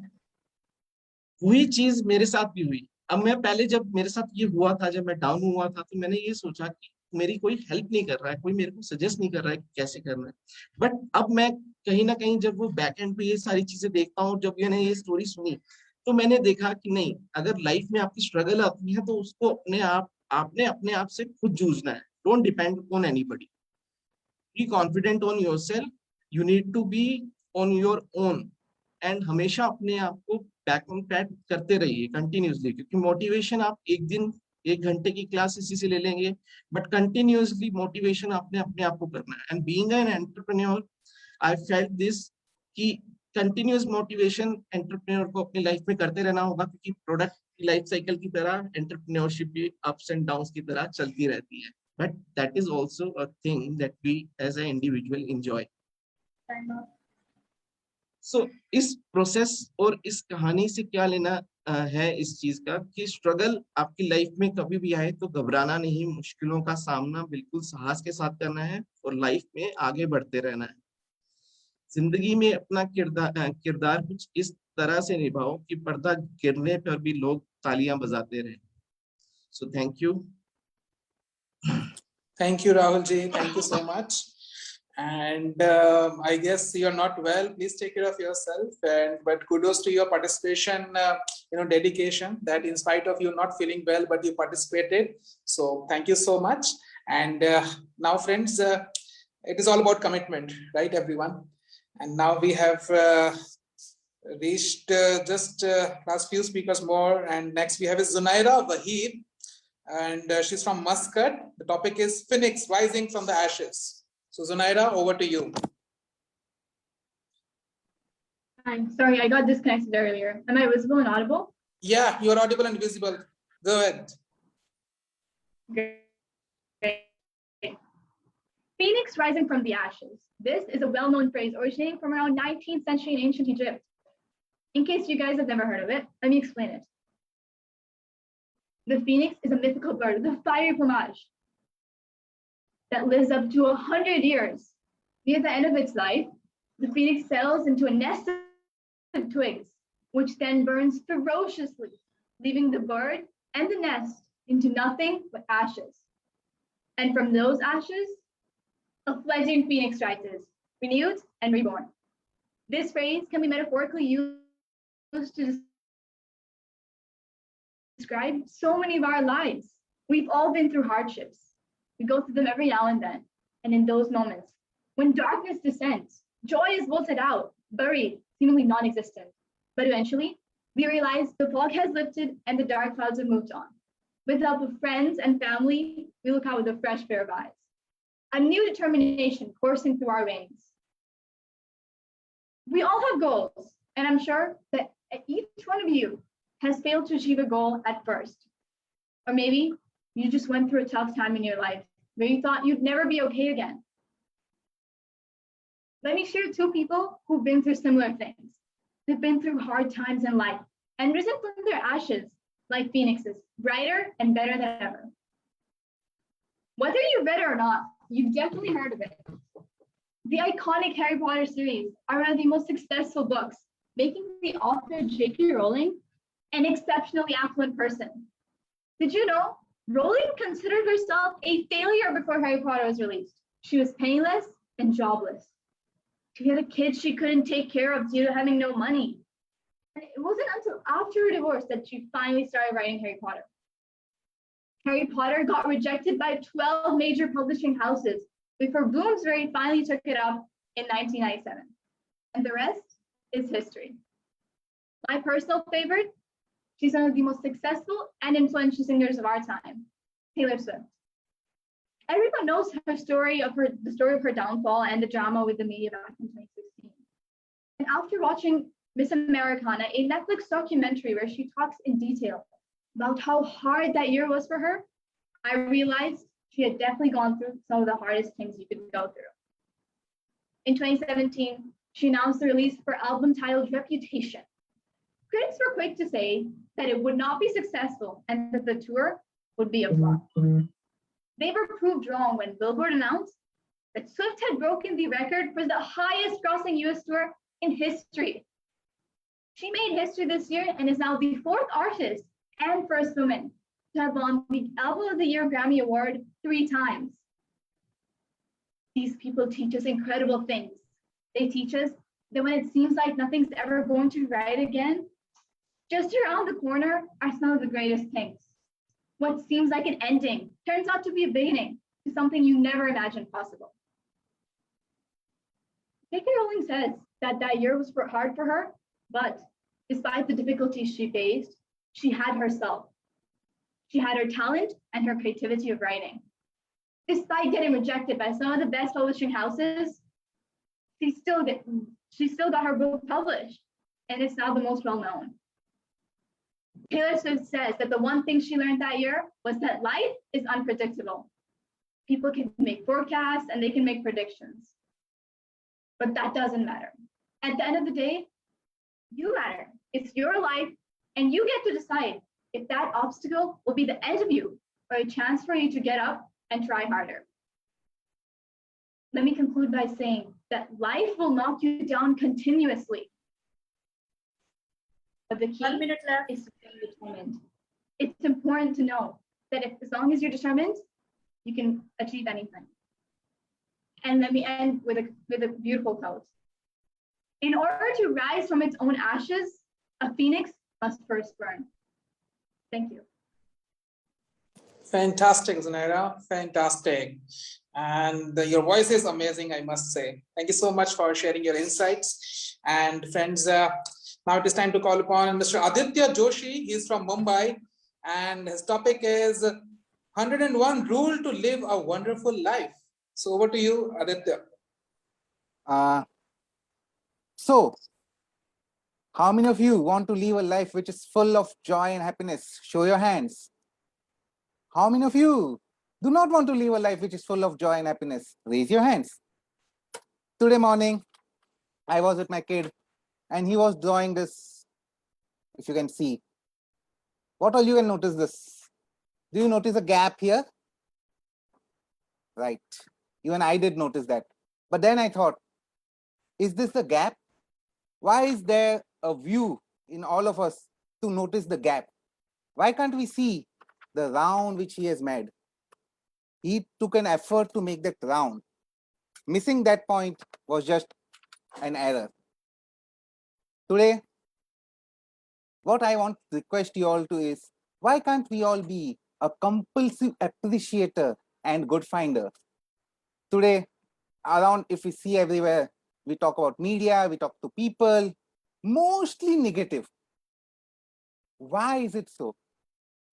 वही चीज मेरे साथ भी हुई। अब मैं पहले जब मेरे साथ ये हुआ था, जब मैं डाउन हुआ था, तो मैंने ये सोचा कि मेरी कोई हेल्प नहीं कर रहा है, कोई मेरे को सजेस्ट नहीं कर रहा है कि कैसे करना है। बट अब मैं कहीं ना कहीं जब वो बैक एंड पे ये सारी चीजें देखता हूँ, जब मैंने ये स्टोरी सुनी, तो मैंने देखा कि नहीं, अगर लाइफ में आपकी स्ट्रगल आती है तो उसको आपने अपने आप से खुद जूझना है। Don't depend on anybody, be confident on yourself, you need to be on your own, and हमेशा अपने आप को बैक ऑन ट्रैक करते रहिए कंटिन्यूसली, क्योंकि मोटिवेशन आप एक दिन 1 घंटे की क्लास इसी से ले लेंगे, बट कंटिन्यूसली मोटिवेशन आपने अपने आप को करना है। And being an entrepreneur, I felt this कि कंटिन्यूस मोटिवेशन एंटरप्रेन्योर को अपनी लाइफ में करते रहना होगा, क्योंकि प्रोडक्ट की लाइफ साइकिल की तरह एंटरप्रेन्योरशिप भी अप्स एंड डाउन्स की तरह चलती रहती है, but that is also a thing that we as a individual enjoy. So इस प्रोसेस और इस कहानी से क्या लेना है इस चीज का, कि स्ट्रगल आपकी लाइफ में कभी भी आए तो घबराना नहीं, मुश्किलों का सामना बिल्कुल साहस के साथ करना है और लाइफ में आगे बढ़ते रहना है। जिंदगी में अपना किरदार कुछ इस तरह से निभाओ कि पर्दा गिरने पर भी लोग तालियां बजाते रहे। So thank you. Thank you, Rahul ji. Thank you so much. And I guess you're not well. Please take care of yourself. But kudos to your participation, dedication. That in spite of you not feeling well, but you participated. So thank you so much. And now, friends, it is all about commitment, right, everyone? And now we have reached just last few speakers more. And next we have is Zunaira Wahid. And she's from Muscat. The topic is Phoenix Rising from the Ashes. So Zunaira, over to you. I'm sorry, I got disconnected earlier. Am I visible and audible? Yeah, you're audible and visible. Go ahead. Great. Phoenix rising from the ashes. This is a well-known phrase originating from around 19th century in ancient Egypt. In case you guys have never heard of it, let me explain it. The phoenix is a mythical bird with a fiery plumage that lives up to 100 years. Near the end of its life, the phoenix settles into a nest of twigs, which then burns ferociously, leaving the bird and the nest into nothing but ashes. And from those ashes, a fledgling phoenix rises, renewed and reborn. This phrase can be metaphorically used to describe so many of our lives. We've all been through hardships. We go through them every now and then. And in those moments, when darkness descends, joy is bolted out, buried, seemingly non-existent. But eventually, we realize the fog has lifted and the dark clouds have moved on. With the help of friends and family, we look out with a fresh pair of eyes. A new determination coursing through our veins. We all have goals, and I'm sure that each one of you has failed to achieve a goal at first. Or maybe you just went through a tough time in your life where you thought you'd never be okay again. Let me share two people who've been through similar things. They've been through hard times in life and risen from their ashes like phoenixes, brighter and better than ever. Whether you've read it or not, you've definitely heard of it. The iconic Harry Potter series are one of the most successful books, making the author J.K. Rowling an exceptionally affluent person. Did you know Rowling considered herself a failure before Harry Potter was released? She was penniless and jobless. She had a kid she couldn't take care of due to having no money. And it wasn't until after her divorce that she finally started writing Harry Potter. Harry Potter got rejected by 12 major publishing houses before Bloomsbury finally took it up in 1997. And the rest is history. My personal favorite, she's one of the most successful and influential singers of our time, Taylor Swift. Everyone knows the story of her downfall and the drama with the media back in 2016. And after watching Miss Americana, a Netflix documentary where she talks in detail about how hard that year was for her, I realized she had definitely gone through some of the hardest things you could go through. In 2017, she announced the release of her album titled Reputation. Critics were quick to say that it would not be successful and that the tour would be a flop. They were proved wrong when Billboard announced that Swift had broken the record for the highest grossing US tour in history. She made history this year and is now the 4th artist and first woman to have won the Album of the Year Grammy Award 3 times. These people teach us incredible things. They teach us that when it seems like nothing's ever going to be right again, just around the corner are some of the greatest things. What seems like an ending turns out to be a beginning to something you never imagined possible. J.K. Rowling says that year was hard for her, but despite the difficulties she faced, she had herself. She had her talent and her creativity of writing. Despite getting rejected by some of the best publishing houses, she still got her book published, and it's now the most well-known. Taylor Swift says that the one thing she learned that year was that life is unpredictable. People can make forecasts and they can make predictions, but that doesn't matter. At the end of the day, you matter. It's your life, and you get to decide if that obstacle will be the end of you or a chance for you to get up and try harder. Let me conclude by saying that life will knock you down continuously. But the key is to stay determined. It's important to know that as long as you're determined, you can achieve anything. And let me end with a beautiful quote. In order to rise from its own ashes, a phoenix must first burn. Thank you. Fantastic, Zunaira. Fantastic. And your voice is amazing, I must say. Thank you so much for sharing your insights. And friends, now it is time to call upon Mr. Aditya Joshi. He's from Mumbai. And his topic is 101 Rule to Live a Wonderful Life. So over to you, Aditya. So, how many of you want to live a life which is full of joy and happiness? Show your hands. How many of you do not want to live a life which is full of joy and happiness? Raise your hands. Today morning, I was with my kid and he was drawing this, if you can see. What all you can notice this? Do you notice a gap here? Right. Even I did notice that. But then I thought, is this the gap? Why is there a view in all of us to notice the gap? Why can't we see the round which he has made? He took an effort to make that round. Missing that point was just an error. Today, what I want to request you all to is, why can't we all be a compulsive appreciator and good finder? Today, around, if we see everywhere, we talk about media, we talk to people, mostly negative. Why is it so?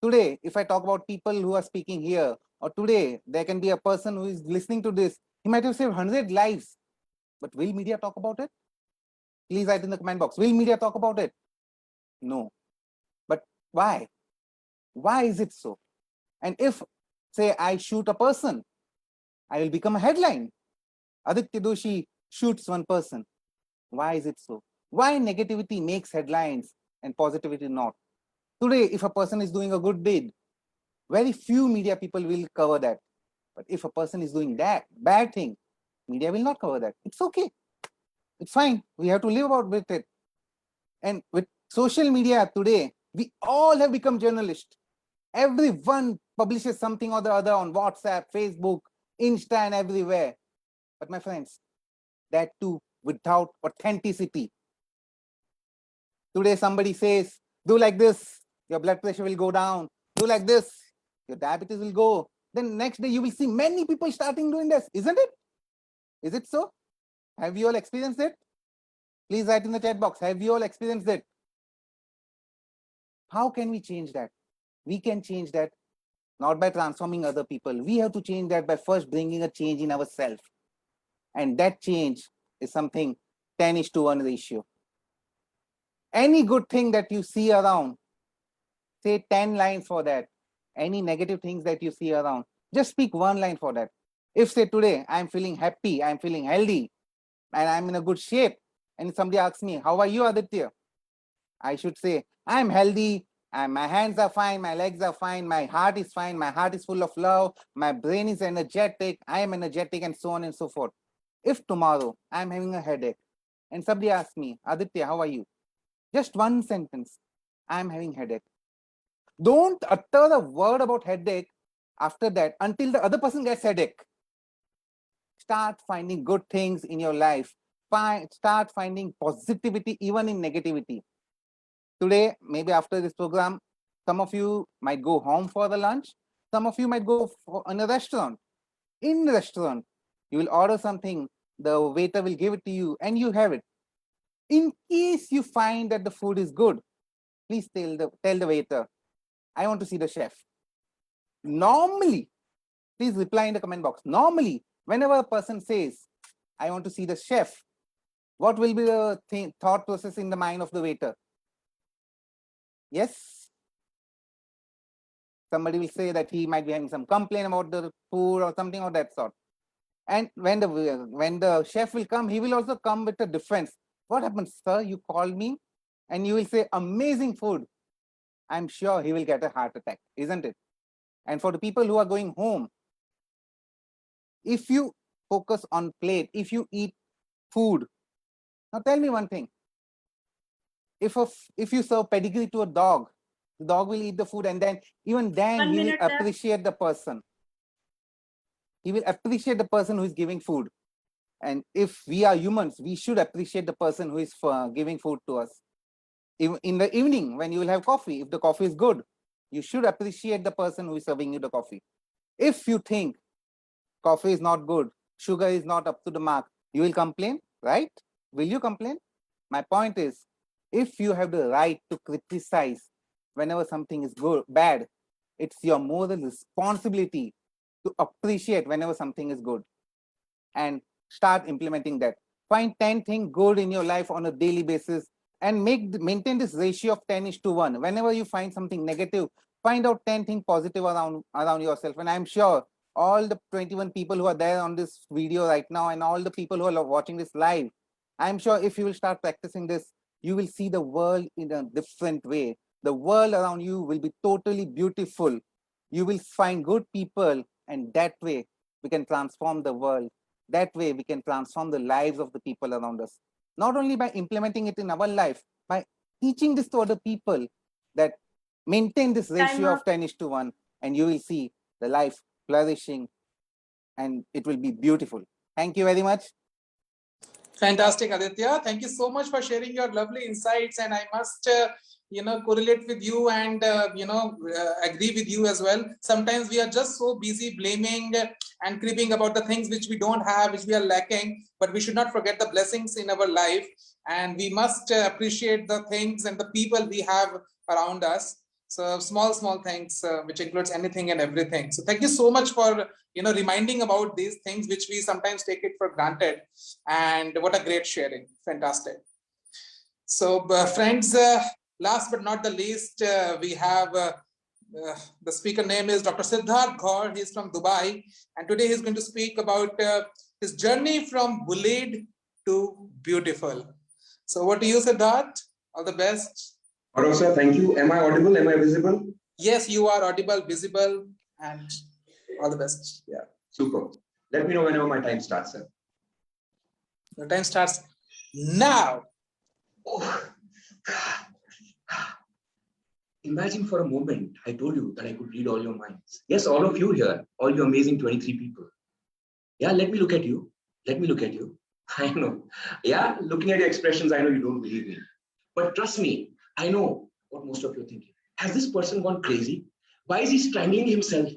Today, if I talk about people who are speaking here, or today, there can be a person who is listening to this, he might have saved 100 lives. But will media talk about it? Please write in the comment box. Will media talk about it? No. But why? Why is it so? And if, say, I shoot a person, I will become a headline. Aditya Joshi shoots one person. Why is it so? Why negativity makes headlines and positivity not? Today, if a person is doing a good deed, very few media people will cover that. But if a person is doing that bad thing, media will not cover that. It's okay. It's fine. We have to live out with it. And with social media today, we all have become journalists. Everyone publishes something or the other on WhatsApp, Facebook, Insta, and everywhere. But my friends, that too without authenticity. Today somebody says, do like this, your blood pressure will go down. Do like this, your diabetes will go. Then next day you will see many people starting doing this, isn't it? Is it so? Have you all experienced it? Please write in the chat box, have you all experienced it? How can we change that? We can change that not by transforming other people. We have to change that by first bringing a change in ourselves. And that change is something 10:1 ratio. Any good thing that you see around, say 10 lines for that. Any negative things that you see around, just speak one line for that. If say today, I'm feeling happy, I'm feeling healthy, and I'm in a good shape, and somebody asks me, how are you, Aditya? I should say, I'm healthy, and my hands are fine, my legs are fine, my heart is fine, my heart is full of love, my brain is energetic, I am energetic, and so on and so forth. If tomorrow I'm having a headache and somebody asks me, Aditya, how are you? Just one sentence. I'm having headache. Don't utter the word about headache after that until the other person gets headache. Start finding good things in your life. Start finding positivity even in negativity. Today, maybe after this program, some of you might go home for the lunch. Some of you might go in a restaurant. In the restaurant, you will order something. The waiter will give it to you and you have it. In case you find that the food is good, please tell the waiter, I want to see the chef. Normally, please reply in the comment box. Normally, whenever a person says, I want to see the chef, what will be the thought process in the mind of the waiter? Yes? Somebody will say that he might be having some complaint about the food or something of that sort. And when the chef will come, he will also come with a defense. What happens, sir? You called me and you will say amazing food. I'm sure he will get a heart attack, isn't it? And for the people who are going home, if you focus on plate, if you eat food, now tell me one thing. If you serve pedigree to a dog, the dog will eat the food and then even then he will appreciate the person. He will appreciate the person who is giving food. And if we are humans, we should appreciate the person who is giving food to us. In the evening, when you will have coffee, if the coffee is good, you should appreciate the person who is serving you the coffee. If you think coffee is not good, sugar is not up to the mark, you will complain, right? Will you complain? My point is, if you have the right to criticize whenever something is bad, it's your moral responsibility to appreciate whenever something is good and start implementing that. Find 10 things good in your life on a daily basis and maintain this ratio of 10:1. Whenever you find something negative, find out 10 things positive around yourself. And I'm sure all the 21 people who are there on this video right now and all the people who are watching this live, I'm sure if you will start practicing this, you will see the world in a different way. The world around you will be totally beautiful. You will find good people, and that way we can transform the world. That way we can transform the lives of the people around us. Not only by implementing it in our life, by teaching this to other people, that maintain this ratio of 10:1, and you will see the life flourishing and it will be beautiful. Thank you very much. Fantastic, Aditya. Thank you so much for sharing your lovely insights. And I must, correlate with you and, agree with you as well. Sometimes we are just so busy blaming and cribbing about the things which we don't have, which we are lacking, but we should not forget the blessings in our life. And we must appreciate the things and the people we have around us. So small things, which includes anything and everything. So thank you so much for, reminding about these things, which we sometimes take it for granted. And what a great sharing. Fantastic. So friends, last but not the least, we have the speaker name is Dr. Siddharth Gaur. He's from Dubai. And today he's going to speak about his journey from bullied to beautiful. So what do you, Siddharth? All the best. Hello, sir. Thank you. Am I audible? Am I visible? Yes, you are audible, visible, and all the best. Yeah. Super. Let me know whenever my time starts, sir. Your time starts now. Oh. Imagine for a moment, I told you that I could read all your minds. Yes, all of you here, all you amazing 23 people. Yeah, let me look at you. Let me look at you. I know. Yeah, looking at your expressions, I know you don't believe me. But trust me, I know what most of you are thinking. Has this person gone crazy? Why is he strangling himself?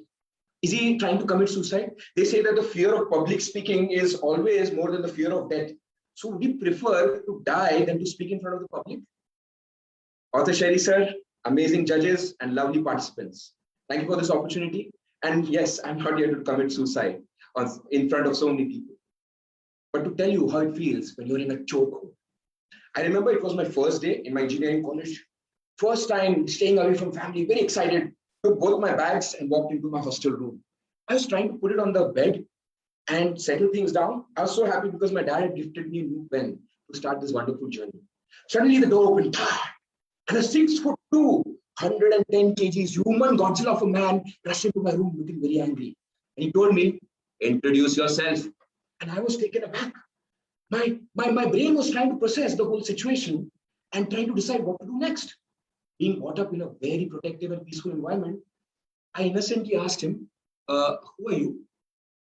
Is he trying to commit suicide? They say that the fear of public speaking is always more than the fear of death. So would you prefer to die than to speak in front of the public? Author Sherry sir, amazing judges and lovely participants. Thank you for this opportunity. And yes, I'm not here to commit suicide in front of so many people, but to tell you how it feels when you're in a chokehold. I remember it was my first day in my engineering college. First time staying away from family, very excited. Took both my bags and walked into my hostel room. I was trying to put it on the bed and settle things down. I was so happy because my dad had gifted me a new pen to start this wonderful journey. Suddenly the door opened, and a 6'2", 110 kgs human Godzilla of a man rushed into my room looking very angry. And he told me, introduce yourself. And I was taken aback. My brain was trying to process the whole situation. and trying to decide what to do next. Being brought up in a very protective and peaceful environment, I innocently asked him, who are you?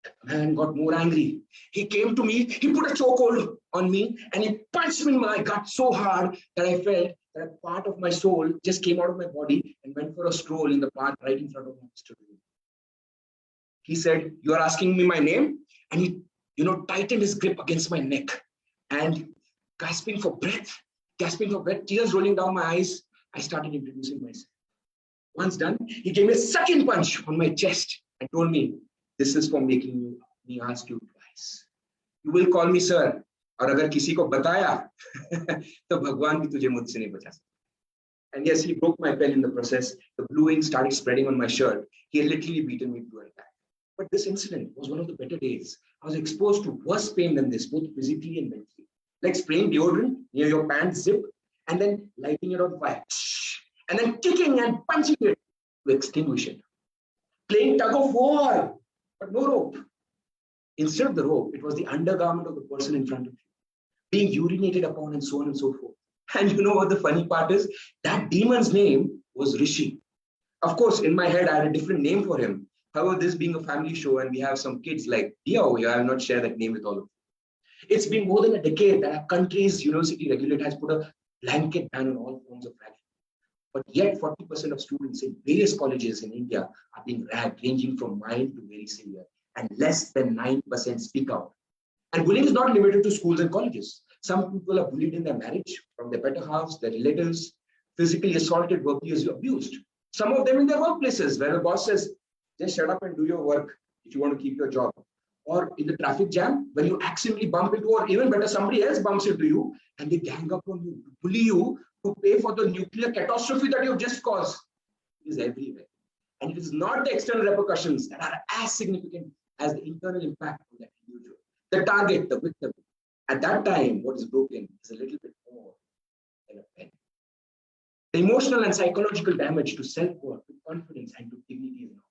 The man got more angry. He came to me, he put a chokehold on me, and he punched me in my gut so hard that I felt that a part of my soul just came out of my body and went for a stroll in the park right in front of my studio. He said, "You are asking me my name?" And he, tightened his grip against my neck, and gasping for breath, tears rolling down my eyes, I started introducing myself. Once done, he gave me a second punch on my chest and told me, "This is for making me ask you twice. You will call me sir. और अगर किसी को बताया तो भगवान भी तुझे मुझसे नहीं बचा सकता." And yes, he broke my pen in the process. The blue ink started spreading on my shirt. He had literally beaten me to a back. But this incident was one of the better days. I was exposed to worse pain than this, both physically and mentally. Like spraying deodorant near your pants zip and then lighting it on fire. And then kicking and punching it to extinguish it. Playing tug of war, but no rope. Instead of the rope, it was the undergarment of the person in front of you, being urinated upon and so on and so forth. And you know what the funny part is? That demon's name was Rishi. Of course, in my head, I had a different name for him. However, this being a family show and we have some kids like Dia over here, I will not share that name with all of you. It's been more than a decade that our country's university regulator has put a blanket ban on all forms of ragging. But yet 40% of students in various colleges in India are being ragged, ranging from mild to very severe, and less than 9% speak out. And bullying is not limited to schools and colleges. Some people are bullied in their marriage, from their better halves, their relatives, physically assaulted, verbally abused. Some of them in their workplaces, where the boss says, "Just shut up and do your work if you want to keep your job." Or in the traffic jam, when you accidentally bump into, or even better, somebody else bumps into you, and they gang up on you, bully you to pay for the nuclear catastrophe that you've just caused. It is everywhere. And it is not the external repercussions that are as significant as the internal impact on that individual. The target, the victim. At that time, what is broken is a little bit more than a pen. The emotional and psychological damage to self-worth, to confidence, and to dignity is enormous.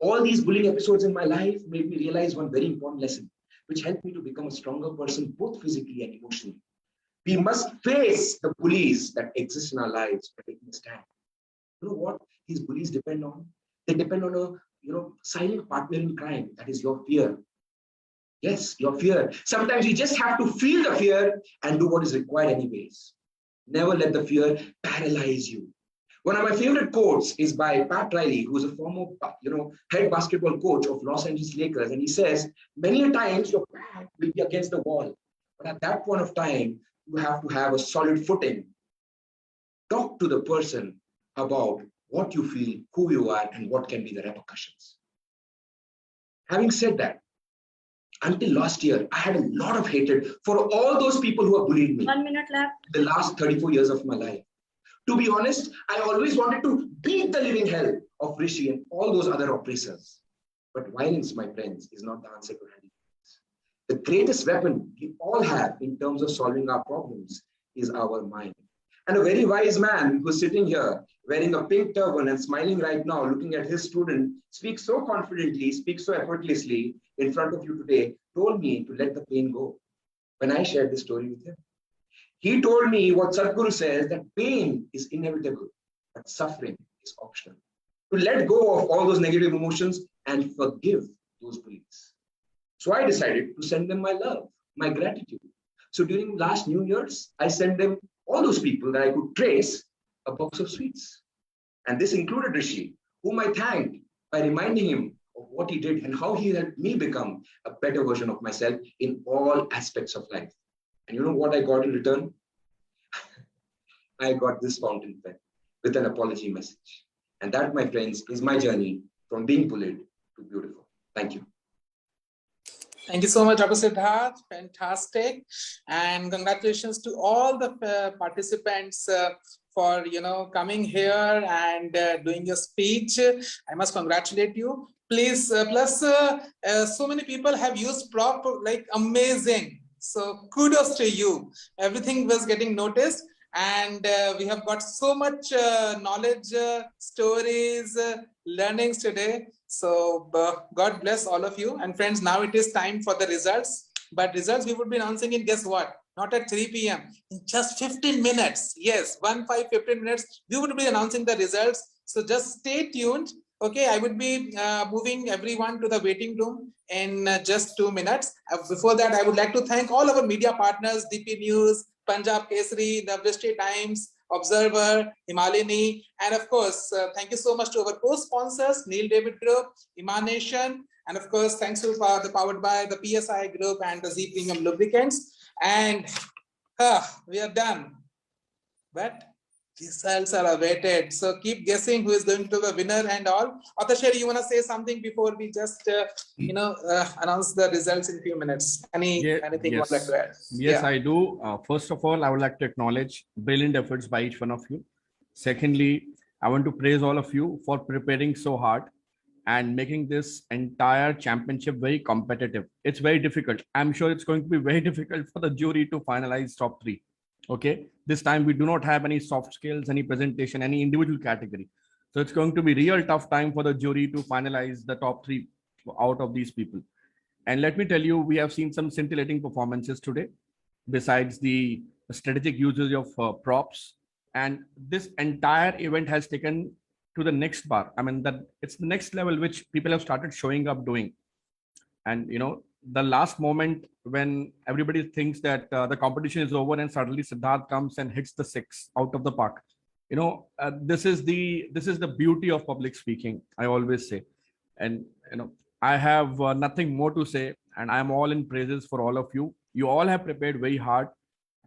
All these bullying episodes in my life made me realize one very important lesson, which helped me to become a stronger person, both physically and emotionally. We must face the bullies that exist in our lives by taking a stand. You know what these bullies depend on? They depend on a silent partner in crime. That is your fear. Yes, your fear. Sometimes you just have to feel the fear and do what is required anyways. Never let the fear paralyze you. One of my favorite quotes is by Pat Riley, who is a former, head basketball coach of Los Angeles Lakers. And he says, many a times your back will be against the wall. But at that point of time, you have to have a solid footing. Talk to the person about what you feel, who you are, and what can be the repercussions. Having said that, until last year, I had a lot of hatred for all those people who have bullied me. 1 minute left. The last 34 years of my life. To be honest, I always wanted to beat the living hell of Rishi and all those other oppressors. But violence, my friends, is not the answer to handling things. The greatest weapon we all have in terms of solving our problems is our mind. And a very wise man who's sitting here wearing a pink turban and smiling right now, looking at his student, speaks so confidently, speaks so effortlessly in front of you today, told me to let the pain go when I shared this story with him. He told me what Sadhguru says, that pain is inevitable, but suffering is optional. To let go of all those negative emotions and forgive those bullies. So I decided to send them my love, my gratitude. So during last New Year's, I sent them, all those people that I could trace, a box of sweets. And this included Rishi, whom I thanked by reminding him of what he did and how he helped me become a better version of myself in all aspects of life. And you know what I got in return? I got this fountain pen with an apology message. And that, my friends, is my journey from being bullied to beautiful. Thank you. Thank you so much, Dr. Siddharth. Fantastic. And congratulations to all the participants for coming here and doing your speech. I must congratulate you. Please, plus so many people have used prop like amazing. So kudos to you. Everything was getting noticed, and we have got so much knowledge, stories, learnings today. So God bless all of you. And friends, now it is time for the results. But results we would be announcing in, guess what? not at 3 p.m. In just 15 minutes. Yes, 15 minutes. We would be announcing the results. So just stay tuned. Okay, I would be moving everyone to the waiting room in just 2 minutes. Before that, I would like to thank all our media partners, DP News, Punjab Kesari, The Vrishti Times, Observer, Himalini, and of course, thank you so much to our co-sponsors, Neil David Group, Emanation, and of course, thanks to the powered by the PSI Group and the Z Premium Lubricants. And we are done. But results are awaited. So keep guessing who is going to be the winner and all. Atasher, you want to say something before we just, announce the results in a few minutes? Anything you would like to add? Yes, I do. First of all, I would like to acknowledge brilliant efforts by each one of you. Secondly, I want to praise all of you for preparing so hard and making this entire championship very competitive. It's very difficult. I'm sure it's going to be very difficult for the jury to finalize top 3. Okay, this time we do not have any soft skills, any presentation, any individual category. So it's going to be real tough time for the jury to finalize the top 3 out of these people. And let me tell you, we have seen some scintillating performances today, besides the strategic usage of props. And this entire event has taken to the next bar. I mean, that it's the next level which people have started showing up doing. And the last moment when everybody thinks that the competition is over and suddenly Siddharth comes and hits the 6 out of the park. This is the beauty of public speaking, I always say. And I have nothing more to say, and I'm all in praises for all of you. You all have prepared very hard,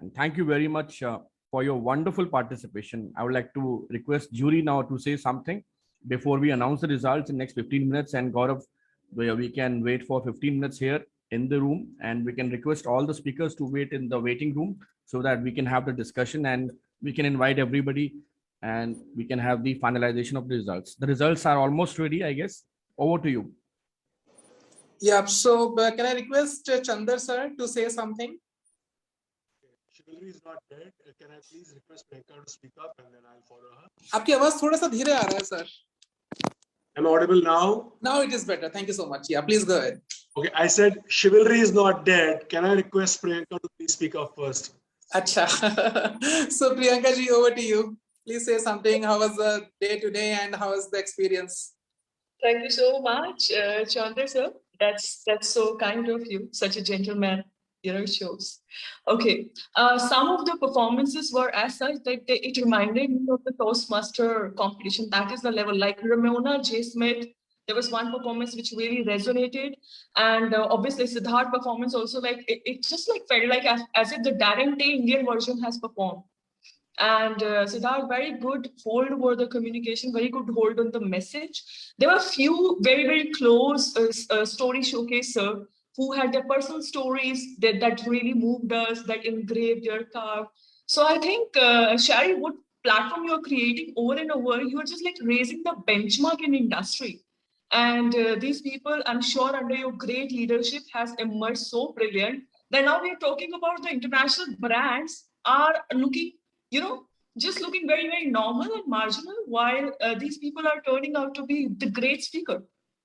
and thank you very much for your wonderful participation. I would like to request jury now to say something before we announce the results in next 15 minutes. And Gaurav, we can wait for 15 minutes here in the room, and we can request all the speakers to wait in the waiting room so that we can have the discussion and we can invite everybody and we can have the finalization of the results. The results are almost ready, I guess. Over to you. Yeah, so can I request Chandar sir to say something? Chivalry is not dead. Can I please request Priyanka to speak up and then I'll follow her? आपकी आवाज थोड़ा सा धीरे आ रहा है sir. Am I audible now? Now it is better. Thank you so much. Yeah, please go ahead. Okay, I said chivalry is not dead. Can I request Priyanka to please speak up first? Acha. So Priyanka ji, over to you. Please say something. How was the day today and how was the experience? Thank you so much, Chandra sir. That's so kind of you. Such a gentleman, shows. Okay, some of the performances were as such that it reminded me of the Toastmaster competition. That is the level. Like Ramona J. Smith, there was one performance which really resonated, and obviously Siddharth performance also. Like it just like felt like as if the Darren Tay Indian version has performed. And Siddharth, very good hold over the communication, very good hold on the message. There were few very, very close story showcase, sir, who had their personal stories that really moved us, that engraved your carve. So I think, Shari, what platform you're creating over and over, you're just like raising the benchmark in industry. And these people, I'm sure under your great leadership has emerged so brilliant that now we're talking about the international brands are looking, just looking very, very normal and marginal, while these people are turning out to be the great speaker.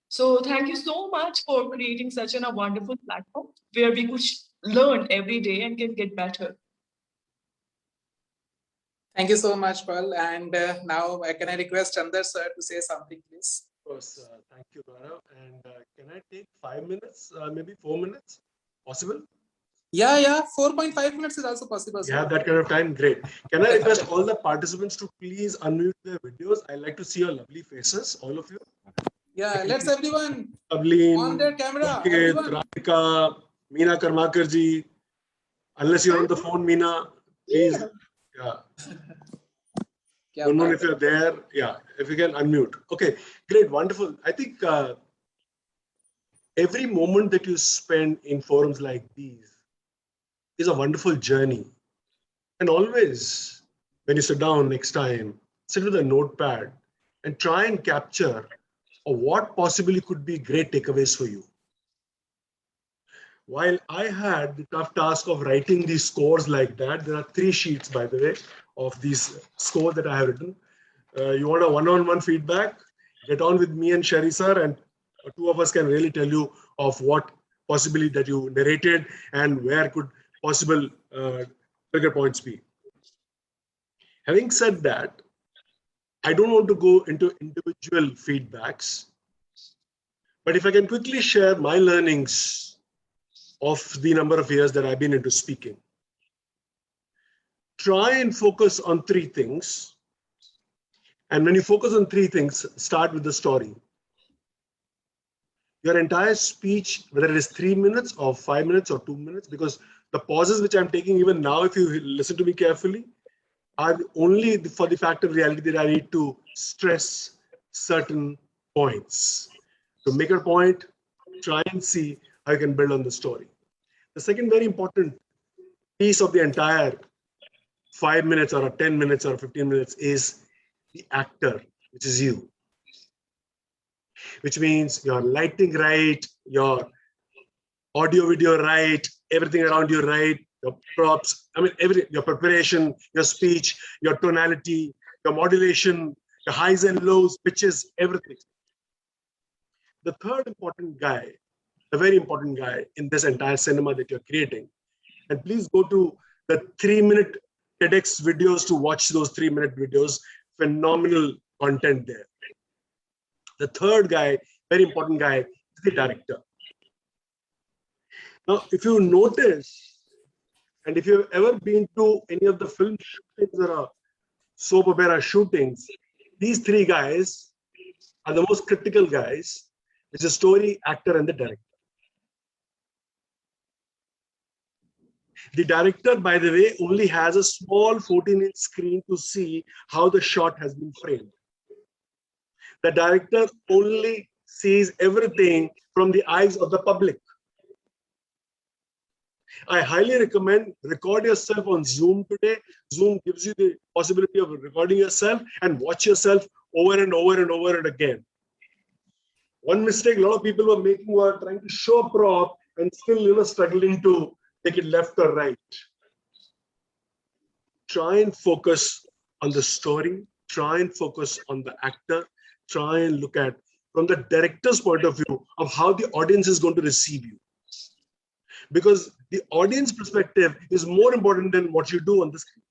So thank you so much for creating such a wonderful platform where we could learn every day and can get better. Thank you so much, Paul. And now can I request Chandar sir to say something, please? Of course. Thank you, Gaurav. And can I take 5 minutes, maybe 4 minutes? Possible? Yeah, 4.5 minutes is also possible. You have that kind of time? Great. Can I request all the participants to please unmute their videos? I like to see your lovely faces, all of you. Yeah, let's everyone Avleen, on their camera. Ankit, Radhika, Meena Karmakar ji. Unless you're on the phone, Meena, please. Yeah. Unknown if you're there. Yeah, if you can unmute. Okay, great, wonderful. I think every moment that you spend in forums like these is a wonderful journey. And always, when you sit down next time, sit with a notepad and try and capture what possibly could be great takeaways for you. While I had the tough task of writing these scores like that, there are 3 sheets, by the way, of these scores that I have written. You want a one-on-one feedback? Get on with me and Sherry sir, and 2 of us can really tell you of what possibly that you narrated and where could possible trigger points be? Having said that, I don't want to go into individual feedbacks, but if I can quickly share my learnings of the number of years that I've been into speaking. Try and focus on 3 things. And when you focus on 3 things, start with the story. Your entire speech, whether it is 3 minutes or 5 minutes or 2 minutes, because the pauses which I'm taking even now, if you listen to me carefully, are only for the fact of reality that I need to stress certain points. To make a point, try and see how you can build on the story. The second very important piece of the entire 5 minutes or 10 minutes or 15 minutes is the actor, which is you. Which means your lighting right, your audio video right, everything around you right, your props, I mean, your preparation, your speech, your tonality, your modulation, your highs and lows, pitches, everything. The third important guy, a very important guy in this entire cinema that you're creating, and please go to the 3-minute TEDx videos to watch those 3-minute videos, phenomenal content there. The third guy, very important guy, is the director. Now, if you notice, and if you've ever been to any of the film shootings or soap opera shootings, these 3 guys are the most critical guys, which is story, actor, and the director. The director, by the way, only has a small 14-inch screen to see how the shot has been framed. The director only sees everything from the eyes of the public. I highly recommend record yourself on Zoom today. Zoom gives you the possibility of recording yourself and watch yourself over and over and over and again. One mistake a lot of people were making were trying to show a prop and still, struggling to take it left or right. Try and focus on the story. Try and focus on the actor. Try and look at, from the director's point of view, of how the audience is going to receive you. Because the audience perspective is more important than what you do on the screen.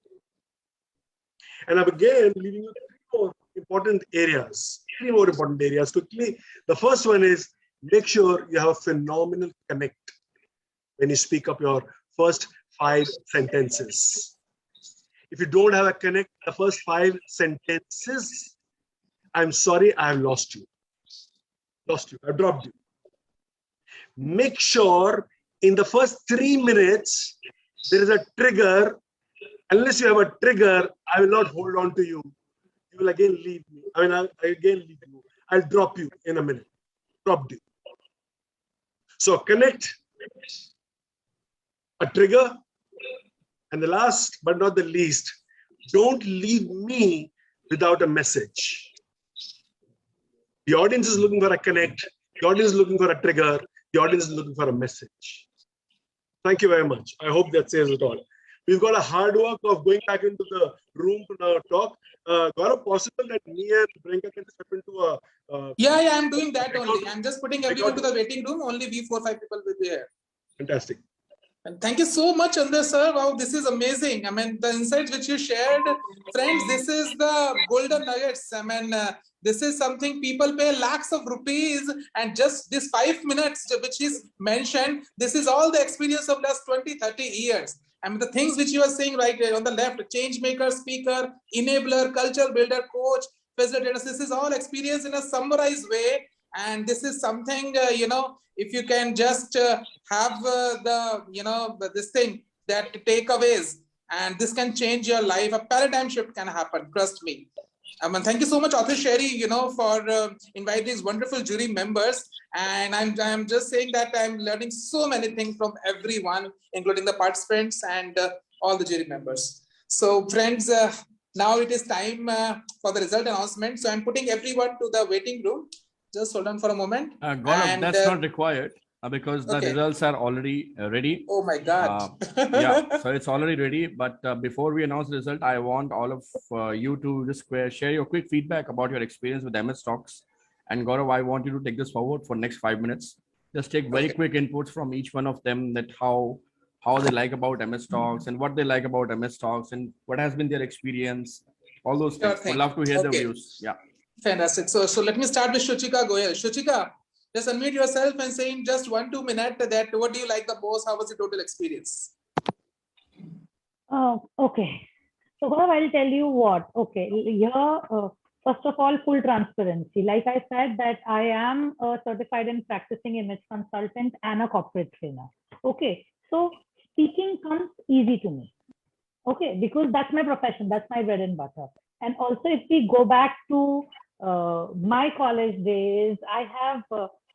And I'm again leaving you 3 more important areas. 3 more important areas quickly. The first one is make sure you have a phenomenal connect when you speak up your first 5 sentences. If you don't have a connect, the first 5 sentences, I'm sorry, I have lost you. Lost you, I've dropped you. Make sure in the first 3 minutes, there is a trigger. Unless you have a trigger, I will not hold on to you. You will again leave me. I'll again leave you. I'll drop you in a minute. Dropped you. So connect, a trigger, and the last but not the least, don't leave me without a message. The audience is looking for a connect. The audience is looking for a trigger. The audience is looking for a message. Thank you very much. I hope that says it all. We've got a hard work of going back into the room to now talk. Gaurav, possible that me and Priyanka can step into a... Yeah, I'm doing that only. I'm just putting everyone to the waiting room. Only we 4-5 people will be here. Fantastic. And thank you so much, Andres sir. Wow, this is amazing. I mean, the insights which you shared, friends, this is the golden nuggets. I mean, this is something people pay lakhs of rupees, and just this 5 minutes which is mentioned, this is all the experience of last 20-30 years. I mean, the things which you are saying right on the left, change maker, speaker, enabler, culture builder, coach, facilitator, this is all experience in a summarized way. And this is something, if you can just have this thing, that takeaways, and this can change your life. A paradigm shift can happen, trust me. And thank you so much, Author Sherry, for inviting these wonderful jury members. And I'm just saying that I'm learning so many things from everyone, including the participants and all the jury members. So friends, now it is time for the result announcement. So I'm putting everyone to the waiting room. Just hold on for a moment. Gaurav, that's not required because the results are already ready. Oh my God. Yeah, so it's already ready. But before we announce the result, I want all of you to just share your quick feedback about your experience with MS Talks. And Gaurav, I want you to take this forward for next 5 minutes. Just take very quick inputs from each one of them, that how how they like about MS Talks and what they like about MS Talks and what has been their experience. All those Sure things. thing. Would love to hear the Okay. views. Yeah. Fantastic. So let me start with Shuchika Goyal. Shuchika, just unmute yourself and say in just 1-2 minutes that what do you like the most? How was the total experience? Okay. So Gaurav, I'll tell you what. Okay, here, first of all, full transparency. Like I said, that I am a certified and practicing image consultant and a corporate trainer. Okay, so speaking comes easy to me. Okay, because that's my profession, that's my bread and butter. And also, if we go back to my college days, I have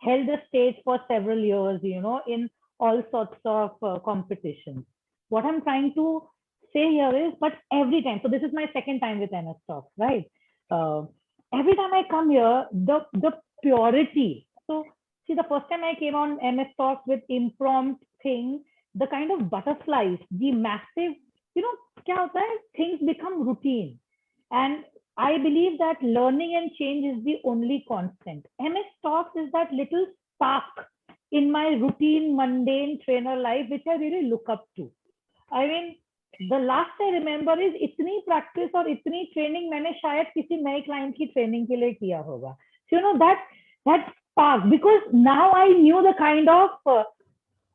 held the stage for several years, you know, in all sorts of competitions. What I'm trying to say here is, but every time, so this is my second time with MS Talks, right? Every time I come here, the purity. So see, the first time I came on MS Talks with impromptu thing, the kind of butterflies, the massive, you know, kya hota hai? Things become routine. And I believe that learning and change is the only constant. MS Talks is that little spark in my routine, mundane trainer life, which I really look up to. I mean, the last I remember is इतनी practice और इतनी training मैंने शायद किसी नए client की training के लिए किया होगा. So, you know, that spark, because now I knew the kind of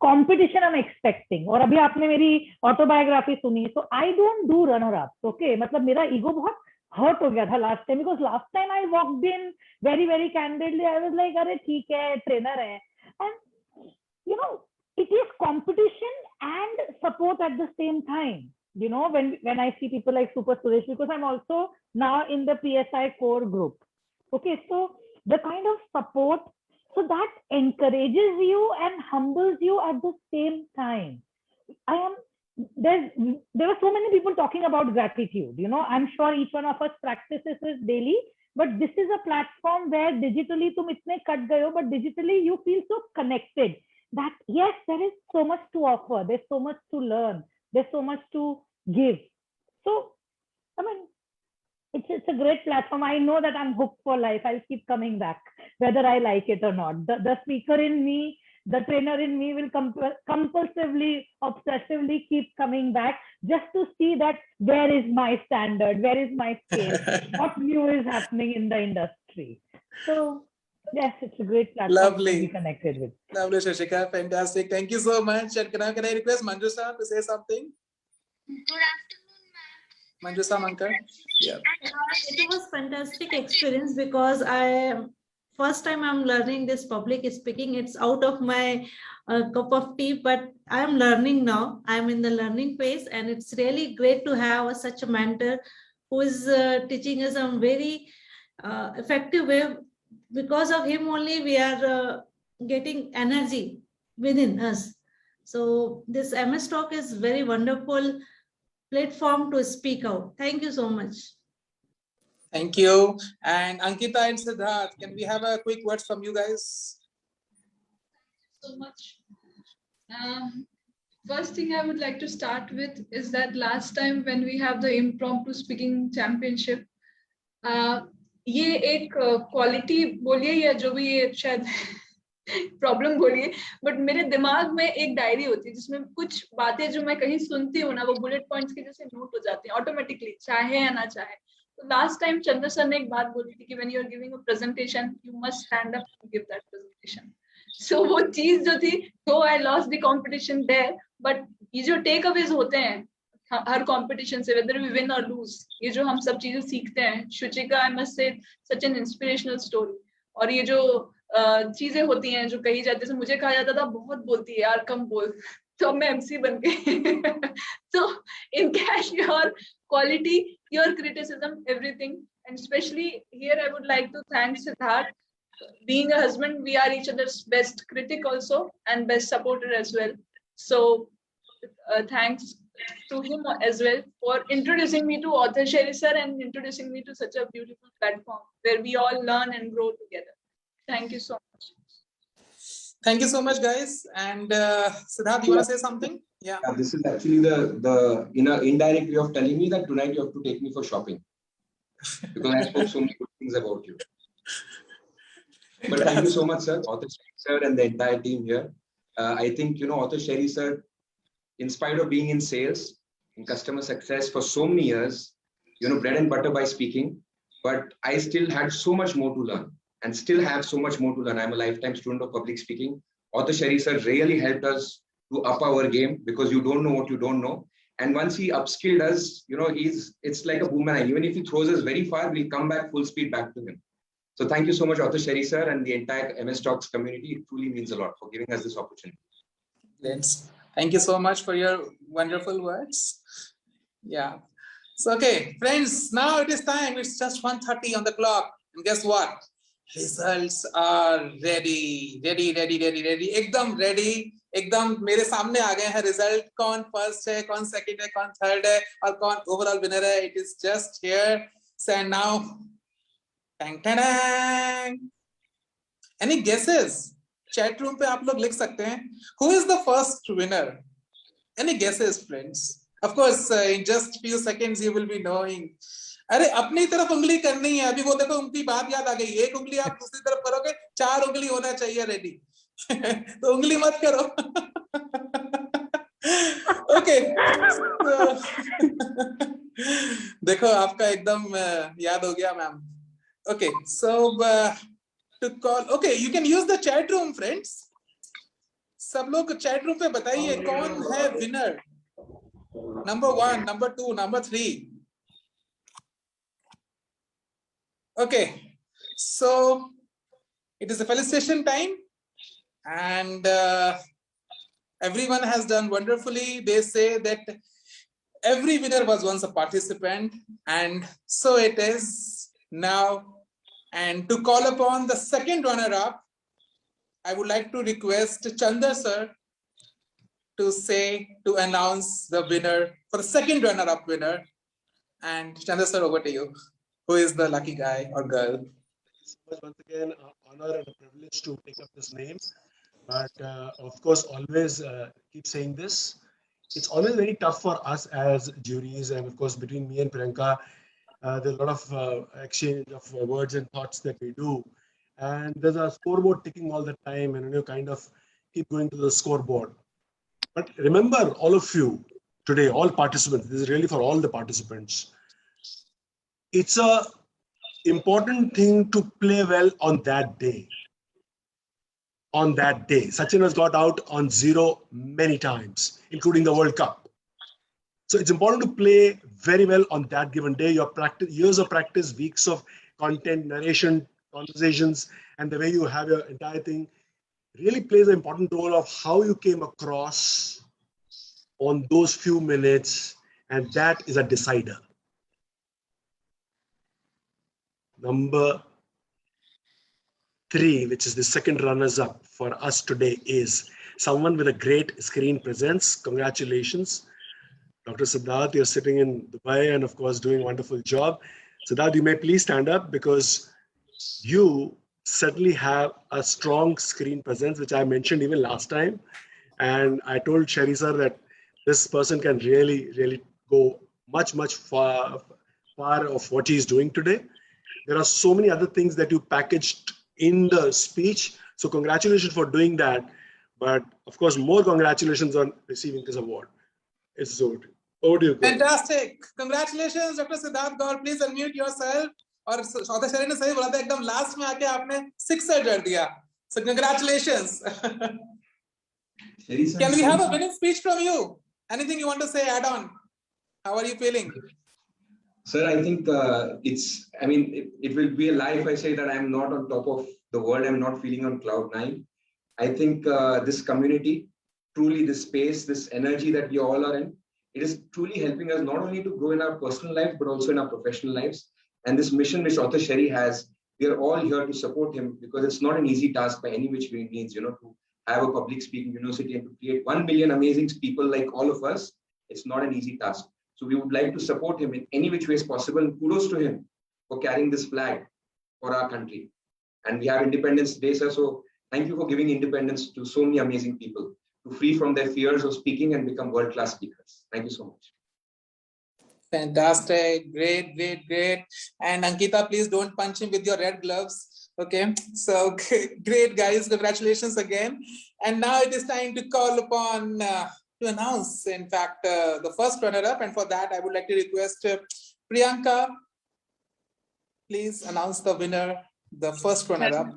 competition I'm expecting. और अभी आपने मेरी autobiography सुनी, so I don't do runner-ups. Okay, मतलब मेरा ego बहुत hurt हो गया था last time, because last time I walked in very candidly, I was like, अरे ठीक है, trainer है. And you know, it is competition and support at the same time. You know, when I see people like Super Suresh, because I'm also now in the PSI core group. Okay, so the kind of support, so that encourages you and humbles you at the same time. There were so many people talking about gratitude. You know, I'm sure each one of us practices this daily, but this is a platform where digitally tum itne cut gaye ho, but digitally you feel so connected that yes, there is so much to offer, there's so much to learn, there's so much to give. So, I mean, it's a great platform. I know that I'm hooked for life. I'll keep coming back, whether I like it or not. The speaker in me, the trainer in me will compulsively, obsessively keep coming back just to see that where is my standard, where is my scale, what new is happening in the industry. So, yes, it's a great platform to be connected with. Lovely, Shuchika. Fantastic. Thank you so much. And can I request Manjusa to say something? Good afternoon, ma'am. Manjusa Mankar. Yeah. It was fantastic experience because first time I'm learning this public speaking. It's out of my cup of tea, but I'm learning now. I'm in the learning phase, and it's really great to have such a mentor who is teaching us a very effective way. Because of him only we are getting energy within us. So this MS Talk is very wonderful platform to speak out. Thank you so much. Thank you. And Ankita and Siddharth, can we have a quick words from you guys? So much. First thing I would like to start with is that last time when we have the impromptu speaking championship, ये एक quality बोलिए या जो भी ये शायद problem बोलिए, but मेरे दिमाग में एक डायरी होती है जिसमें कुछ बातें जो मैं कहीं सुनती हूँ ना, वो बुलेट पॉइंट्स के जैसे नोट हो जाती हैं ऑटोमेटिकली, चाहे या ना चाहे. तो लास्ट टाइम चंद्र सर ने एक बात बोली थी कि when you are giving a presentation you must stand up to give that presentation. So वो चीज जो थी, तो I lost the competition there, but ये जो टेक अवेज होते हैं हर कंपटीशन से, whether we win or lose, ये जो हम सब चीजें सीखते हैं. शुचिका, I must say such an inspirational story. और ये जो चीजें होती हैं जो कही जाती है, मुझे कहा जाता था बहुत बोलती है यार, कम बोल, तो अब मैं MC बन गई. So in cash, your quality, your criticism, everything, and especially here I would like to thank Siddharth. Being a husband, we are each other's best critic also and best supporter as well. So thanks to him as well for introducing me to Author Sherry sir and introducing me to such a beautiful platform where we all learn and grow together. Thank you so much. Thank you so much, guys. And Siddharth, you want to say something? Yeah. This is actually the indirect way of telling me that tonight you have to take me for shopping, because I spoke so many good things about you. But thank you so much, sir, Author Sherry sir, and the entire team here. I think Author Sherry sir in spite of being in sales, in customer success for so many years, bread and butter by speaking, but I still had so much more to learn and still have so much more to learn. I'm a lifetime student of public speaking. Author Sherry sir really helped us to up our game because you don't know what you don't know. And once he upskilled us, it's like a boomerang. Even if he throws us very far, we'll come back full speed back to him. So thank you so much, Author Sherry sir, and the entire MS Talks community. It truly means a lot for giving us this opportunity. Thank you so much for your wonderful words. Yeah. So, okay, friends, now it is time. It's just 1:30 on the clock. And guess what? Results are ready. एकदम ready. एकदम मेरे सामने आ गए हैं result. कौन first है, कौन second है, कौन थर्ड है और कौन ओवरऑल विनर है. It is just here. So now, tang tang tang. Any guesses? Chat room पे आप लोग लिख सकते हैं. Who is the first winner? Any guesses, friends? Of course, in just few seconds you will be knowing. अरे अपनी तरफ उंगली करनी है. अभी वो देखो उनकी बात याद आ गई. एक उंगली आप दूसरी तरफ करोगे, 4 उंगली होना चाहिए रेडी. तो उंगली मत करो. Okay. देखो आपका एकदम याद हो गया ma'am. Okay, so to call. Okay, you can use the chat room, friends. सब लोग chat room पे बताइए कौन है winner. Number 1, number 2, number 3. Okay, so it is a felicitation time, and everyone has done wonderfully. They say that every winner was once a participant, and so it is now. And to call upon the second runner-up, I would like to request Chandra sir to announce the winner for the second runner-up winner. And Chandra sir, over to you. Who is the lucky guy or girl? Once again, honor and a privilege to take up this name. But of course, always keep saying this. It's always very tough for us as juries, and of course, between me and Priyanka, there's a lot of exchange of words and thoughts that we do. And there's a scoreboard ticking all the time, and you kind of keep going to the scoreboard. But remember, all of you today, all participants, this is really for all the participants. It's a important thing to play well on that day. On that day, Sachin has got out on 0 many times, including the World Cup. So it's important to play very well on that given day. Your practice, years of practice, weeks of content, narration, conversations, and the way you have your entire thing really plays an important role of how you came across on those few minutes, and that is a decider. Number 3, which is the second runners-up for us today, is someone with a great screen presence. Congratulations. Dr. Siddharth, you're sitting in Dubai and of course doing a wonderful job. Siddharth, you may please stand up because you certainly have a strong screen presence, which I mentioned even last time. And I told Sherry sir that this person can really go much far of what he's doing today. There are so many other things that you packaged in the speech. So congratulations for doing that. But of course, more congratulations on receiving this award. It's over to you. Fantastic. Congratulations, Dr. Siddharth Gaur. Please unmute yourself. और Author Sherry ने सही बोला था, एकदम last में आके आपने 6 जड़ दिया. So congratulations. Can we have a winning speech from you? Anything you want to say, add on? How are you feeling? Sir, I think it will be a lie if I say that I'm not on top of the world. I'm not feeling on cloud 9. I think this community, truly this space, this energy that we all are in, it is truly helping us not only to grow in our personal lives, but also in our professional lives. And this mission which Author Sherry has, we are all here to support him because it's not an easy task by any which way it means, to have a public speaking university and to create 1 million amazing people like all of us. It's not an easy task. So we would like to support him in any which ways possible. And kudos to him for carrying this flag for our country. And we have Independence Day, sir. So thank you for giving independence to so many amazing people to free from their fears of speaking and become world-class speakers. Thank you so much. Fantastic. Great. And Ankita, please don't punch him with your red gloves. Okay. So great, guys. Congratulations again. And now it is time to call upon to announce, in fact, the first runner-up. And for that, I would like to request Priyanka, please announce the winner, the first runner-up.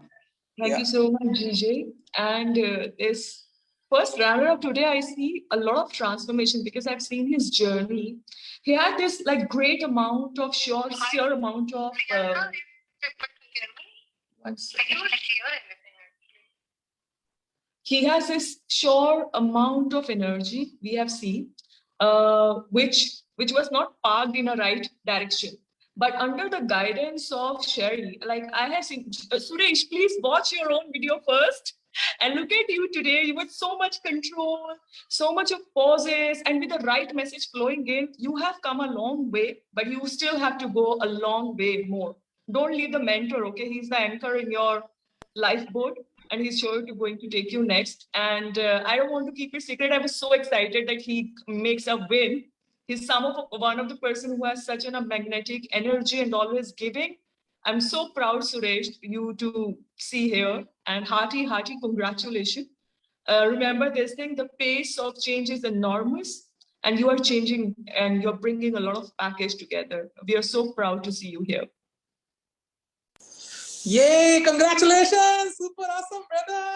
Thank you so much, GJ. And this first runner-up today, I see a lot of transformation because I've seen his journey. He had this like great amount of sheer amount of. One second. He has this sure amount of energy we have seen, which was not parked in a right direction. But under the guidance of Sherry, like I have seen, Suresh, please watch your own video first and look at you today. You with so much control, so much of pauses, and with the right message flowing in, you have come a long way, but you still have to go a long way more. Don't leave the mentor, okay? He's the anchor in your lifeboat, and he's sure to going to take you next. And I don't want to keep it secret. I was so excited that he makes a win. He's one of the person who has such a magnetic energy and always giving. I'm so proud, Suresh, you to see here, and hearty congratulations. Remember this thing, the pace of change is enormous, and you are changing and you're bringing a lot of package together. We are so proud to see you here. Yay, congratulations, super awesome, brother.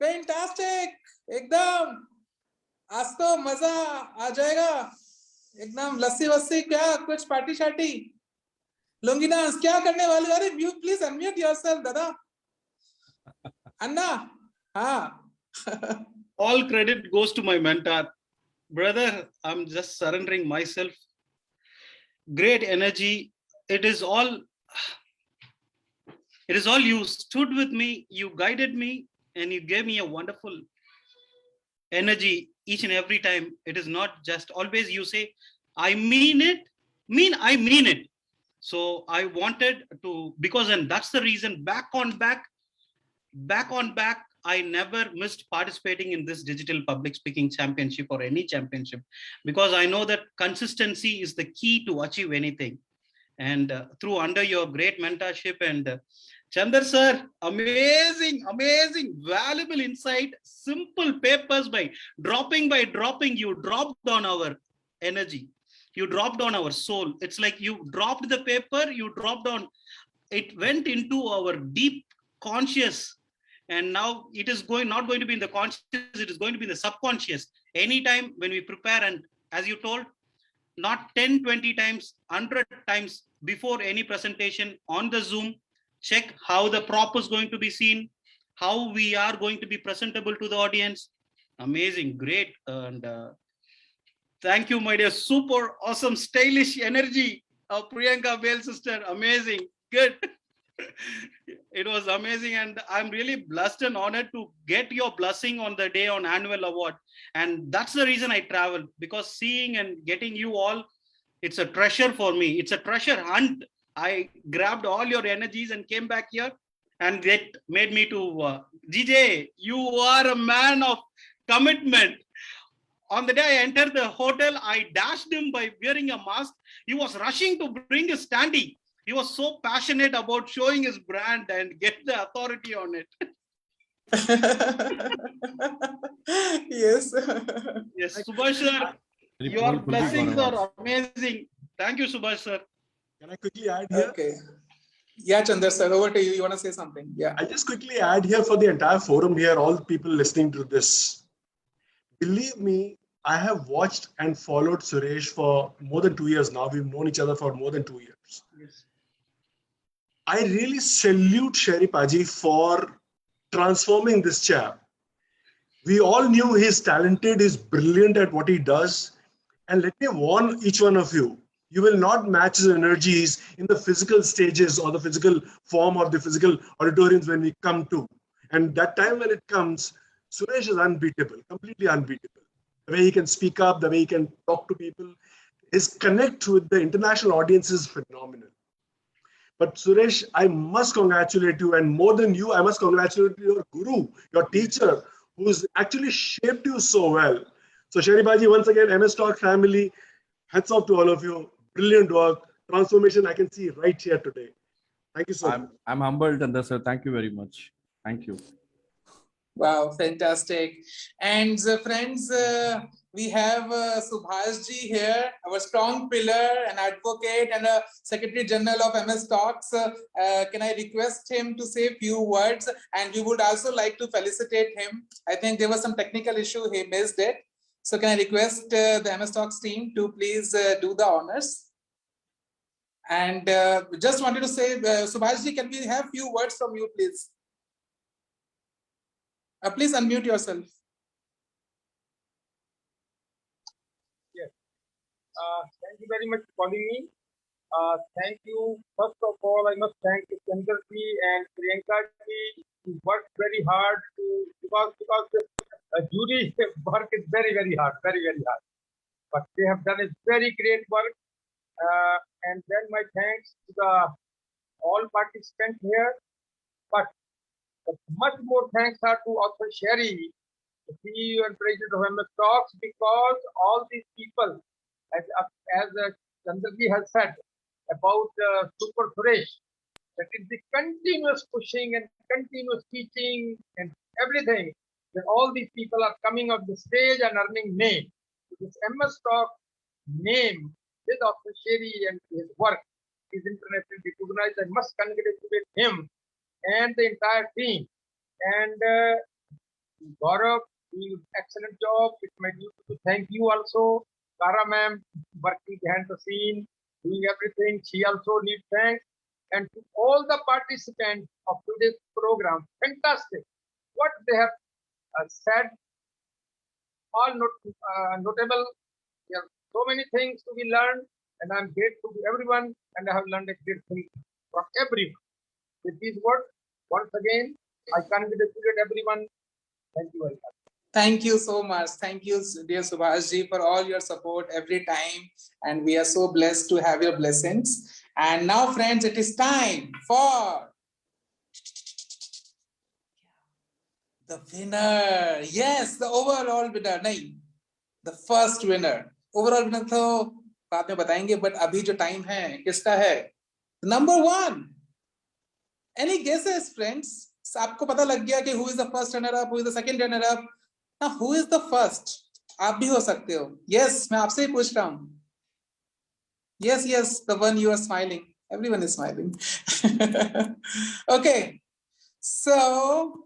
Fantastic, एकदम आज तो मजा आ जाएगा, एकदम लस्सी वस्सी क्या कुछ party शार्टी lungi dance क्या करने वाले? अरे you please unmute yourself, दादा. अन्ना, हाँ. All credit goes to my mentor. Brother, I'm just surrendering myself. Great energy. It is all you stood with me, you guided me, and you gave me a wonderful energy each and every time. It is not just always you say, I mean it, I mean it. So I wanted to, because, and that's the reason, back on back, I never missed participating in this digital public speaking championship or any championship, because I know that consistency is the key to achieve anything. And through under your great mentorship and Chandar sir, amazing, valuable insight, simple papers by dropping, you dropped on our energy. You dropped on our soul. It's like you dropped the paper, you dropped on, it went into our deep conscious. And now it is not going to be in the conscious, it is going to be in the subconscious. Anytime when we prepare, and as you told, not 10, 20 times, 100 times before any presentation on the Zoom, check how the prop is going to be seen, how we are going to be presentable to the audience. Amazing, great. And thank you, my dear, super awesome, stylish energy of Priyanka Bale sister. Amazing, good. It was amazing, and I'm really blessed and honored to get your blessing on the day on annual award. And that's the reason I traveled, because seeing and getting you all, it's a treasure for me. It's a treasure hunt. I grabbed all your energies and came back here, and that made me to GJ, you are a man of commitment. On the day I entered the hotel, I dashed him by wearing a mask. He was rushing to bring his standee. He was so passionate about showing his brand and get the authority on it. Yes. Yes, Subhash sir, your blessings are amazing. Thank you, Subhash sir. Can I quickly add here? Okay. Yeah, Chandar sir, over to you. You want to say something? Yeah. I just quickly add here for the entire forum here, all the people listening to this. Believe me, I have watched and followed Suresh for more than 2 years now. We've known each other for more than 2 years. Yes. I really salute Sherry Paji for transforming this chap. We all knew he's talented, he's brilliant at what he does. And let me warn each one of you, you will not match his energies in the physical stages or the physical form or the physical auditoriums when we come to. And that time when it comes, Suresh is unbeatable, completely unbeatable. The way he can speak up, the way he can talk to people, his connect with the international audience is phenomenal. But Suresh, I must congratulate you, and more than you, I must congratulate your guru, your teacher, who's actually shaped you so well. So Sherry Baji, once again, MS Talk family, hats off to all of you. Brilliant work, transformation I can see right here today. Thank you so much. I'm humbled, Chandar sir. Thank you very much. Thank you. Wow, fantastic. And friends, we have Subhash ji here, our strong pillar, an advocate and a Secretary General of MS Talks. Can I request him to say a few words? And we would also like to felicitate him. I think there was some technical issue, he missed it. So can I request the MS Talks team to please do the honors? And just wanted to say, Subhash ji, can we have few words from you, please? Please unmute yourself. Yes. Thank you very much for calling me. Thank you. First of all, I must thank Chandra ji and Priyanka ji, who worked very hard because the jury work is very hard, very hard. But they have done a very great work. And then my thanks to all participants here. But much more thanks are to Author Sherry, the CEO and President of MS Talks, because all these people, as Chandraji has said about Super Suresh, that is the continuous pushing and continuous teaching and everything, that all these people are coming up the stage and earning name. This MS Talk name with Author Sherry and his work is internationally recognized. I must congratulate him and the entire team. And Gaurav, doing excellent job. It's my duty to thank you also. Tara ma'am, working behind the scene, doing everything. She also needs thanks. And to all the participants of today's program, fantastic. What they have said, all notable. There are so many things to be learned, and I'm grateful to everyone, and I have learned a great thing from everyone. With these words, once again, I congratulate everyone. Thank you very much. Thank you so much. Thank you, dear Subhash ji, for all your support every time. And we are so blessed to have your blessings. And now, friends, it is time for the winner. Yes, the overall winner. नहीं, the first winner. Overall winner तो बाद में बताएंगे, but अभी जो time है, किसका है? Number 1. Any guesses, friends? आपको पता लग गया कि who is the first runner up, who is the second runner up? Now, who is the first? आप भी हो सकते हो. Yes, मैं आपसे ही पूछ रहा हूँ. Yes, the one you are smiling. Everyone is smiling. Okay, so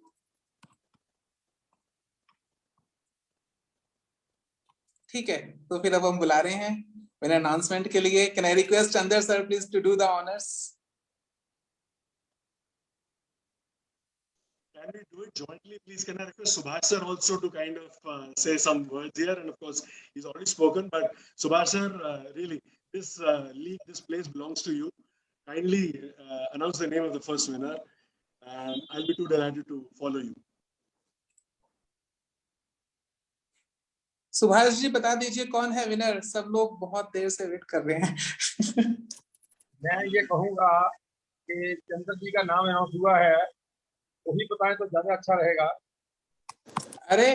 ठीक है, तो फिर अब हम बुला रहे हैं विनर अनाउंसमेंट के लिए. Can I request Chandra sir please to do the honors? Can we do it jointly, please? Can I request Subhash sir also to kind of say some words here? And of course, he's already spoken, but Subhash sir, really, this league, this place belongs to you. Kindly announce the name of the first winner. I'll be too delighted to follow you. Subhash ji बता दीजिए कौन है winner. सब लोग बहुत देर से wait कर रहे हैं. मैं ये कहूंगा कि चंद्र जी का नाम अनाउंस हुआ है, वही बताएं तो ज्यादा अच्छा रहेगा. अरे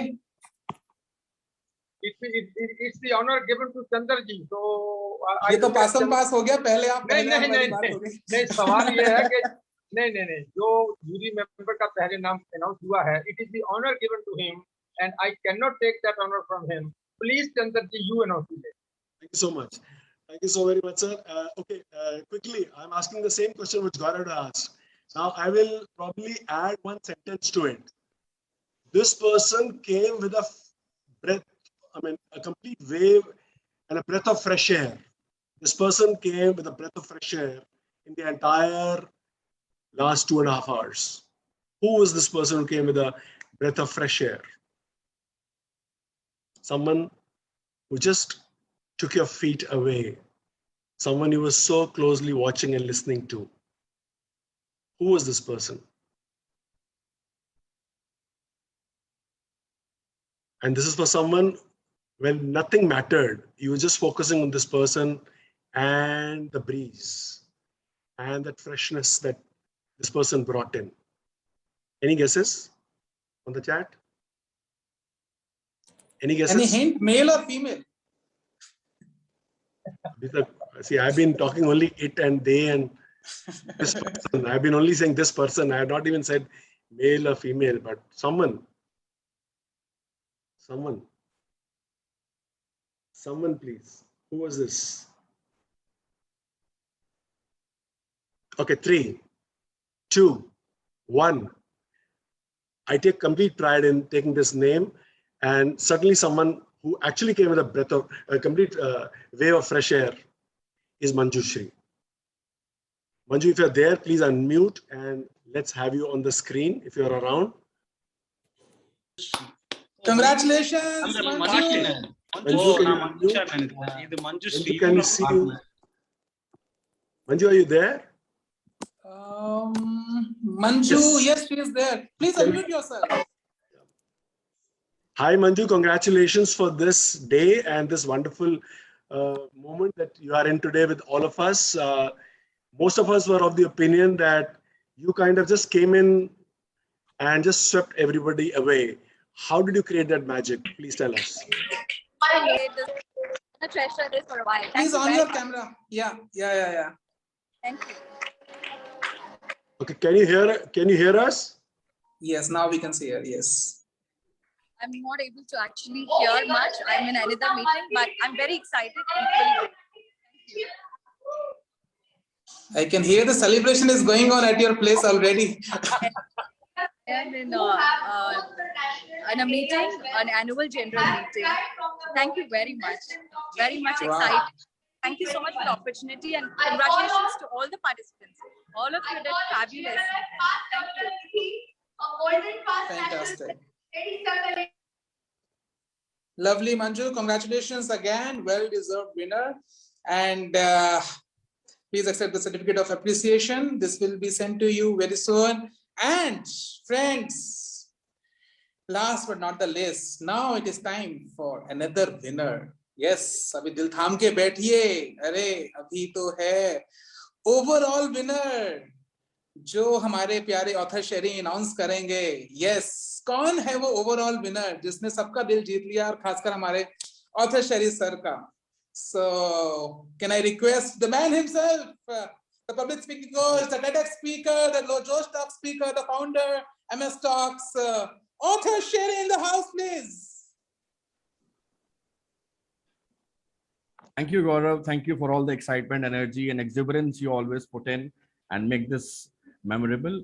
it's the honor given to Chandra ji. So ये तो पास हो गया. पहले आप नहीं, सवाल ये है कि नहीं, जो जूरी मेंबर का पहले नाम अनाउंस हुआ है, it is the honor given to him and I cannot take that honor from him. Please, Chandra ji, you announce it. Thank you so much. Thank you so very much, sir. Okay, quickly, I'm asking the same question which Gaurav asked. Now, I will probably add one sentence to it. This person came with a breath, a complete wave and a breath of fresh air. This person came with a breath of fresh air in the entire last 2.5 hours. Who was this person who came with a breath of fresh air? Someone who just took your feet away. Someone you were so closely watching and listening to. Who was this person? And this is for someone when nothing mattered. You were just focusing on this person and the breeze and that freshness that this person brought in. Any guesses on the chat? Any guesses? Any hint, male or female? See, I've been talking only it and they and this person. I've been only saying this person. I have not even said male or female, but someone. Someone, please. Who was this? Okay, 3, 2, 1. I take complete pride in taking this name, and certainly someone who actually came with a breath of a complete wave of fresh air is Manjushri. Manju, if you're there, please unmute and let's have you on the screen if you're around. Congratulations, Manju. Manju, can you see you? Manju, are you there? Manju, yes, she is there. Please unmute yourself. Hi, Manju. Congratulations for this day and this wonderful moment that you are in today with all of us. Most of us were of the opinion that you kind of just came in and just swept everybody away. How did you create that magic? Please tell us. I made this treasure this for a while. Please on your camera. Yeah. Thank you. Okay, can you hear us? Yes, now we can see her. Yes. I'm not able to actually hear much. I'm in another meeting, but I'm very excited. Thank you. I can hear the celebration is going on at your place already. I'm in a meeting, an annual general meeting. Thank you very much. Very much excited. Thank you so much for the opportunity, and congratulations to all the participants. All of you did fabulous. Fantastic. Lovely, Manju. Congratulations again. Well-deserved winner. And please accept the certificate of appreciation. This will be sent to you very soon. And friends, last but not the least, now it is time for another winner. Yes, अभी दिल थाम के बैठिए. अरे अभी तो है overall winner जो हमारे प्यारे ऑथर शेरी अनाउंस करेंगे. यस, कौन है वो ओवरऑल विनर जिसने सबका दिल जीत लिया, और खासकर हमारे ऑथर शेरी सर का. So can I request the man himself, the public speaking coach, the TEDx speaker, the Josh Talk speaker, the founder, MS Talks, author Sherry in the house, please. Thank you, Gaurav. Thank you for all the excitement, energy, and exuberance you always put in and make this memorable.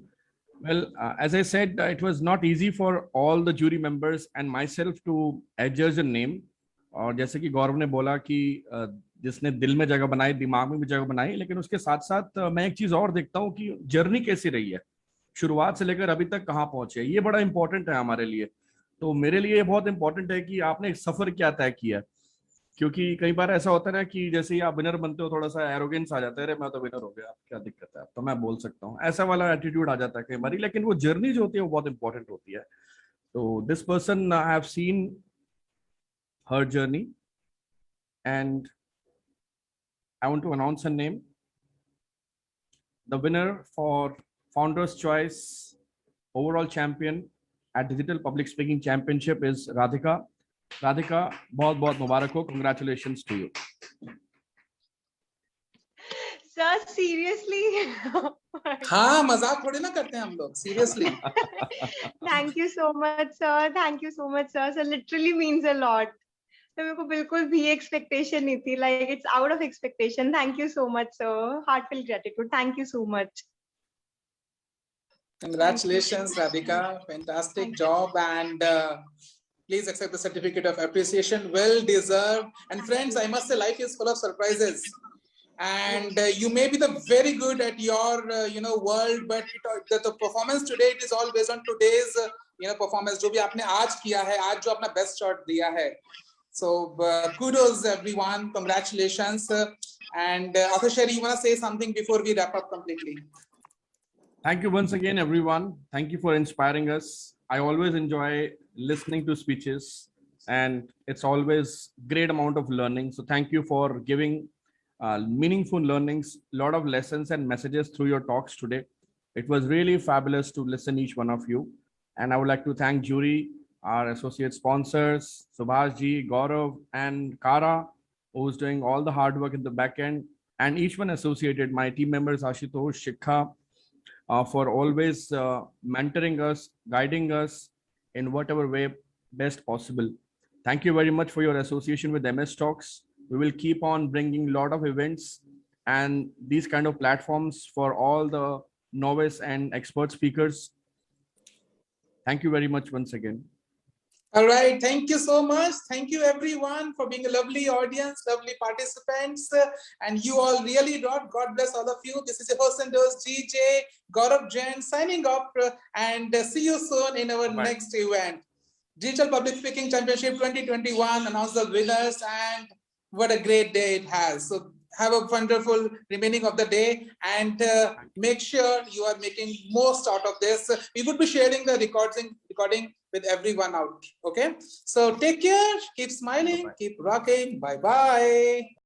Well, as I said, it was not easy for all the jury members and myself to adjudge a name. और जैसे कि गौरव ने बोला कि जिसने दिल में जगह बनाई, दिमाग में भी जगह बनाई, लेकिन उसके साथ साथ मैं एक चीज और देखता हूँ कि जर्नी कैसी रही है, शुरुआत से लेकर अभी तक कहाँ पहुंचे. ये बड़ा इंपॉर्टेंट है हमारे लिए. तो मेरे लिए ये बहुत इंपॉर्टेंट है कि आपने एक सफर क्या तय किया, क्योंकि कई बार ऐसा होता है ना कि जैसे ही आप विनर बनते हो थोड़ा सा एरोगेंस आ जाता है, अरे मैं तो विनर हो गया, क्या दिक्कत है, तो मैं बोल सकता हूँ, ऐसा वाला एटीट्यूड आ जाता है कई बार. लेकिन वो जर्नी जो होती है वो बहुत इंपॉर्टेंट होती है. तो this person I have seen her journey, and I want to announce her name. The winner for Founders Choice overall champion at Digital Public Speaking Championship is Radhika. Radhika, बहुत मुबारक हो. Congratulations to you. Sir, seriously? हाँ, मजाक थोड़ी ना करते हैं हम लोग. Seriously. Thank you so much, sir. Thank you so much, sir. So literally means a lot. तो मेरे को बिल्कुल भी expectation नहीं थी. Like it's out of expectation. Thank you so much, sir. Heartfelt gratitude. Thank you so much. Congratulations, Radhika. Fantastic job, and please accept the certificate of appreciation. Well deserved. And friends, I must say, life is full of surprises. And you may be the very good at your world, but the performance today, it is all based on today's performance. जो भी आपने आज किया है, आज जो अपना best shot दिया है. So kudos everyone, congratulations. And Author Sherry, you want to say something before we wrap up completely? Thank you once again, everyone. Thank you for inspiring us. I always enjoy listening to speeches, and it's always great amount of learning. So thank you for giving meaningful learnings, lot of lessons and messages through your talks today. It was really fabulous to listen each one of you. And I would like to thank jury, our associate sponsors, Subhash ji, Gaurav, and Kara, who's doing all the hard work in the back end, and each one associated, my team members, Ashutosh, Shikha, for always mentoring us, guiding us in whatever way best possible. Thank you very much for your association with MS Talks. We will keep on bringing a lot of events and these kind of platforms for all the novice and expert speakers. Thank you very much once again. All right, thank you so much. Thank you everyone for being a lovely audience, lovely participants, and you all really rock. God bless all of you. This is your host and host GJ Gaurav Jain signing off, and see you soon in our next event. Digital Public Speaking Championship 2021, announce the winners, and what a great day it has. So have a wonderful remaining of the day, and make sure you are making most out of this. We would be sharing the recording with everyone out. Okay, so take care, keep smiling, keep rocking. Bye bye.